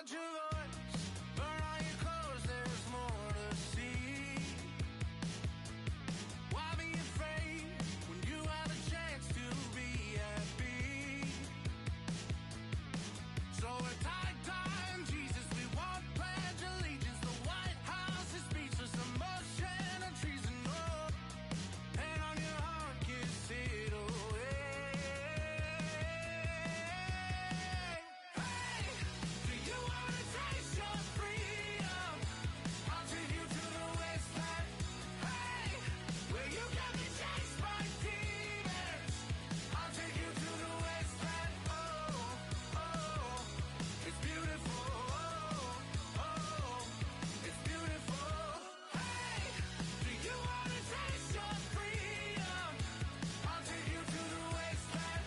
want your voice, burn all your clothes, there's more to see. Why be afraid when you have a chance to be happy? So we're tight time, Jesus, we won't pledge allegiance. The White House is speechless, emotion and treason. Oh, and on your heart, kiss it away. Hey, do you want to taste your freedom? I'll take you to the wasteland. Hey, where you can be chased by demons. I'll take you to the wasteland. Oh, oh, it's beautiful. Oh, oh, it's beautiful. Hey, do you want to taste your freedom? I'll take you to the wasteland.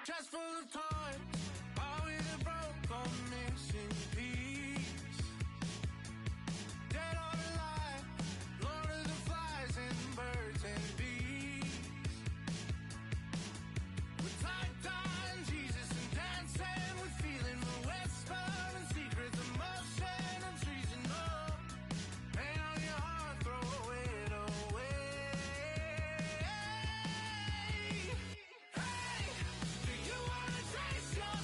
Just full of toys, all with a broke or missing piece. Dead or alive, Lord of the flies and birds and bees. With tight time, Jesus and dancing, with feeling, the whisper and secrets, emotion and treason. Oh, pain on your heart, throw it away. Hey, do you want to taste your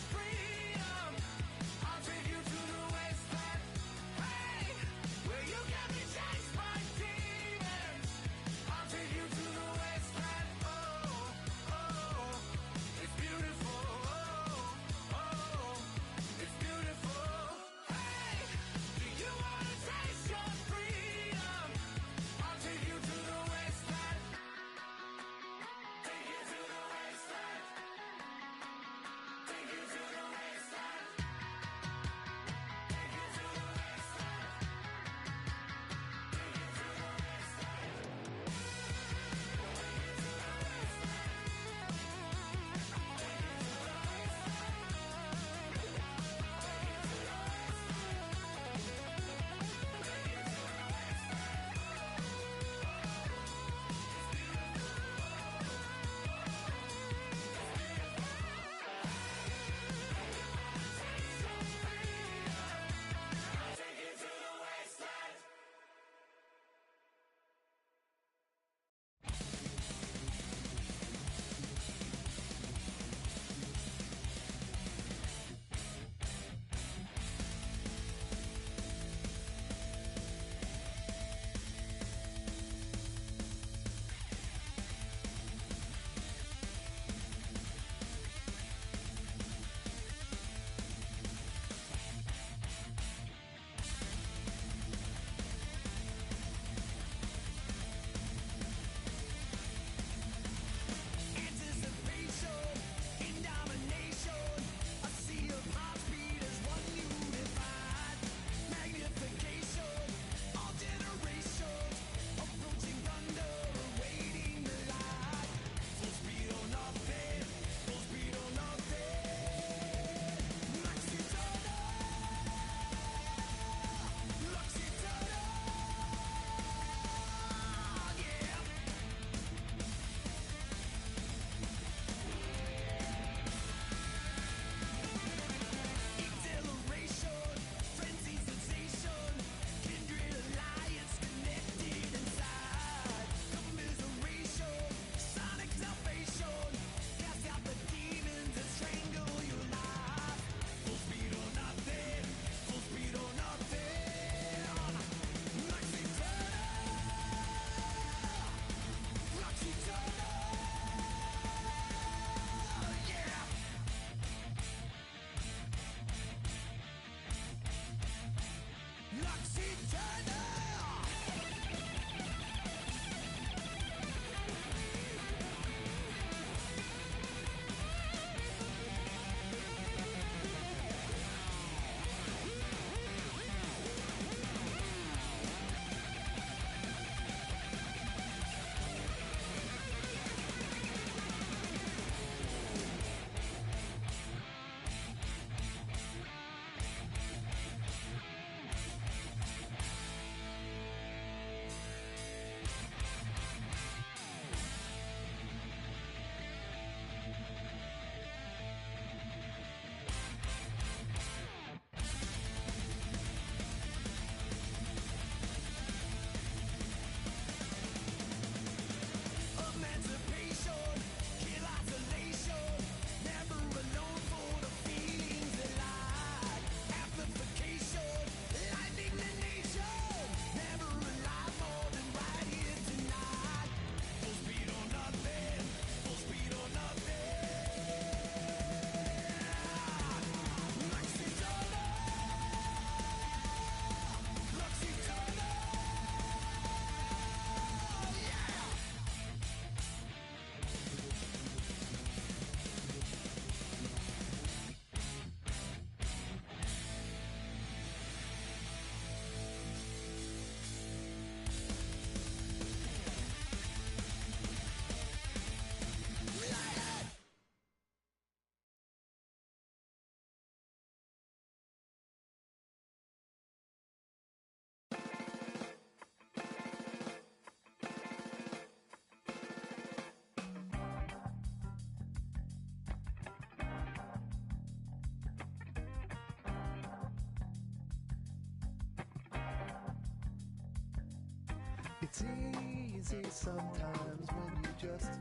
It's easy sometimes when you just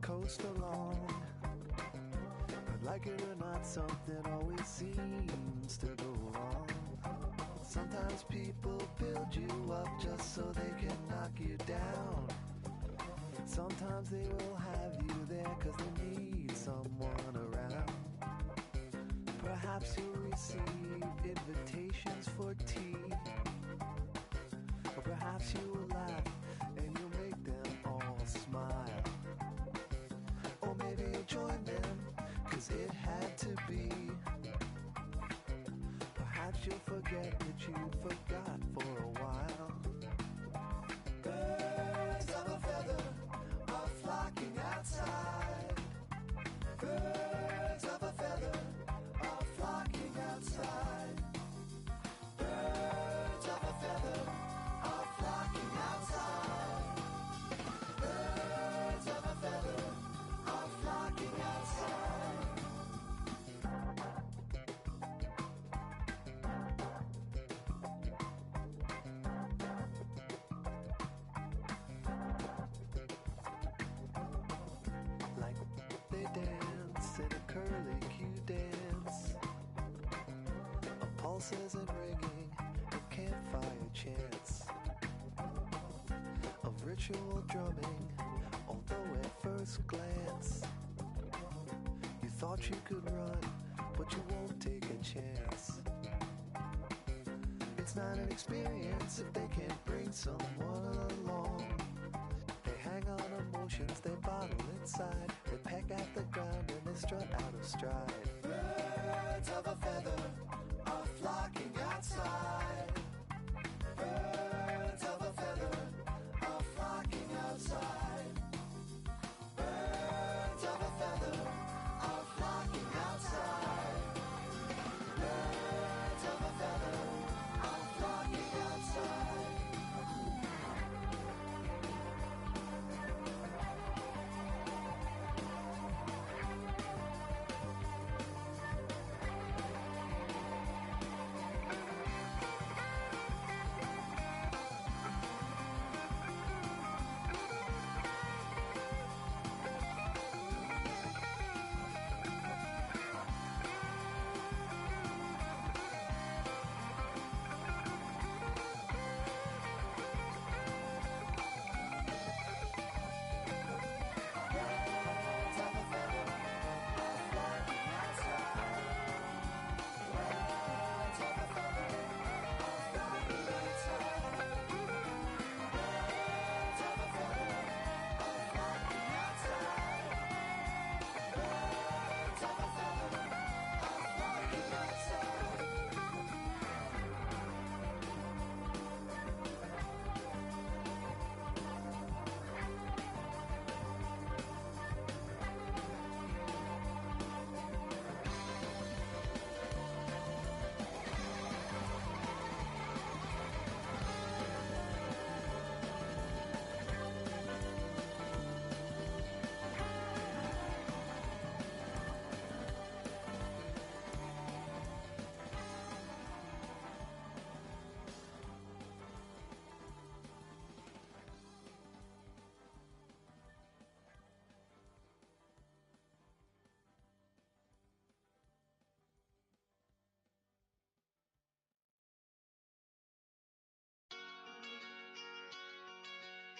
coast along. But like it or not, something always seems to go wrong. Sometimes people build you up just so they can knock you down. Sometimes they will have you there cause they need someone around. Perhaps you'll receive invitations for tea. Or perhaps you will laugh and you'll make them all smile. Or maybe you'll join them cause it had to be. Perhaps you'll forget that you forgot for a while. Birds of a feather are flocking outside. Birds of a feather are flocking outside. Birds of a feather are flocking outside. Birds of a feather are flocking outside. Like they dance in a curly Q dance. A pulse isn't ringing, a campfire chants of ritual drumming, although at first glance you thought you could run, but you won't take a chance. It's not an experience if they can't bring someone along. They hang on emotions, they bottle inside. They peck at the ground and they strut out of stride. Birds of a feather are flocking outside. Birds of a feather are flocking outside. Birds of a feather are flocking outside. Birds of a feather are flocking outside.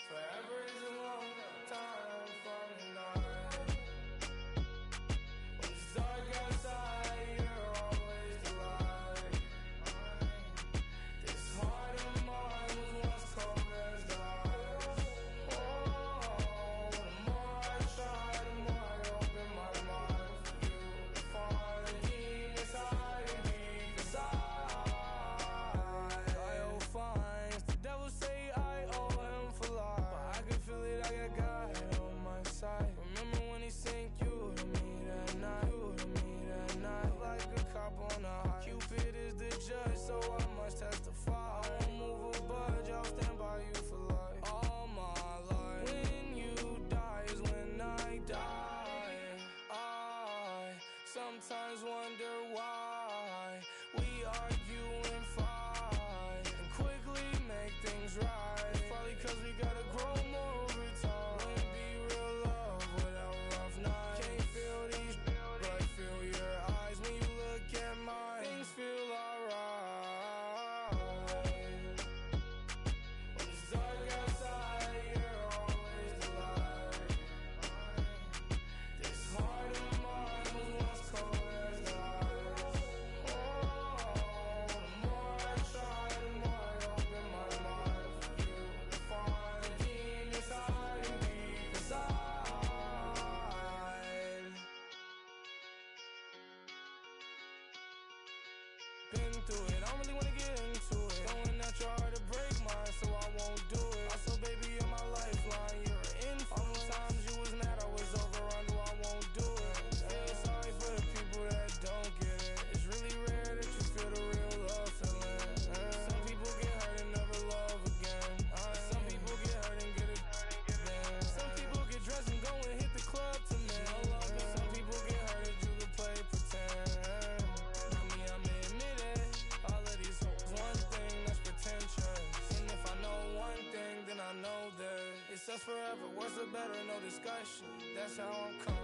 Forever is a long time from tonight. When it's dark outside, you're always the light. This heart of mine was once cold as the ice. Oh, the more I try, the more I open my mind for you to find the deepness hiding deep inside. I owe fines. The devil say I owe him for life, but I can feel it. I got God on my side. Remember when he sent you to me that night? You to me that night, like a cop on a high. Cupid is the judge, so I must testify. I won't move a budge. I'll stand by you for life, all my life. When you die is when I die. I sometimes wonder why we argue and fight and quickly make things right. Probably cause we got a really wanna get into it. Going at your heart to break mine, so I won't do it. I saw baby you're my lifeline, you're an infant. All those times you was mad I was over on you, I won't do it. Hey, sorry for the people that don't get it. It's really rare that you feel the real love feeling. Some people get hurt and never love again. Some people get hurt and get it again. Some people get dressed and go and hit the club to men. Some people get hurt and do the play pretend. Not me, I'm admit it. All of these hoes, one thing that's pretentious. And if I know one thing, then I know that it's us forever. Worse or better, no discussion. That's how I'm coming.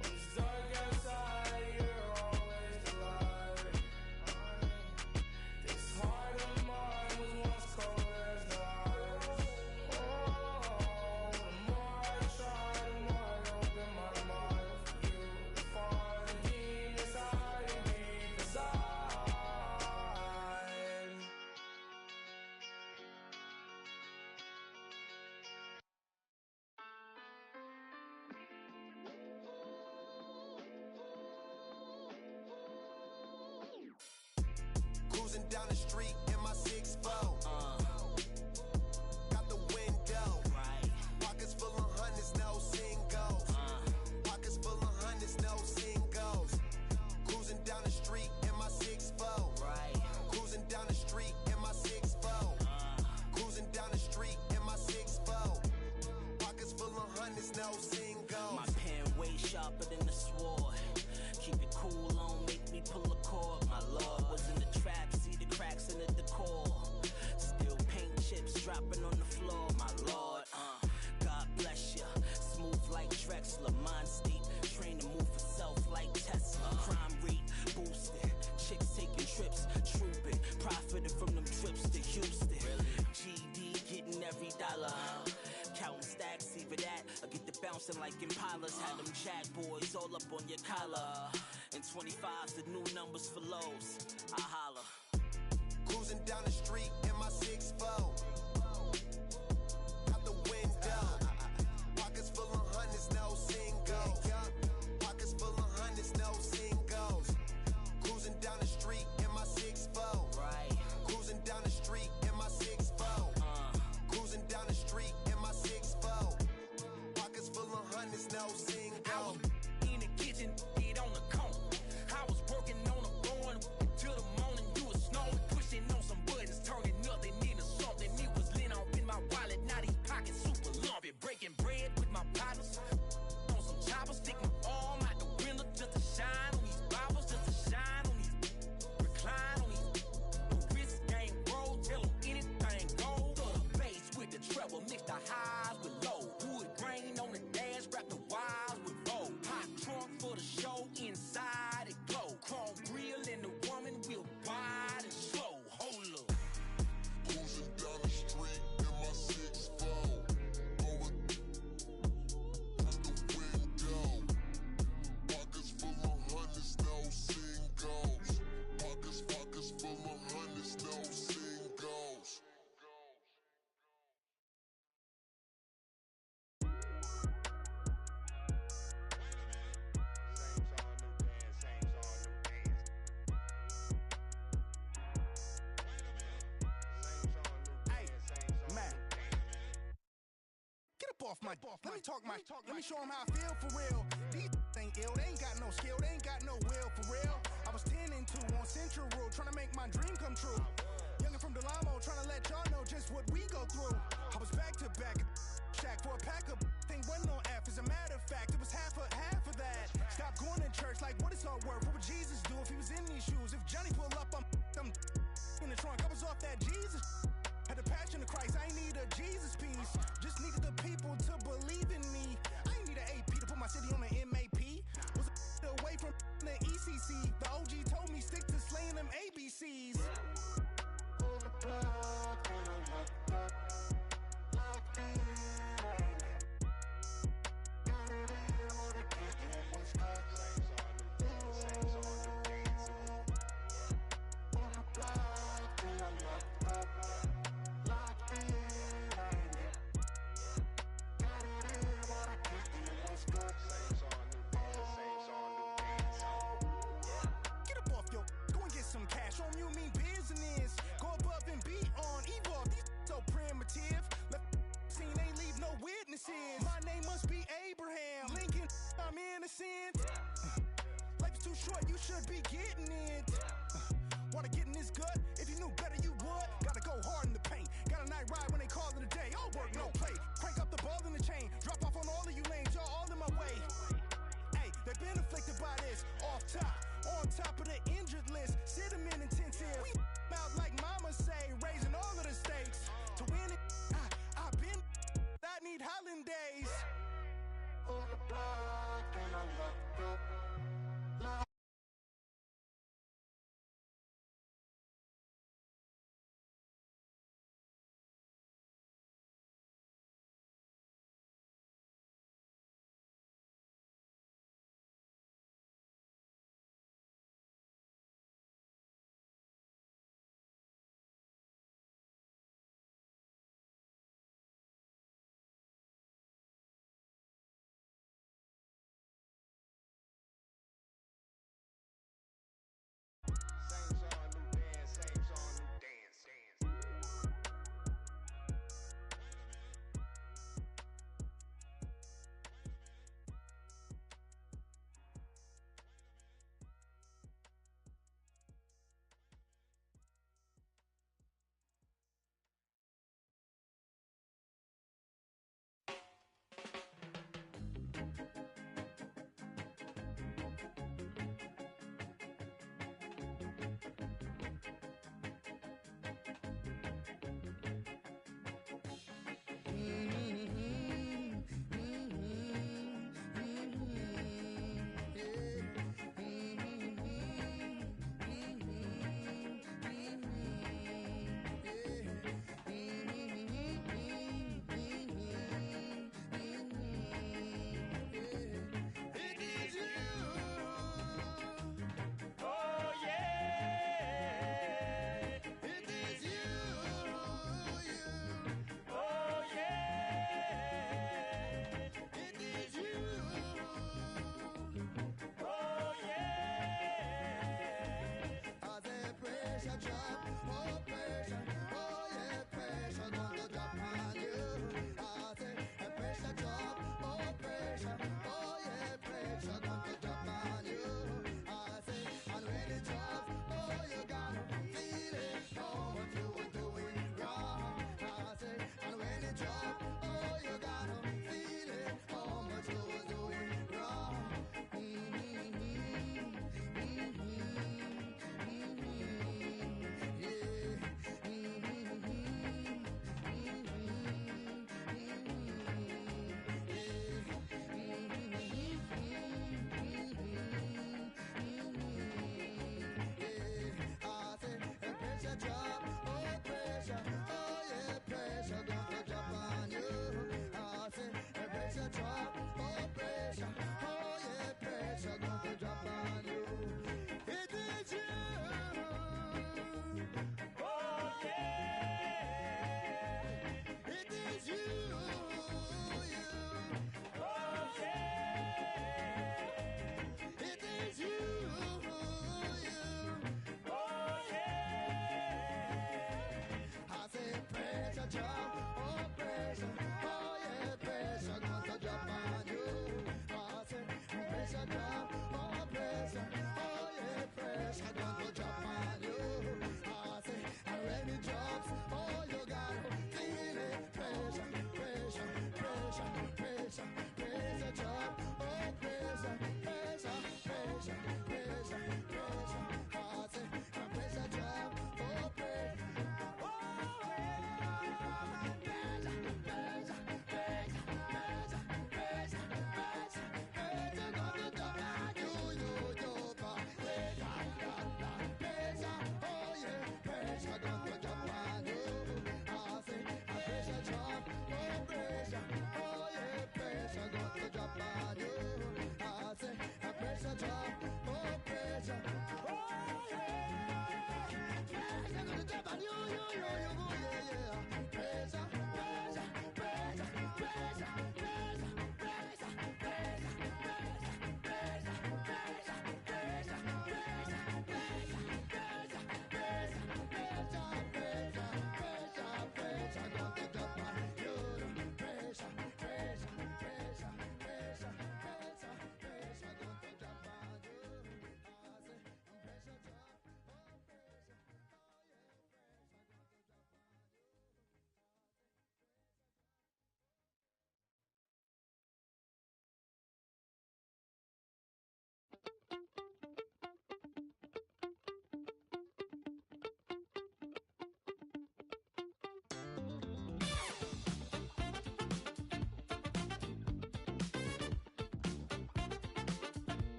When it's dark outside, you're always the light. This heart of mine was once cold as the ice. Oh, the more I try, the more I open my mind for you. To find the demons hiding deep inside. Cruising down the street in my 6'4". Got the window. Pockets full of hundreds, no singles. Pockets full of hundreds, no singles. Cruising down the street in my 6'4". Cruising down the street in my 6'4". Cruising down the street in my 6'4". Pockets full of hundreds, no singles. My pen way sharper than the sword. Keep it cool, on make me pull a cord. My lord was in the trap, see the cracks in the decor. Still paint chips dropping on the floor. My lord, God bless ya. Smooth like Drexler, mind state, train to move for self like Tesla. Crime rate boosted, chicks taking trips, trooping, profiting from them trips to Houston. GD getting every dollar. Counting stacks, either that or get the bouncing like Impalas. Had them jack boys all up on your collar. And 25's the new numbers for lows. I holla. Cruising down the street in my 6'4". Out the window. Pockets full of hundreds, no singles. Pockets full of hundreds, no singles. Cruising down the street in my 6'4". Cruising down the street in my 6'4". Cruising down the street in my 6'4". Pockets full of hundreds, no singles. In the kitchen, get on the cone. I was working on a blowing till the morning. You was snowing, pushing on some buttons, turning nothing into something. It was lean off in my wallet, now these pockets super lumpy. Breaking bread with my partners on some choppers, stick my arm out the window just to shine on these bottles, just to shine on these, recline on these. The wrist game roll, tell them anything goes. Throw the bass with the treble, mix the highs with low. Wood grain on the dash, wrap the wires with roll. Hot trunk for the show, inside it glow. Chrome grill and the woman will wide and slow. Hold up. Cruising down the street in my 6'4". Going out the window. Pockets full of hundreds, no singles. Pockets full of hundreds, no singles. Get up off my, let me talk my, let me show them how I feel for real. These ain't ill, they ain't got no skill, they ain't got no will for real. I was 10 and 2 on Central Road, trying to make my dream come true. Youngin' from Delamo, trying to let y'all know just what we go through. I was back to back at shack for a pack of thing wasn't on F. As a matter of fact, it was half of that. Stop going to church like what it's all worth. What would Jesus do if he was in these shoes? If Johnny pull up, I'm in the trunk. I was off that Jesus. Had a passion of Christ, I ain't need a Jesus piece. Just needed the people to believe in me. I ain't need an AP to put my city on the MAP. Was away from the ECC. The OG told me stick to slaying them ABCs. On the block, on the block, locked in. Got it in, wanna get it, what's up? On the block, on the block. Locked in, got it in, wanna get it, what's good? Get up off yo, go and get is. My name must be Abraham Lincoln. I'm innocent. Life is too short, you should be getting it. Wanna get in this gut? If you knew better, you would. Gotta go hard in the paint. Got a night ride when they call it a day. All work, no play. Crank up the ball in the chain. Drop off on all of you lanes. Y'all all in my way. Hey, they've been afflicted by this. Off top, on top of the injured list. Sit them in intensive. We out like mama say, raising all of the stakes. To win it, I've been. I need Hollandaise. On the block, and I love the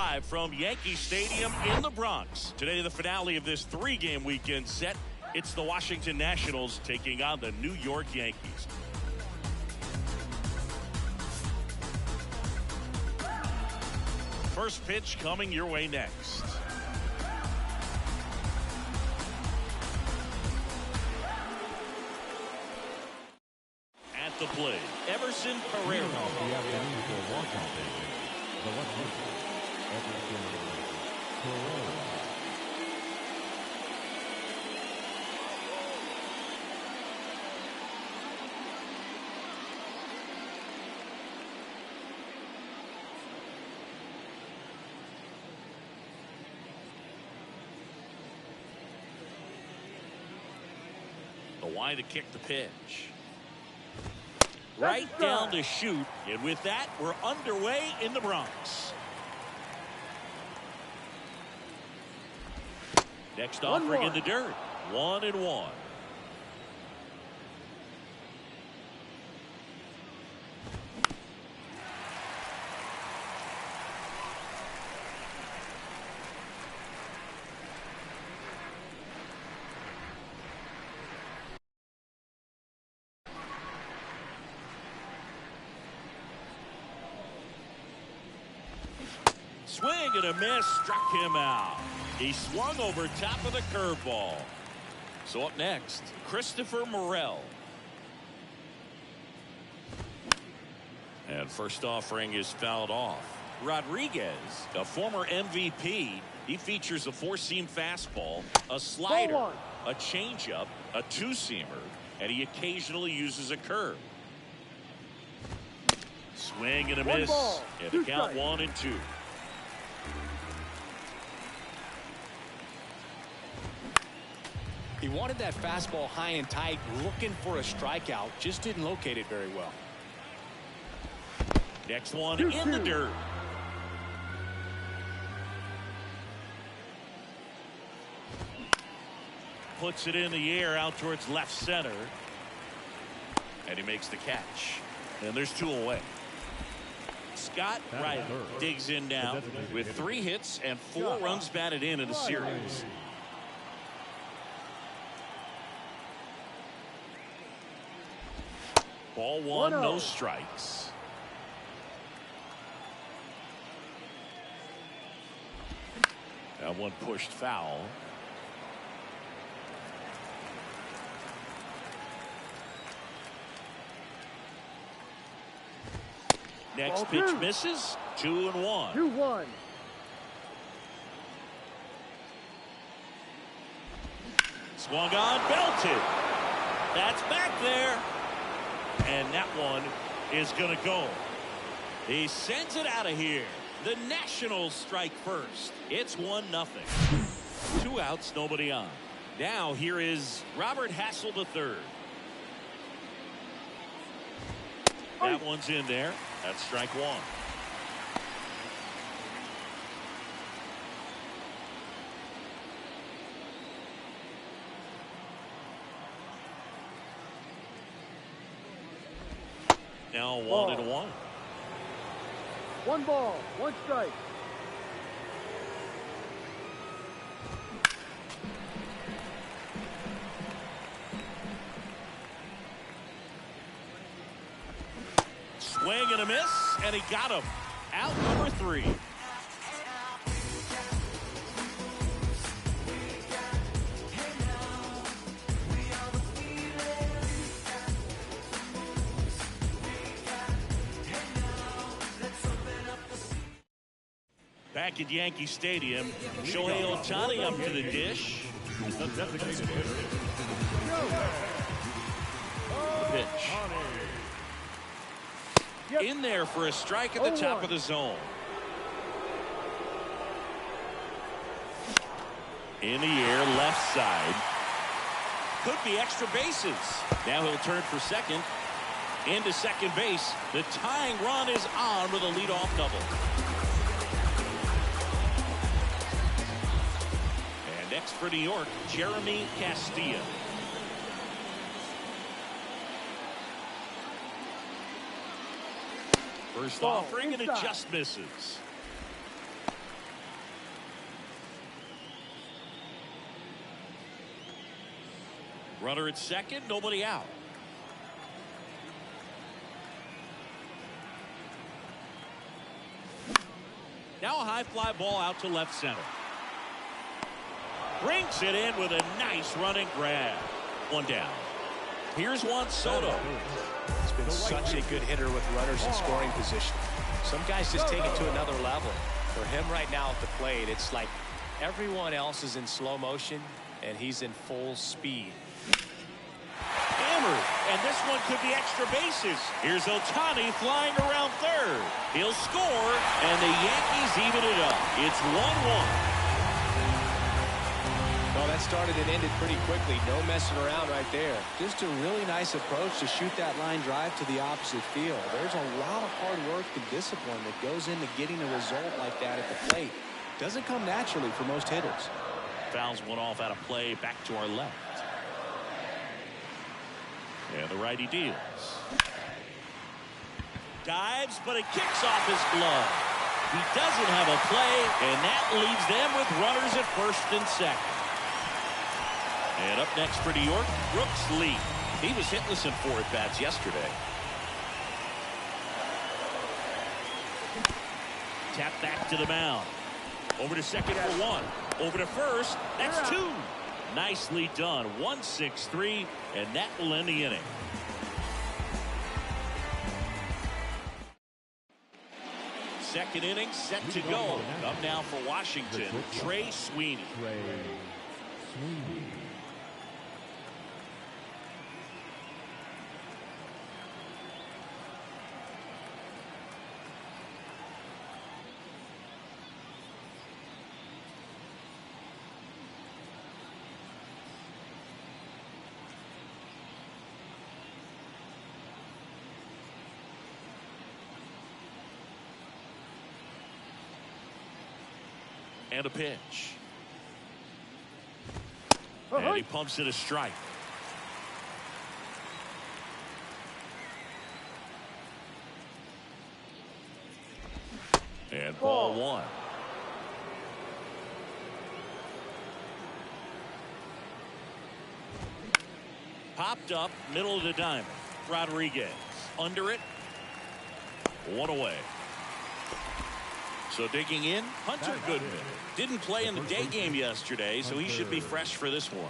live from Yankee Stadium in the Bronx. Today, the finale of this 3-game weekend set. It's the Washington Nationals taking on the New York Yankees. First pitch coming your way next. At the plate, Everson Pereira. The wide to kick the pitch. Right down to shoot. And with that, we're underway in the Bronx. Next offering in the dirt. 1-1. Swing and a miss, struck him out. He swung over top of the curveball. So up next, Christopher Morel. And first offering is fouled off. Rodriguez, a former MVP, he features a four-seam fastball, a slider, a changeup, a two-seamer, and he occasionally uses a curve. Swing and a miss, and the count 1-2. He wanted that fastball high and tight, looking for a strikeout. Just didn't locate it very well. Next one in the dirt. Puts it in the air out towards left center. And he makes the catch. And there's 2 away. Scott Wright digs in now with 3 hits and 4 runs batted in the series. Ball 1, no strikes. That one pushed foul. Next pitch misses. 2-1. 2-1. Swung on, belted. That's back there. And that one is going to go. He sends it out of here. The Nationals strike first. It's 1-0. 2 outs, nobody on. Now here is Robert Hassel III. That one's in there. That's strike 1. Now 1-1. 1 ball, 1 strike. Swing and a miss, and he got him. Out number 3. Back at Yankee Stadium, Shohei Ohtani up to the dish. Pitch. In there for a strike at the top of the zone. In the air, left side. Could be extra bases. Now he'll turn for second. Into second base. The tying run is on with a leadoff double. And next for New York, Jeremy Castillo. First offering, and it just misses. Runner at second, nobody out. Now a high fly ball out to left center. Brings it in with a nice running grab. One down. Here's Juan Soto. He's been such a good hitter with runners in scoring position. Some guys just take it to another level. For him right now at the plate, it's like everyone else is in slow motion and he's in full speed. Hammered, and this one could be extra bases. Here's Ohtani flying around third. He'll score, and the Yankees even it up. It's 1-1. Well, that started and ended pretty quickly. No messing around right there. Just a really nice approach to shoot that line drive to the opposite field. There's a lot of hard work and discipline that goes into getting a result like that at the plate. Doesn't come naturally for most hitters. Fouls one off out of play, back to our left. And the righty deals. Dives, but it kicks off his glove. He doesn't have a play, and that leaves them with runners at first and second. And up next for New York, Brooks Lee. He was hitless in 4 at-bats yesterday. Tap back to the mound. Over to second for 1. Over to first. That's 2. Nicely done. 1-6-3, and that will end the inning. Second inning set to go. Up now for Washington, Trey Sweeney. And a pitch. And he pumps it a strike. And ball 1. Popped up, middle of the diamond. Rodriguez under it. 1 away. So digging in, Hunter Goodman. Didn't play in the day game yesterday, so he should be fresh for this one.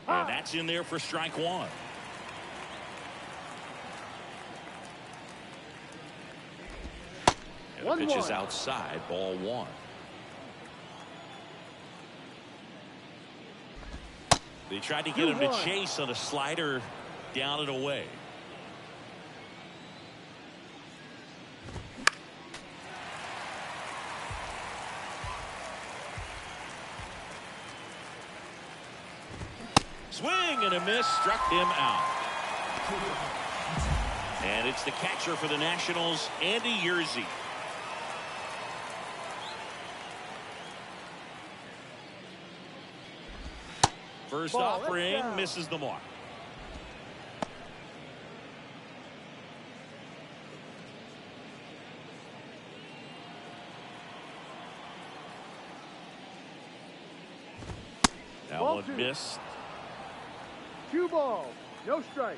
And that's in there for strike 1. And the pitch is outside, ball 1. They tried to get him to chase on a slider down and away. Swing and a miss, struck him out. And it's the catcher for the Nationals, Andy Yerzy. First offering misses the mark. That one missed. 2 balls, no strike.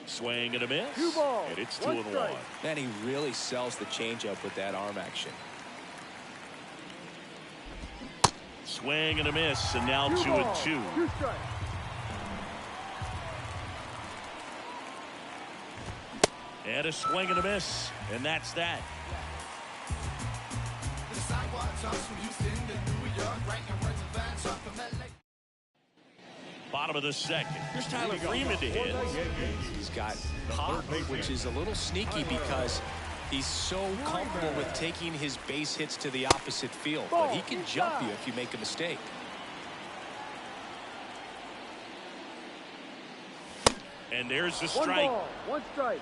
Swing and a miss. 2 balls, and it's 2-1. Man, he really sells the changeup with that arm action. Swing and a miss, and now 2-2. 2 strikes. And a swing and a miss, and that's that. Bottom of the second. Here's Tyler Freeman to hit. He's got pop, which is a little sneaky because he's so comfortable with taking his base hits to the opposite field. But he can jump you if you make a mistake. And there's the strike. 1 ball, 1 strike.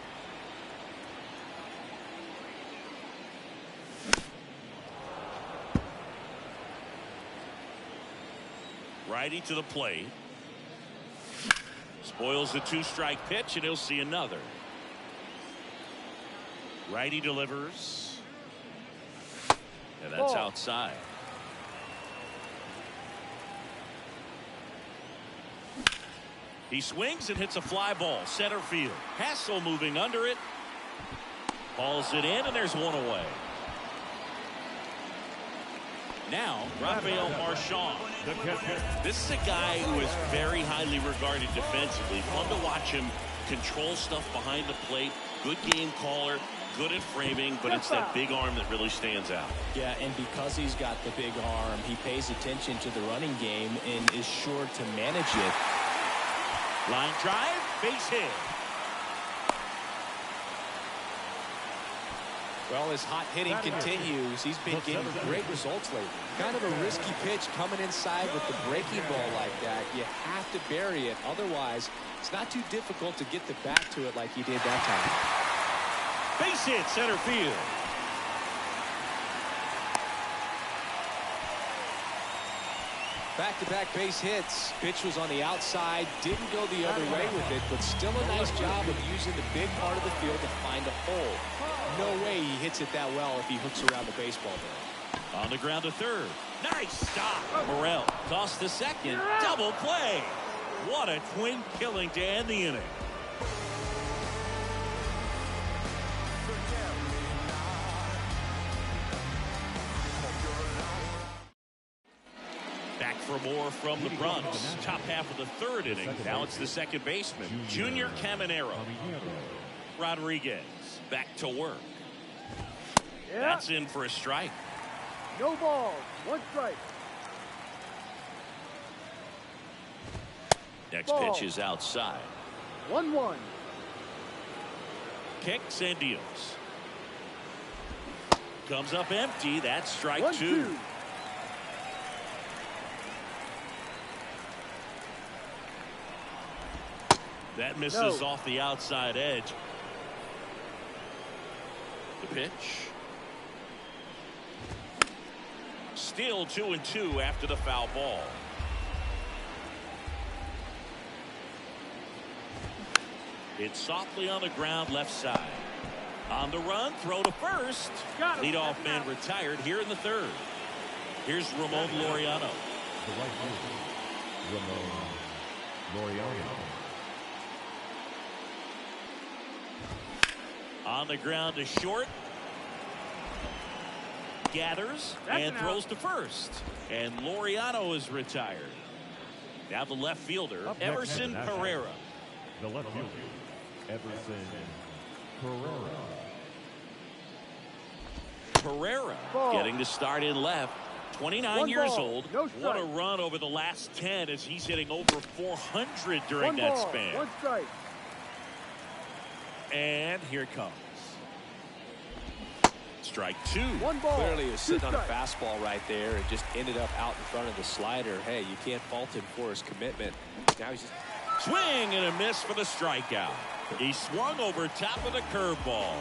Righty to the plate. Spoils the 2-strike pitch, and he'll see another. Righty delivers. And that's outside. He swings and hits a fly ball. Center field. Hassel moving under it. Hauls it in, and there's one away. Now, Rafael Marchand. This is a guy who is very highly regarded defensively. Fun to watch him control stuff behind the plate. Good game caller. Good at framing, but it's that big arm that really stands out. Yeah, and because he's got the big arm, he pays attention to the running game and is sure to manage it. Line drive, base hit. Well, his hot hitting continues. He's been getting great results lately. Kind of a risky pitch coming inside with the breaking ball like that. You have to bury it. Otherwise, it's not too difficult to get the bat to it like he did that time. Base hit, center field. Back-to-back base hits. Pitch was on the outside. Didn't go the other way with it, but still a nice job of using the big part of the field to find a hole. No way he hits it that well if he hooks around the baseball there. On the ground to third. Nice stop. Morel tossed to second. Double play. What a twin killing to end the inning. Back for more from the Bronx. Top half of the third inning. Now it's the second baseman, Junior Caminero. Rodriguez back to work. That's in for a strike. No balls. 1 strike. Next pitch is outside. 1-1. Kicks and deals. Comes up empty. That's strike 2. That misses off the outside edge. The pitch. Still 2-2 after the foul ball. It's softly on the ground left side. On the run, throw to first. Leadoff man retired here in the third. Here's Ramon Laureano. The right fielder, Ramon Laureano. On the ground to short. Gathers and throws to first. And Laureano is retired. Now the left fielder, Emerson Pereira. The left fielder, Emerson Pereira. Getting to start in left. 29 years old. What a run over the last 10 as he's hitting over 400 during that span. 1 strike. And here it comes. Strike 2. Clearly he was sitting on a fastball right there and just ended up out in front of the slider. Hey, you can't fault him for his commitment. Now he's just swing and a miss for the strikeout. He swung over top of the curveball.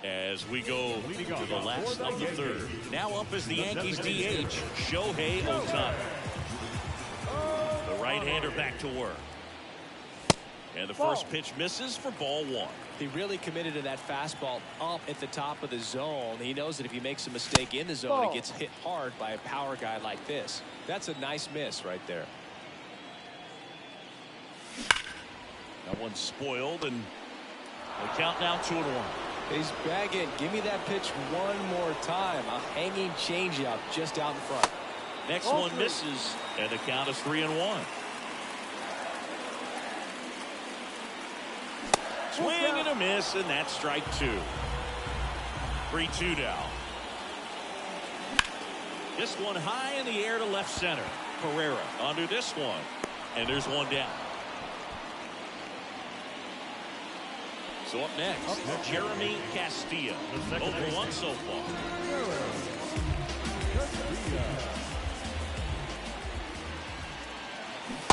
As we go to the last of the third. Now up is the Yankees DH, Shohei Ohtani. The right-hander back to work. And the first pitch misses for ball 1. He really committed to that fastball up at the top of the zone. He knows that if he makes a mistake in the zone, it gets hit hard by a power guy like this. That's a nice miss right there. That one's spoiled, and the count now 2-1. He's bagging. Give me that pitch one more time. A hanging changeup just out in front. Next one misses, and the count is 3-1. Swing and a miss, and that's strike 2. 3-2 now. This one high in the air to left center. Pereira under this one, and there's one down. So up next, Jeremy Castillo. 0-1 so far.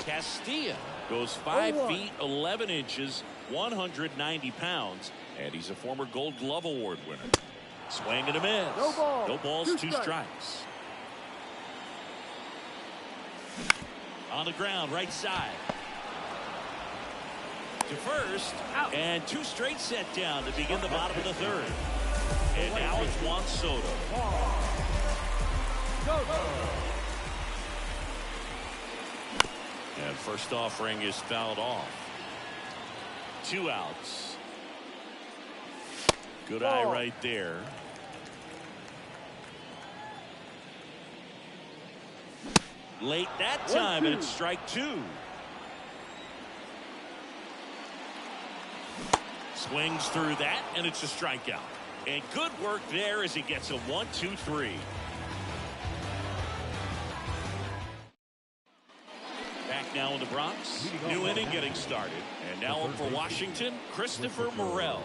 Castillo goes 5 feet 11 inches, 190 pounds, And he's a former Gold Glove Award winner. Swing and a miss. No ball. No balls, Two two strikes. On the ground, right side. To first. Out. And two straight set down to begin the bottom of the third. And now it's Juan Soto. And first offering is fouled off. 2 outs. Good eye right there. Late that time, and it's strike 2. Swings through that, and it's a strikeout. And good work there as he gets a 1-2-3. Back now in the Bronx. New inning getting started. And now up for Washington, Christopher Morel.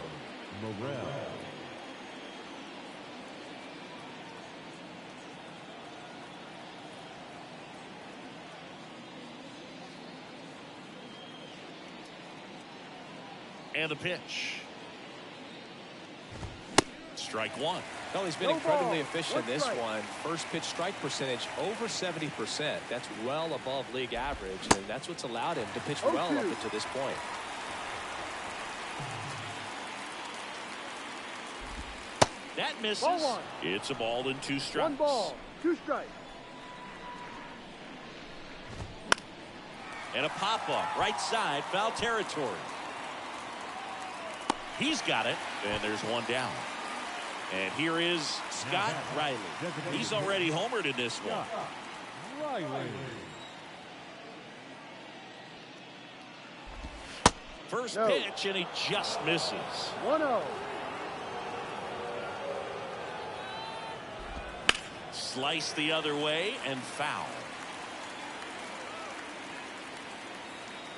And the pitch. Strike 1. Well, he's been incredibly efficient in this one. First pitch strike percentage over 70%. That's well above league average, and that's what's allowed him to pitch well up until this point. That misses. It's a ball and 2 strikes. 1 ball, 2 strikes. And a pop-up, right side, foul territory. He's got it, and there's 1 down. And here is Scott Riley. He's already homered in this one. First pitch, and he just misses. 1-0. Slice the other way and foul.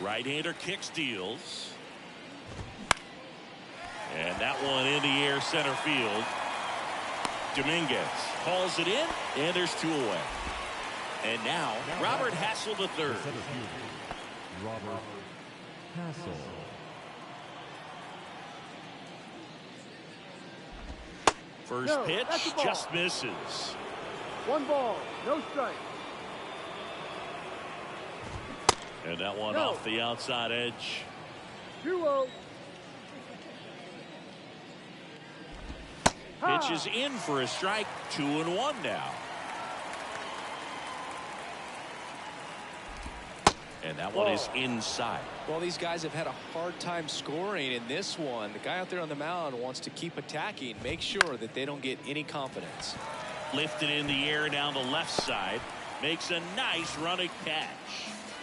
Right-hander kicks, deals. And that one in the air center field. Dominguez calls it in, and there's 2 away. And now Robert Hassel III. Robert Hassel. First pitch just misses. 1 ball, no strike. And that one off the outside edge. 2-0. Pitch is in for a strike. 2-1 now. And that one is inside. Well, these guys have had a hard time scoring in this one. The guy out there on the mound wants to keep attacking, make sure that they don't get any confidence. Lifted in the air down the left side. Makes a nice running catch.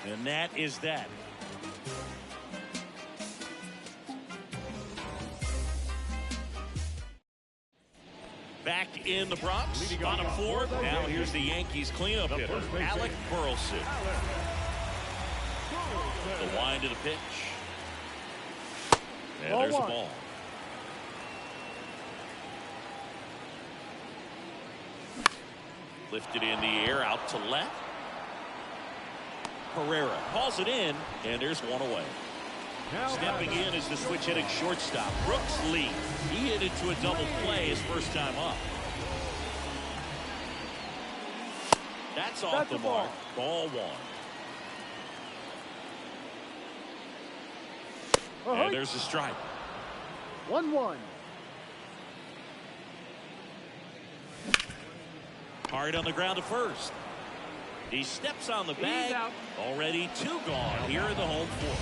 And that is that. Back in the Bronx, bottom 4. Now here's the Yankees cleanup hitter, Alec Burleson. The wind to the pitch. And there's a ball. Lifted in the air out to left. Herrera calls it in, and there's 1 away. Stepping in is the switch hitting shortstop, Brooks Lee. He hit into a double play his first time up. That's off the mark. Ball 1. And there's a strike. 1-1. Hard on the ground to first. He steps on the bag. Already 2 gone here in the home 4.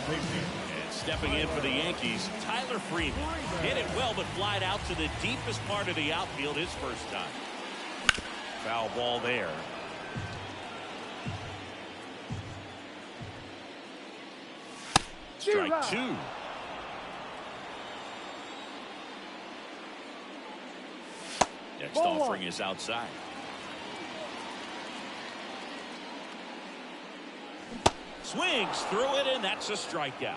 And stepping in for the Yankees, Tyler Freeman. Hit it well, but flied out to the deepest part of the outfield his first time. Foul ball there. Strike 2. Next offering is outside. Swings through it, and that's a strikeout.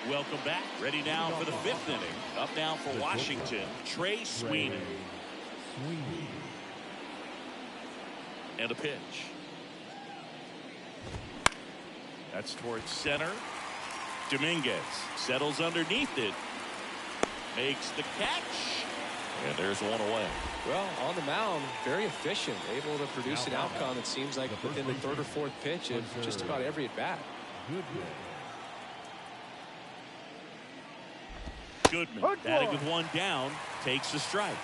Welcome back. Ready now for the 5th inning. Up now for Washington, Trey Sweeney. And a pitch. That's towards center. Dominguez settles underneath it. Makes the catch. And there's one away. Well, on the mound, very efficient, able to produce an outcome, it seems like, within the third or fourth pitch of just about every at-bat. Goodman, batting with one down, takes a strike.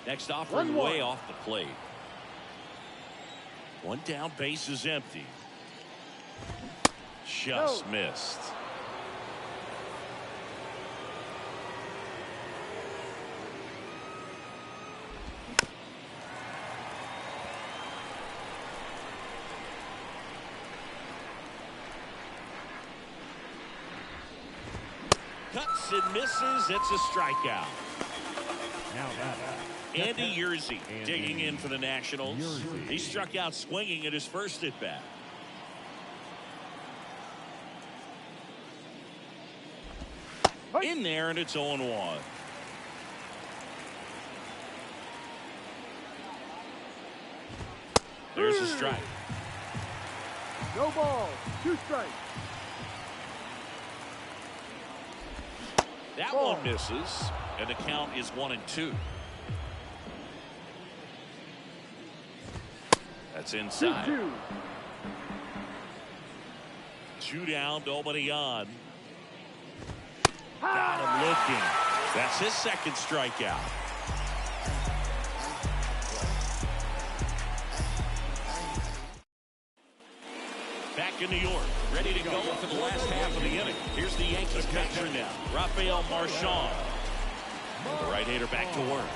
Next offering way off the plate. One down, base is empty. Just missed. Cuts and misses. It's a strikeout. Andy Yerzy digging in for the Nationals. He struck out swinging at his first at bat. In there, and it's 0-1. There's a strike. No ball. 2 strikes. That one misses, and the count is 1-2. That's inside. 2-2. 2 down, nobody on. Got him looking. That's his second strikeout. Back in New York, ready to go for the last half of the inning. Here's the Yankees catcher now, Rafael Marchand. The right-hander back to work.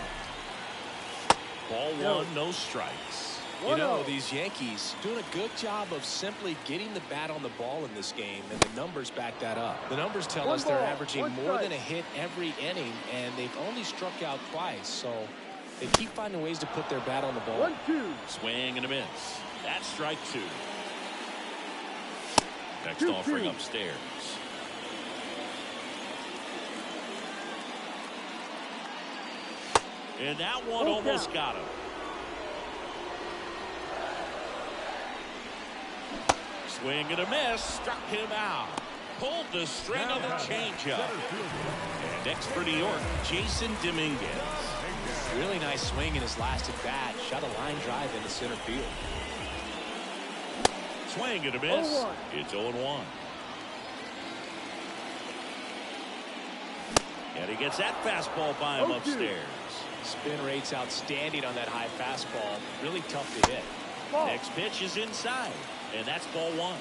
Ball 1, no strikes. You know, these Yankees doing a good job of simply getting the bat on the ball in this game, and the numbers back that up. The numbers tell us they're averaging more than a hit every inning, and they've only struck out twice, so they keep finding ways to put their bat on the ball. 1-2. Swing and a miss. That's strike 2. Next offering upstairs. And that one almost got him. Swing and a miss. Struck him out. Pulled the string of the changeup. And next for New York, Jason Dominguez. Really nice swing in his last at bat. Shot a line drive into center field. Swing and a miss. It's 0-1. And he gets that fastball by him upstairs. Spin rate's outstanding on that high fastball. Really tough to hit. Next pitch is inside. And that's ball 1.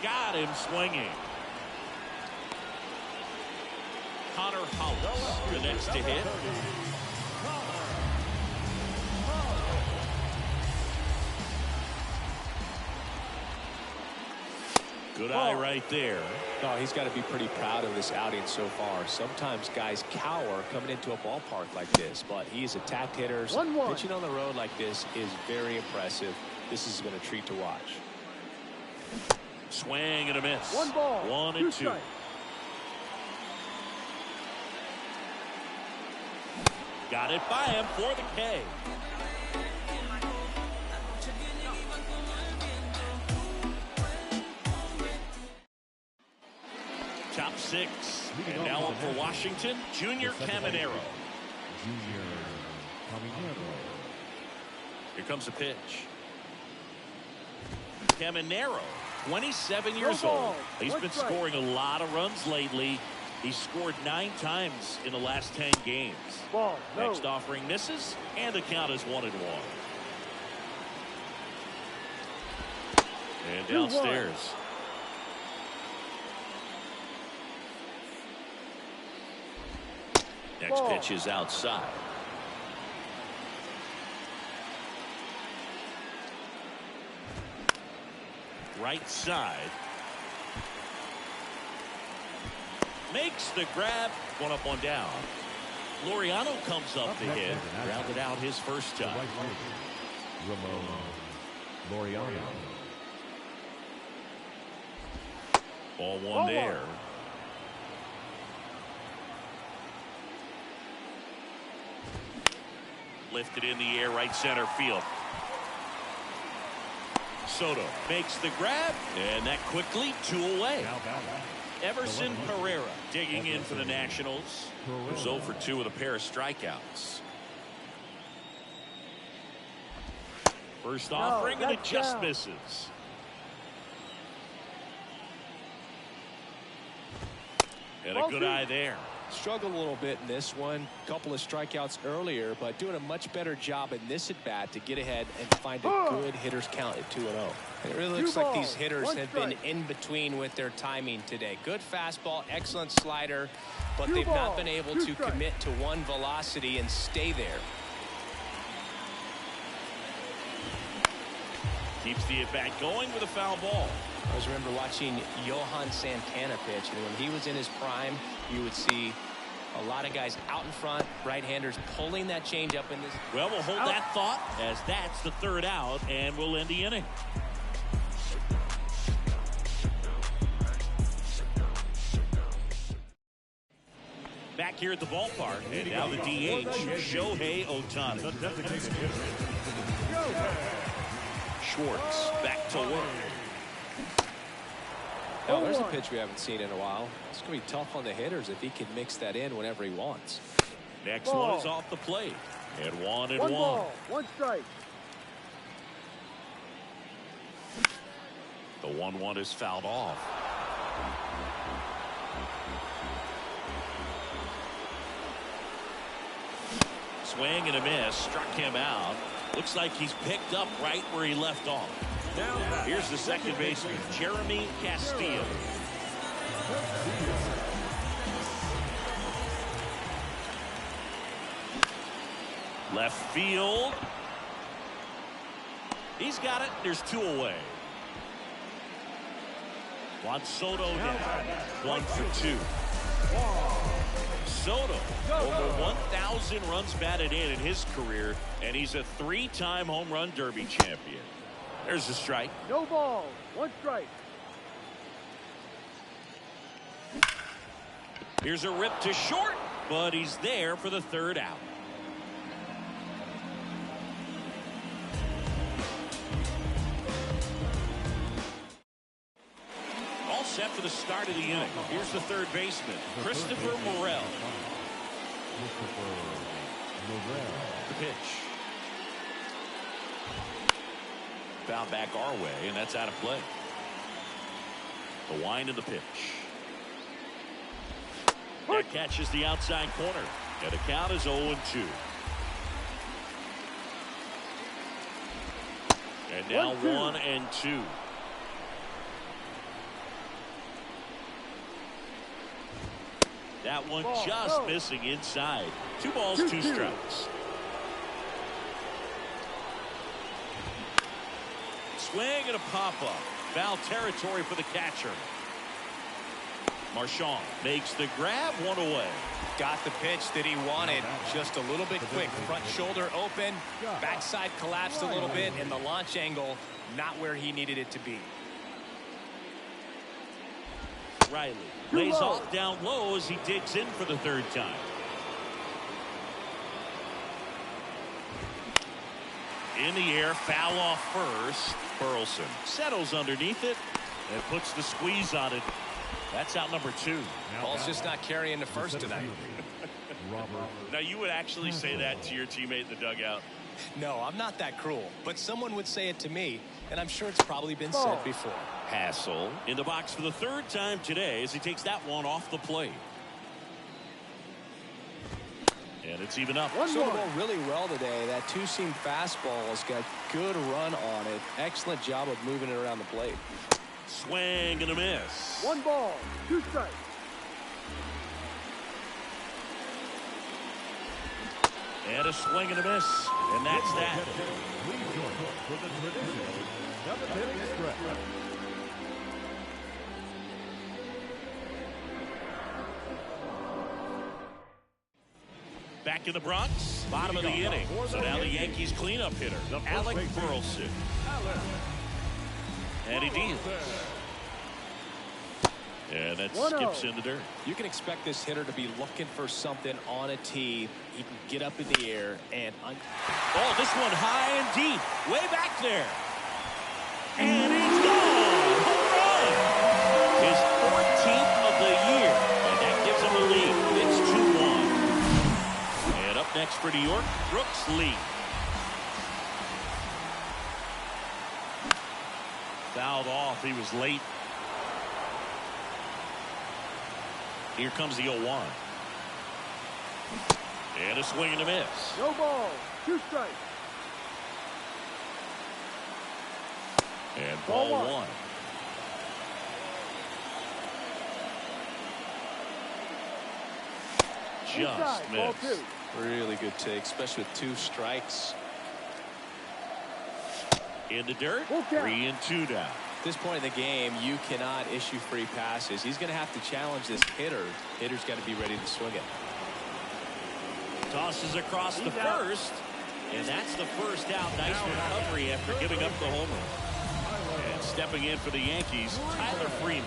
Got him swinging. Connor Hollis, the next to hit. Good eye right there. No, he's got to be pretty proud of this outing so far. Sometimes guys cower coming into a ballpark like this, but he's attacked hitters. 1-1. Pitching on the road like this is very impressive. This has been a treat to watch. Swing and a miss. 1 ball. 1-2. Strikes. Got it by him for the K. Top 6. And now up for Washington, Junior Caminero. Here comes a pitch. Caminero, 27 years old. He's been scoring a lot of runs lately. He's scored 9 times in the last 10 games. Next offering misses, and the count is 1-1. And downstairs. Next pitch is outside. Right side. Makes the grab. 1 up, 1 down. Laureano comes up to hit. Rounded out his first time. Ramon Laureano. Ball 1 there. lifted in the air right center field. Soto makes the grab, and that quickly 2 away. Everson Pereira digging in for the Nationals. Who's 0 for 2 with a pair of strikeouts. First offering, and it just misses. And a good eye there. Struggled a little bit in this one. Couple of strikeouts earlier, but doing a much better job in this at-bat to get ahead and find a good hitter's count at 2-0. It really looks like these hitters have been in between with their timing today. Good fastball, excellent slider, but they've not been able to commit to one velocity and stay there. Keeps the at-bat going with a foul ball. I always remember watching Johan Santana pitch, and when he was in his prime, you would see a lot of guys out in front, right-handers pulling that changeup in this. Well, we'll hold that thought as that's the 3rd out, and we'll end the inning. Back here at the ballpark, and now the DH, Shohei Ohtani. Schwartz back to work. Now, there's a pitch we haven't seen in a while. It's going to be tough on the hitters if he can mix that in whenever he wants. Next one is off the plate. And 1-1. 1 ball, 1 strike. The 1-1 is fouled off. Swing and a miss. Struck him out. Looks like he's picked up right where he left off. Here's the second baseman, Jeremy Castillo. Left field. He's got it. There's 2 away. Juan Soto down. 1 for 2. Soto over 1,000 runs batted in his career, and he's a 3-time home run derby champion. There's a strike. No ball, 1 strike. Here's a rip to short, but he's there for the 3rd out. All set for the start of the inning. Here's the 3rd baseman, Christopher Morel. The pitch. Foul back our way, and that's out of play. The wind of the pitch. That catches the outside corner, and the count is 0-2. And now 1-2. That one just missing inside. 2 balls, 2 strikes. Swing and a pop-up. Foul territory for the catcher. Marchand makes the grab, 1 away. Got the pitch that he wanted. Just a little bit quick. Front shoulder open. Backside collapsed a little bit, and the launch angle not where he needed it to be. Riley lays off down low as he digs in for the 3rd time. In the air, foul off first. Burleson settles underneath it and puts the squeeze on it. That's out number 2. Ball's just not carrying the first tonight. Now, you would actually say that to your teammate in the dugout? No, I'm not that cruel, but someone would say it to me, and I'm sure it's probably been said before. Hassel in the box for the 3rd time today as he takes that one off the plate. And it's even up. Soto really well today. That 2-seam fastball has got good run on it. Excellent job of moving it around the plate. Swing and a miss. 1 ball, 2 strikes. And a swing and a miss. And that's that. Please join us for the traditional 7th stretch. Back in the Bronx, bottom of the inning. So now the Yankees cleanup hitter, Alec Burleson. And he deals. And that 1-0. skips in the dirt. You can expect this hitter to be looking for something on a tee. He can get up in the air and... Oh, this one high and deep. Way back there. And he's gone. Home run. His 14th of the year. And that gives him the lead. It's 2-1. And up next for New York, Brooks Lee. Fouled off. He was late. Here comes the 0-1. And a swing and a miss. No ball. 2 strikes. And ball one. Just Inside, ball missed. 2. Really good take, especially with 2 strikes. In the dirt. 3 and 2 down. At this point in the game, you cannot issue free passes. He's going to have to challenge this hitter. Hitter's got to be ready to swing it. Tosses across the first. And that's the first out. Nice recovery after giving up the home run. And stepping in for the Yankees, Tyler Freeman.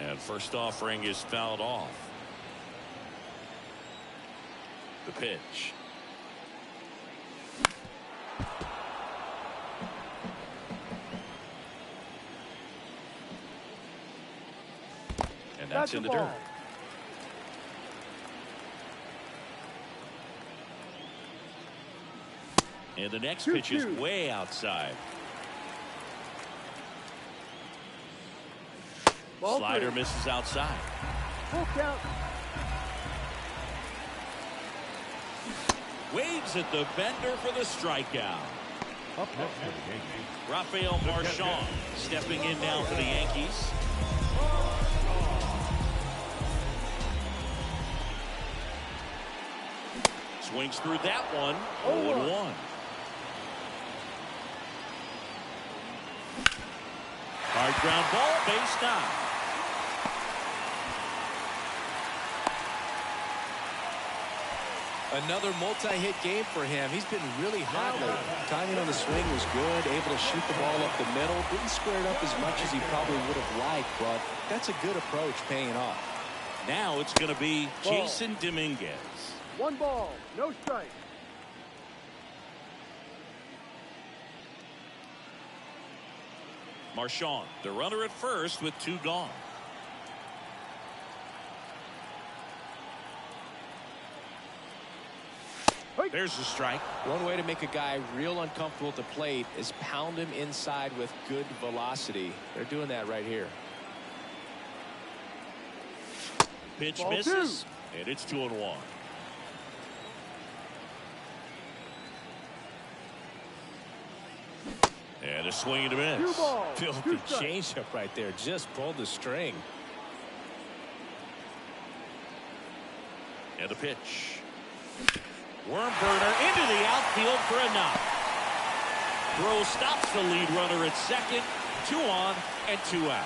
And first offering is fouled off. The pitch. And that's in the dirt. And the next pitch is way outside. Ball Slider 3. misses outside. Full count. Waves at the bender for the strikeout. Up next for the Yankees, Rafael Marchand stepping in now for the Yankees. Swings through that one. 0-1. Hard ground ball, base down. Another multi-hit game for him. He's been really hot lately. Timing on the swing was good, able to shoot the ball up the middle. Didn't square it up as much as he probably would have liked, but that's a good approach paying off. Now it's going to be Jason Dominguez. 1 ball. No strike. Marchand, the runner at first with 2 gone. There's the strike. One way to make a guy real uncomfortable at the plate is pound him inside with good velocity. They're doing that right here. Pitch Ball misses, and it's 2-1. And a swing and a miss. 2 balls. Filthy changeup right there. Just pulled the string. And a pitch. Worm burner into the outfield for a knock. Throw stops the lead runner at second. 2 on and 2 out.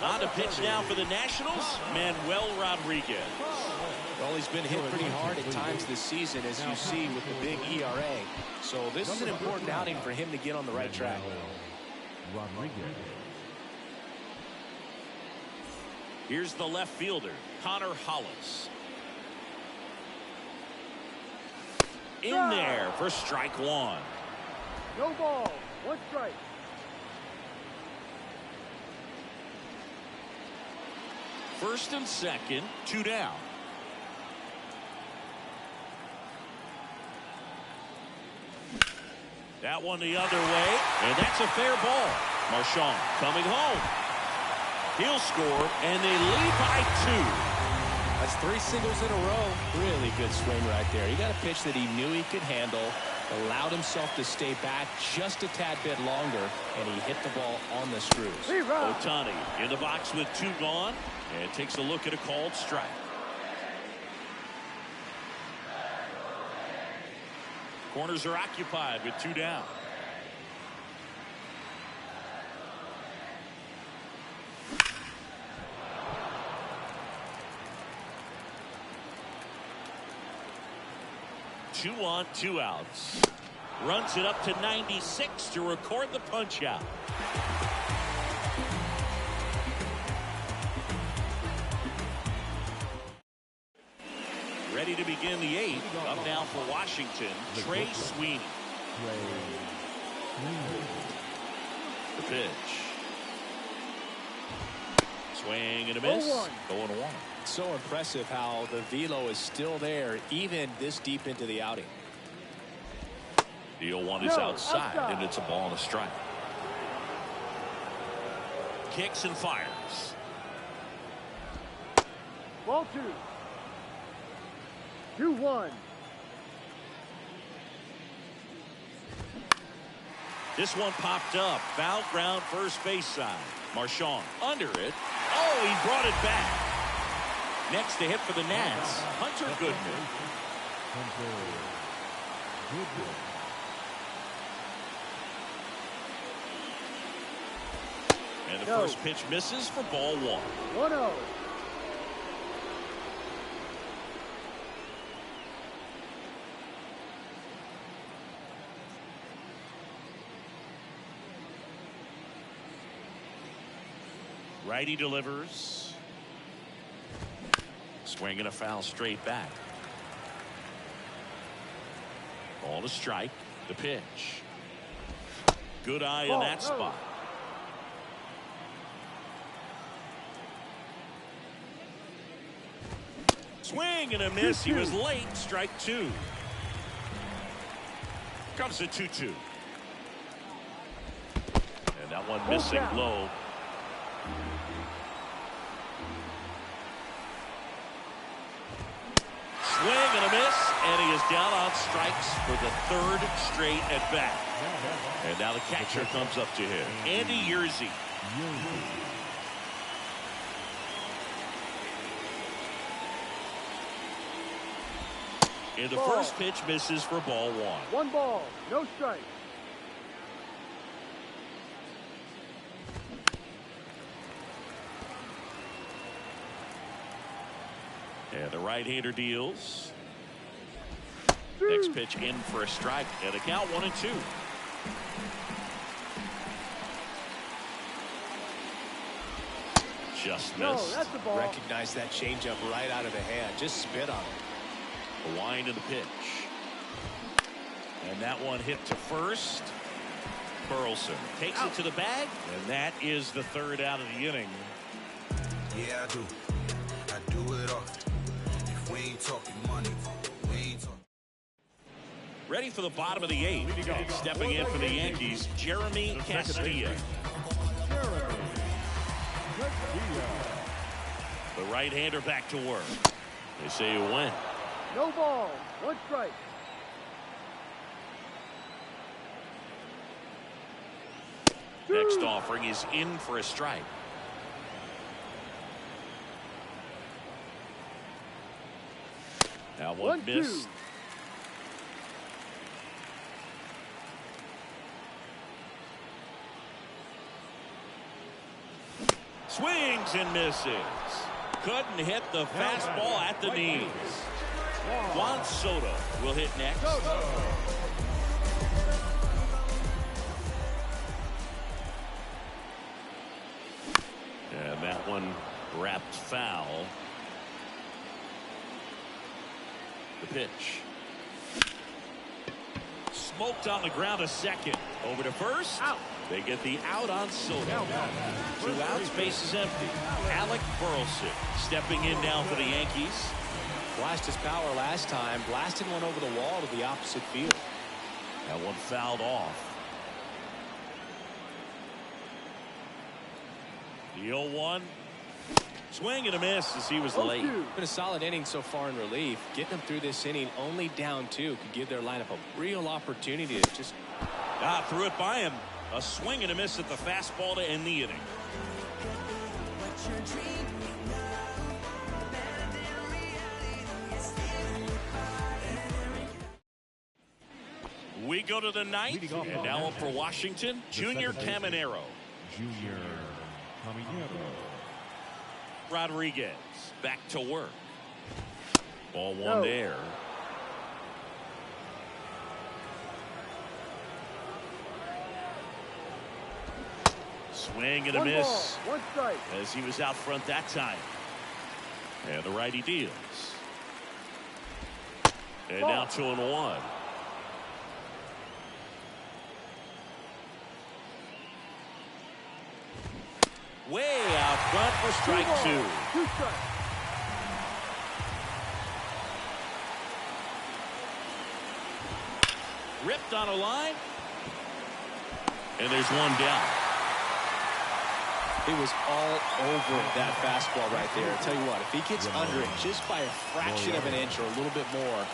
On to pitch now for the Nationals, Manuel Rodriguez. Well, he's been hit pretty hard at times this season, as you see with the big ERA. So this is an important outing for him to get on the right track. Rodriguez. Here's the left fielder, Connor Hollis. In there for strike 1. No ball. 1 strike. First and second, 2 down. That one the other way, and that's a fair ball. Marchand coming home. He'll score, and they lead by 2. That's 3 singles in a row. Really good swing right there. He got a pitch that he knew he could handle, allowed himself to stay back just a tad bit longer, and he hit the ball on the screws. Ohtani in the box with 2 gone, and takes a look at a called strike. Corners are occupied with 2 down. 2 on, 2 outs. Runs it up to 96 to record the punch out. Ready to begin the 8th. Up now for Washington, Trey Sweeney. The pitch. Swing and a miss. 0-1. So impressive how the velo is still there even this deep into the outing. The 0-1 is outside, and it's a ball and a strike. Kicks and fires. Ball 2. 2-1. This one popped up. Foul ground first base side. Marchand under it. Oh, he brought it back. Next to hit for the Nats, Hunter Goodman. And the first pitch misses for ball 1. 1-0. Righty delivers. Swinging a foul straight back. Ball to strike. The pitch. Good eye in that spot. Swing and a miss. He was late. Strike 2. Comes to 2-2. And that one missing low. Swing and a miss, and he is down on strikes for the 3rd straight at bat. And now the catcher comes up to him, Andy Yerzy. And the first pitch misses for ball 1. 1 ball, no strike. And the right-hander deals. Next pitch in for a strike, and a count 1-2. Just missed. That's the ball. Recognize that changeup right out of the hand. Just spit on it. The wind of the pitch. And that one hit to first. Burleson takes it to the bag, and that is the 3rd out of the inning. Yeah, I do. I do it all. If we ain't talking money, we ain't talking. Ready for the bottom of the 8th. Stepping in for the Yankees, Jeremy Castillo. The right-hander back to work. They say you win. No ball, 1 strike. Next offering is in for a strike. Now one missed. Swings and misses. Couldn't hit the fastball at the knees. Juan Soto will hit next. And that one wrapped foul. The pitch. Smoked on the ground to second. Over to first. Out. They get the out on Soto. 2 outs, bases empty. Alec Burleson stepping in now for the Yankees. Flashed his power last time. Blasted one over the wall to the opposite field. That one fouled off. The 0-1. Swing and a miss as he was late. Been a solid inning so far in relief. Getting them through this inning only down 2 could give their lineup a real opportunity to just... Threw it by him. A swing and a miss at the fastball to end the inning. We go to the 9th, and now up for Washington, Junior Caminero. Junior Caminero. Rodriguez back to work. Ball 1 there. Swing and a One miss. ball, one strike. As he was out front that time. And the righty deals. And now 2-1. Way out front for strike two. Two strikes. Ripped on a line. And there's one down. It was all over that fastball right there. I'll tell you what, if he gets under it just by a fraction of an inch or a little bit more,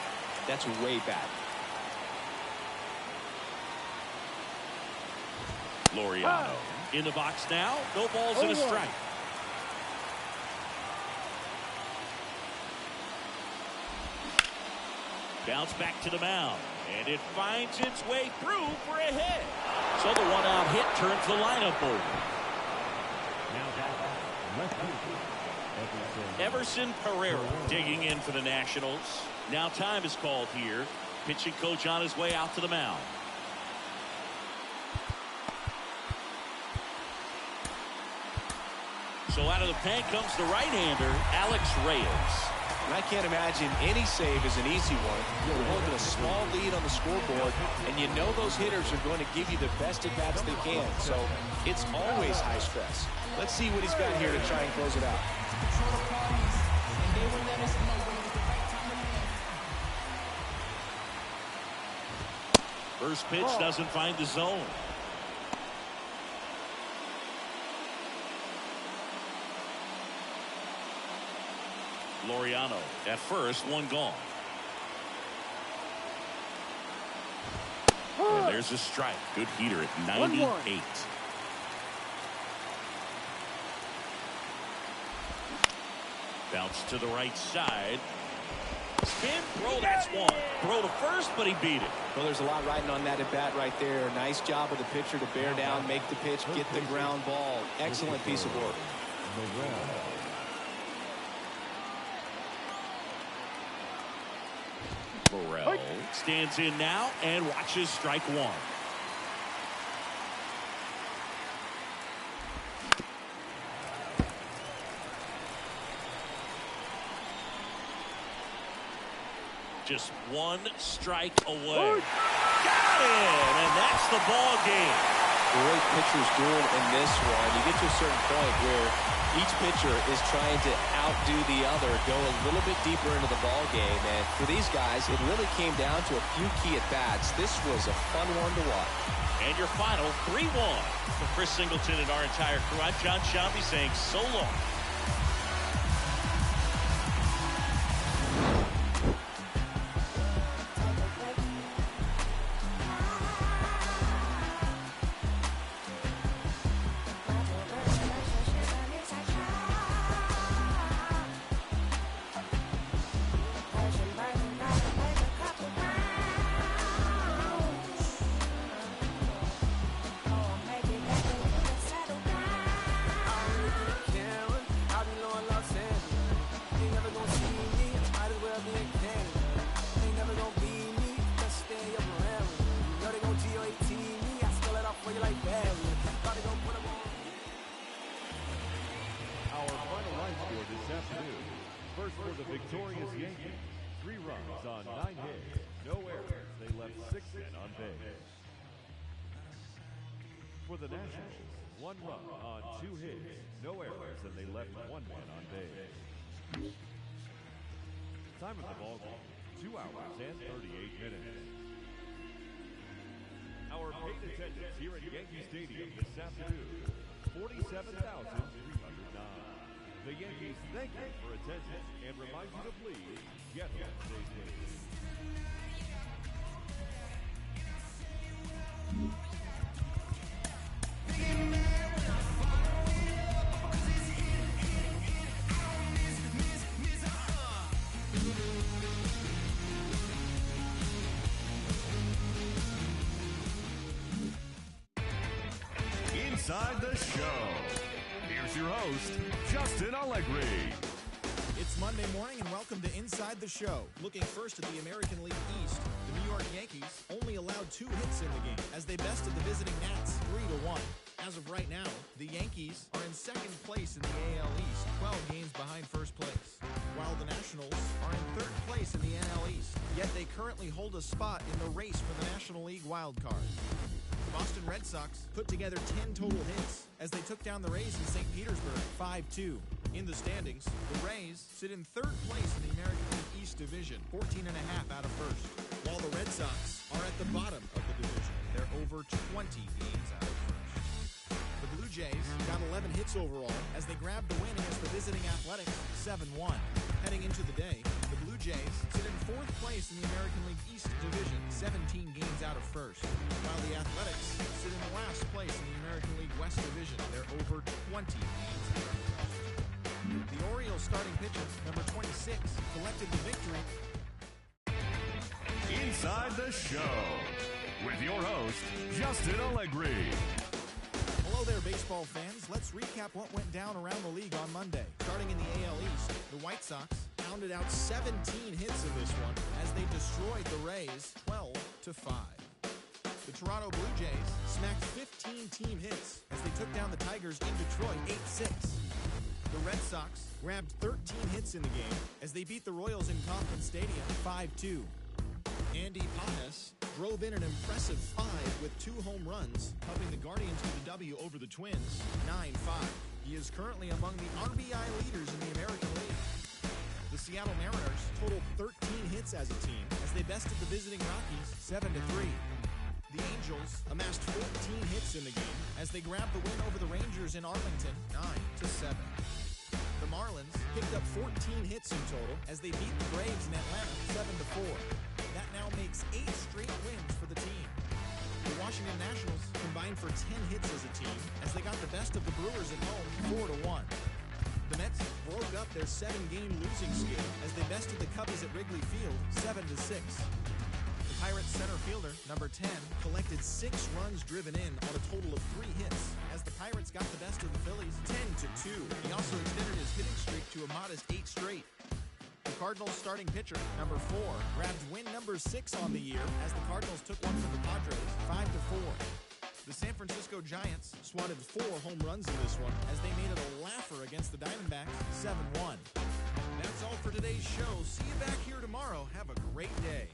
that's way back. Laureano in the box now. No balls and a strike. Bounce back to the mound. And it finds its way through for a hit. So the one-out hit turns the lineup over. Everson Pereira digging in for the Nationals. Now time is called here. Pitching coach on his way out to the mound. So out of the pen comes the right-hander, Alex Reyes. And I can't imagine any save is an easy one. You're holding a small lead on the scoreboard, and you know those hitters are going to give you the best at-bats they can. So it's always high stress. Let's see what he's got here to try and close it out. First pitch doesn't find the zone. Laureano at first, one gone. And there's a strike. Good heater at 98. Bounce to the right side. Spin, throw, that's one. Throw to first, but he beat it. Well, there's a lot riding on that at bat right there. Nice job of the pitcher to bear down, make the pitch, get the ground ball. Excellent piece of work. Burrell stands in now and watches strike one. Just one strike away. Got it, and that's the ball game. Great pitchers doing in this one. You get to a certain point where each pitcher is trying to outdo the other, go a little bit deeper into the ball game. And for these guys, it really came down to a few key at-bats. This was a fun one to watch. And your final 3-1 for Chris Singleton and our entire crew. I'm John Shambi saying so long. First for the victorious Yankees, 3 runs on 9 hits, no errors. They left 6 men on base. For the Nationals, 1 run on 2 hits, no errors, and they left 1 man on base. Time of the ball game, 2 hours and 38 minutes. Our paid attendance here at Yankee Stadium this afternoon, 47,309. The Yankees thank you for attending and remind you to please get on stage. Inside the show. Here's your host, Justin Allegri. It's Monday morning and welcome to Inside the Show. Looking first at the American League East, the New York Yankees only allowed 2 hits in the game as they bested the visiting Nats 3-1. As of right now, the Yankees are in second place in the AL East, 12 games behind first place, while the Nationals are in third place in the NL East, yet they currently hold a spot in the race for the National League wild card. The Boston Red Sox put together 10 total hits as they took down the Rays in St. Petersburg 5-2. In the standings, the Rays sit in third place in the American League East Division, 14.5 out of first, while the Red Sox are at the bottom of the division. They're over 20 games out of first. The Blue Jays got 11 hits overall as they grabbed the win against the visiting Athletics 7-1. Heading into the day, the Blue Jays sit in fourth place in the American League East Division, 17 games out of first, while the Athletics sit in last place in the American League West Division. They're over 20 games out of first. The Orioles starting pitcher, number 26, collected the victory. Inside the Show with your host, Justin Allegri. Hello there, baseball fans. Let's recap what went down around the league on Monday. Starting in the AL East, the White Sox pounded out 17 hits in this one as they destroyed the Rays 12-5. The Toronto Blue Jays smacked 15 team hits as they took down the Tigers in Detroit 8-6. The Red Sox grabbed 13 hits in the game as they beat the Royals in Kauffman Stadium 5-2. Andy Pages drove in an impressive 5 with 2 home runs, helping the Guardians to the W over the Twins 9-5. He is currently among the RBI leaders in the American League. The Seattle Mariners totaled 13 hits as a team as they bested the visiting Rockies 7-3. The Angels amassed 14 hits in the game as they grabbed the win over the Rangers in Arlington 9-7. The Marlins picked up 14 hits in total as they beat the Braves in Atlanta 7-4. That now makes 8 straight wins for the team. The Washington Nationals combined for 10 hits as a team as they got the best of the Brewers at home 4-1. The Mets broke up their 7-game losing skid as they bested the Cubbies at Wrigley Field 7-6. The Pirates center fielder, number 10, collected 6 runs driven in on a total of 3 hits as the Pirates got the best of the Phillies 10-2. He also extended his hitting streak to a modest 8 straight. The Cardinals starting pitcher, number 4, grabbed win number 6 on the year as the Cardinals took one from the Padres 5-4. The San Francisco Giants swatted 4 home runs in this one as they made it a laugher against the Diamondbacks 7-1. That's all for today's show. See you back here tomorrow. Have a great day.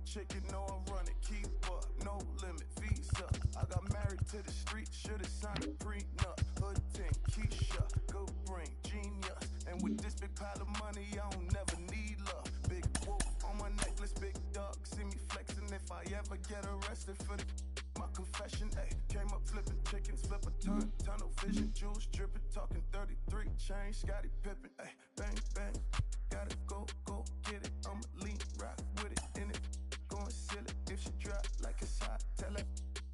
Chicken, know I run it, keep up, no limit, visa. I got married to the street, should've signed a prenup. Hood team, Keisha, good brain, genius. And with this big pile of money, I don't never need love. Big wolf on my necklace, big dog, see me flexing. If I ever get arrested for my confession, ayy. Came up flipping chickens, flip a turn, tunnel vision, jewels dripping, talking 33, chain, Scottie Pippen, ayy. Bang, bang, gotta go, get it. I'ma lean, rock with it, in it. Going silly if she drop like it's hot. Tell her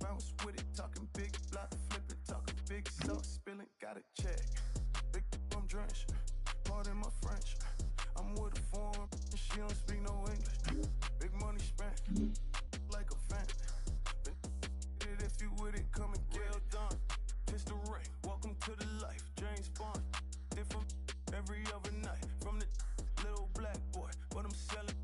bounce with it. Talking big block, flip it. Talking big sauce, spilling. Got a check. Big I'm drenched. Pardon my French. I'm with a foreign. She don't speak no English. Big money spent like a fan. If you with it, come and get it done. Kiss the ring. Welcome to the life. James Bond. Different every other night. From the little black boy, but I'm selling.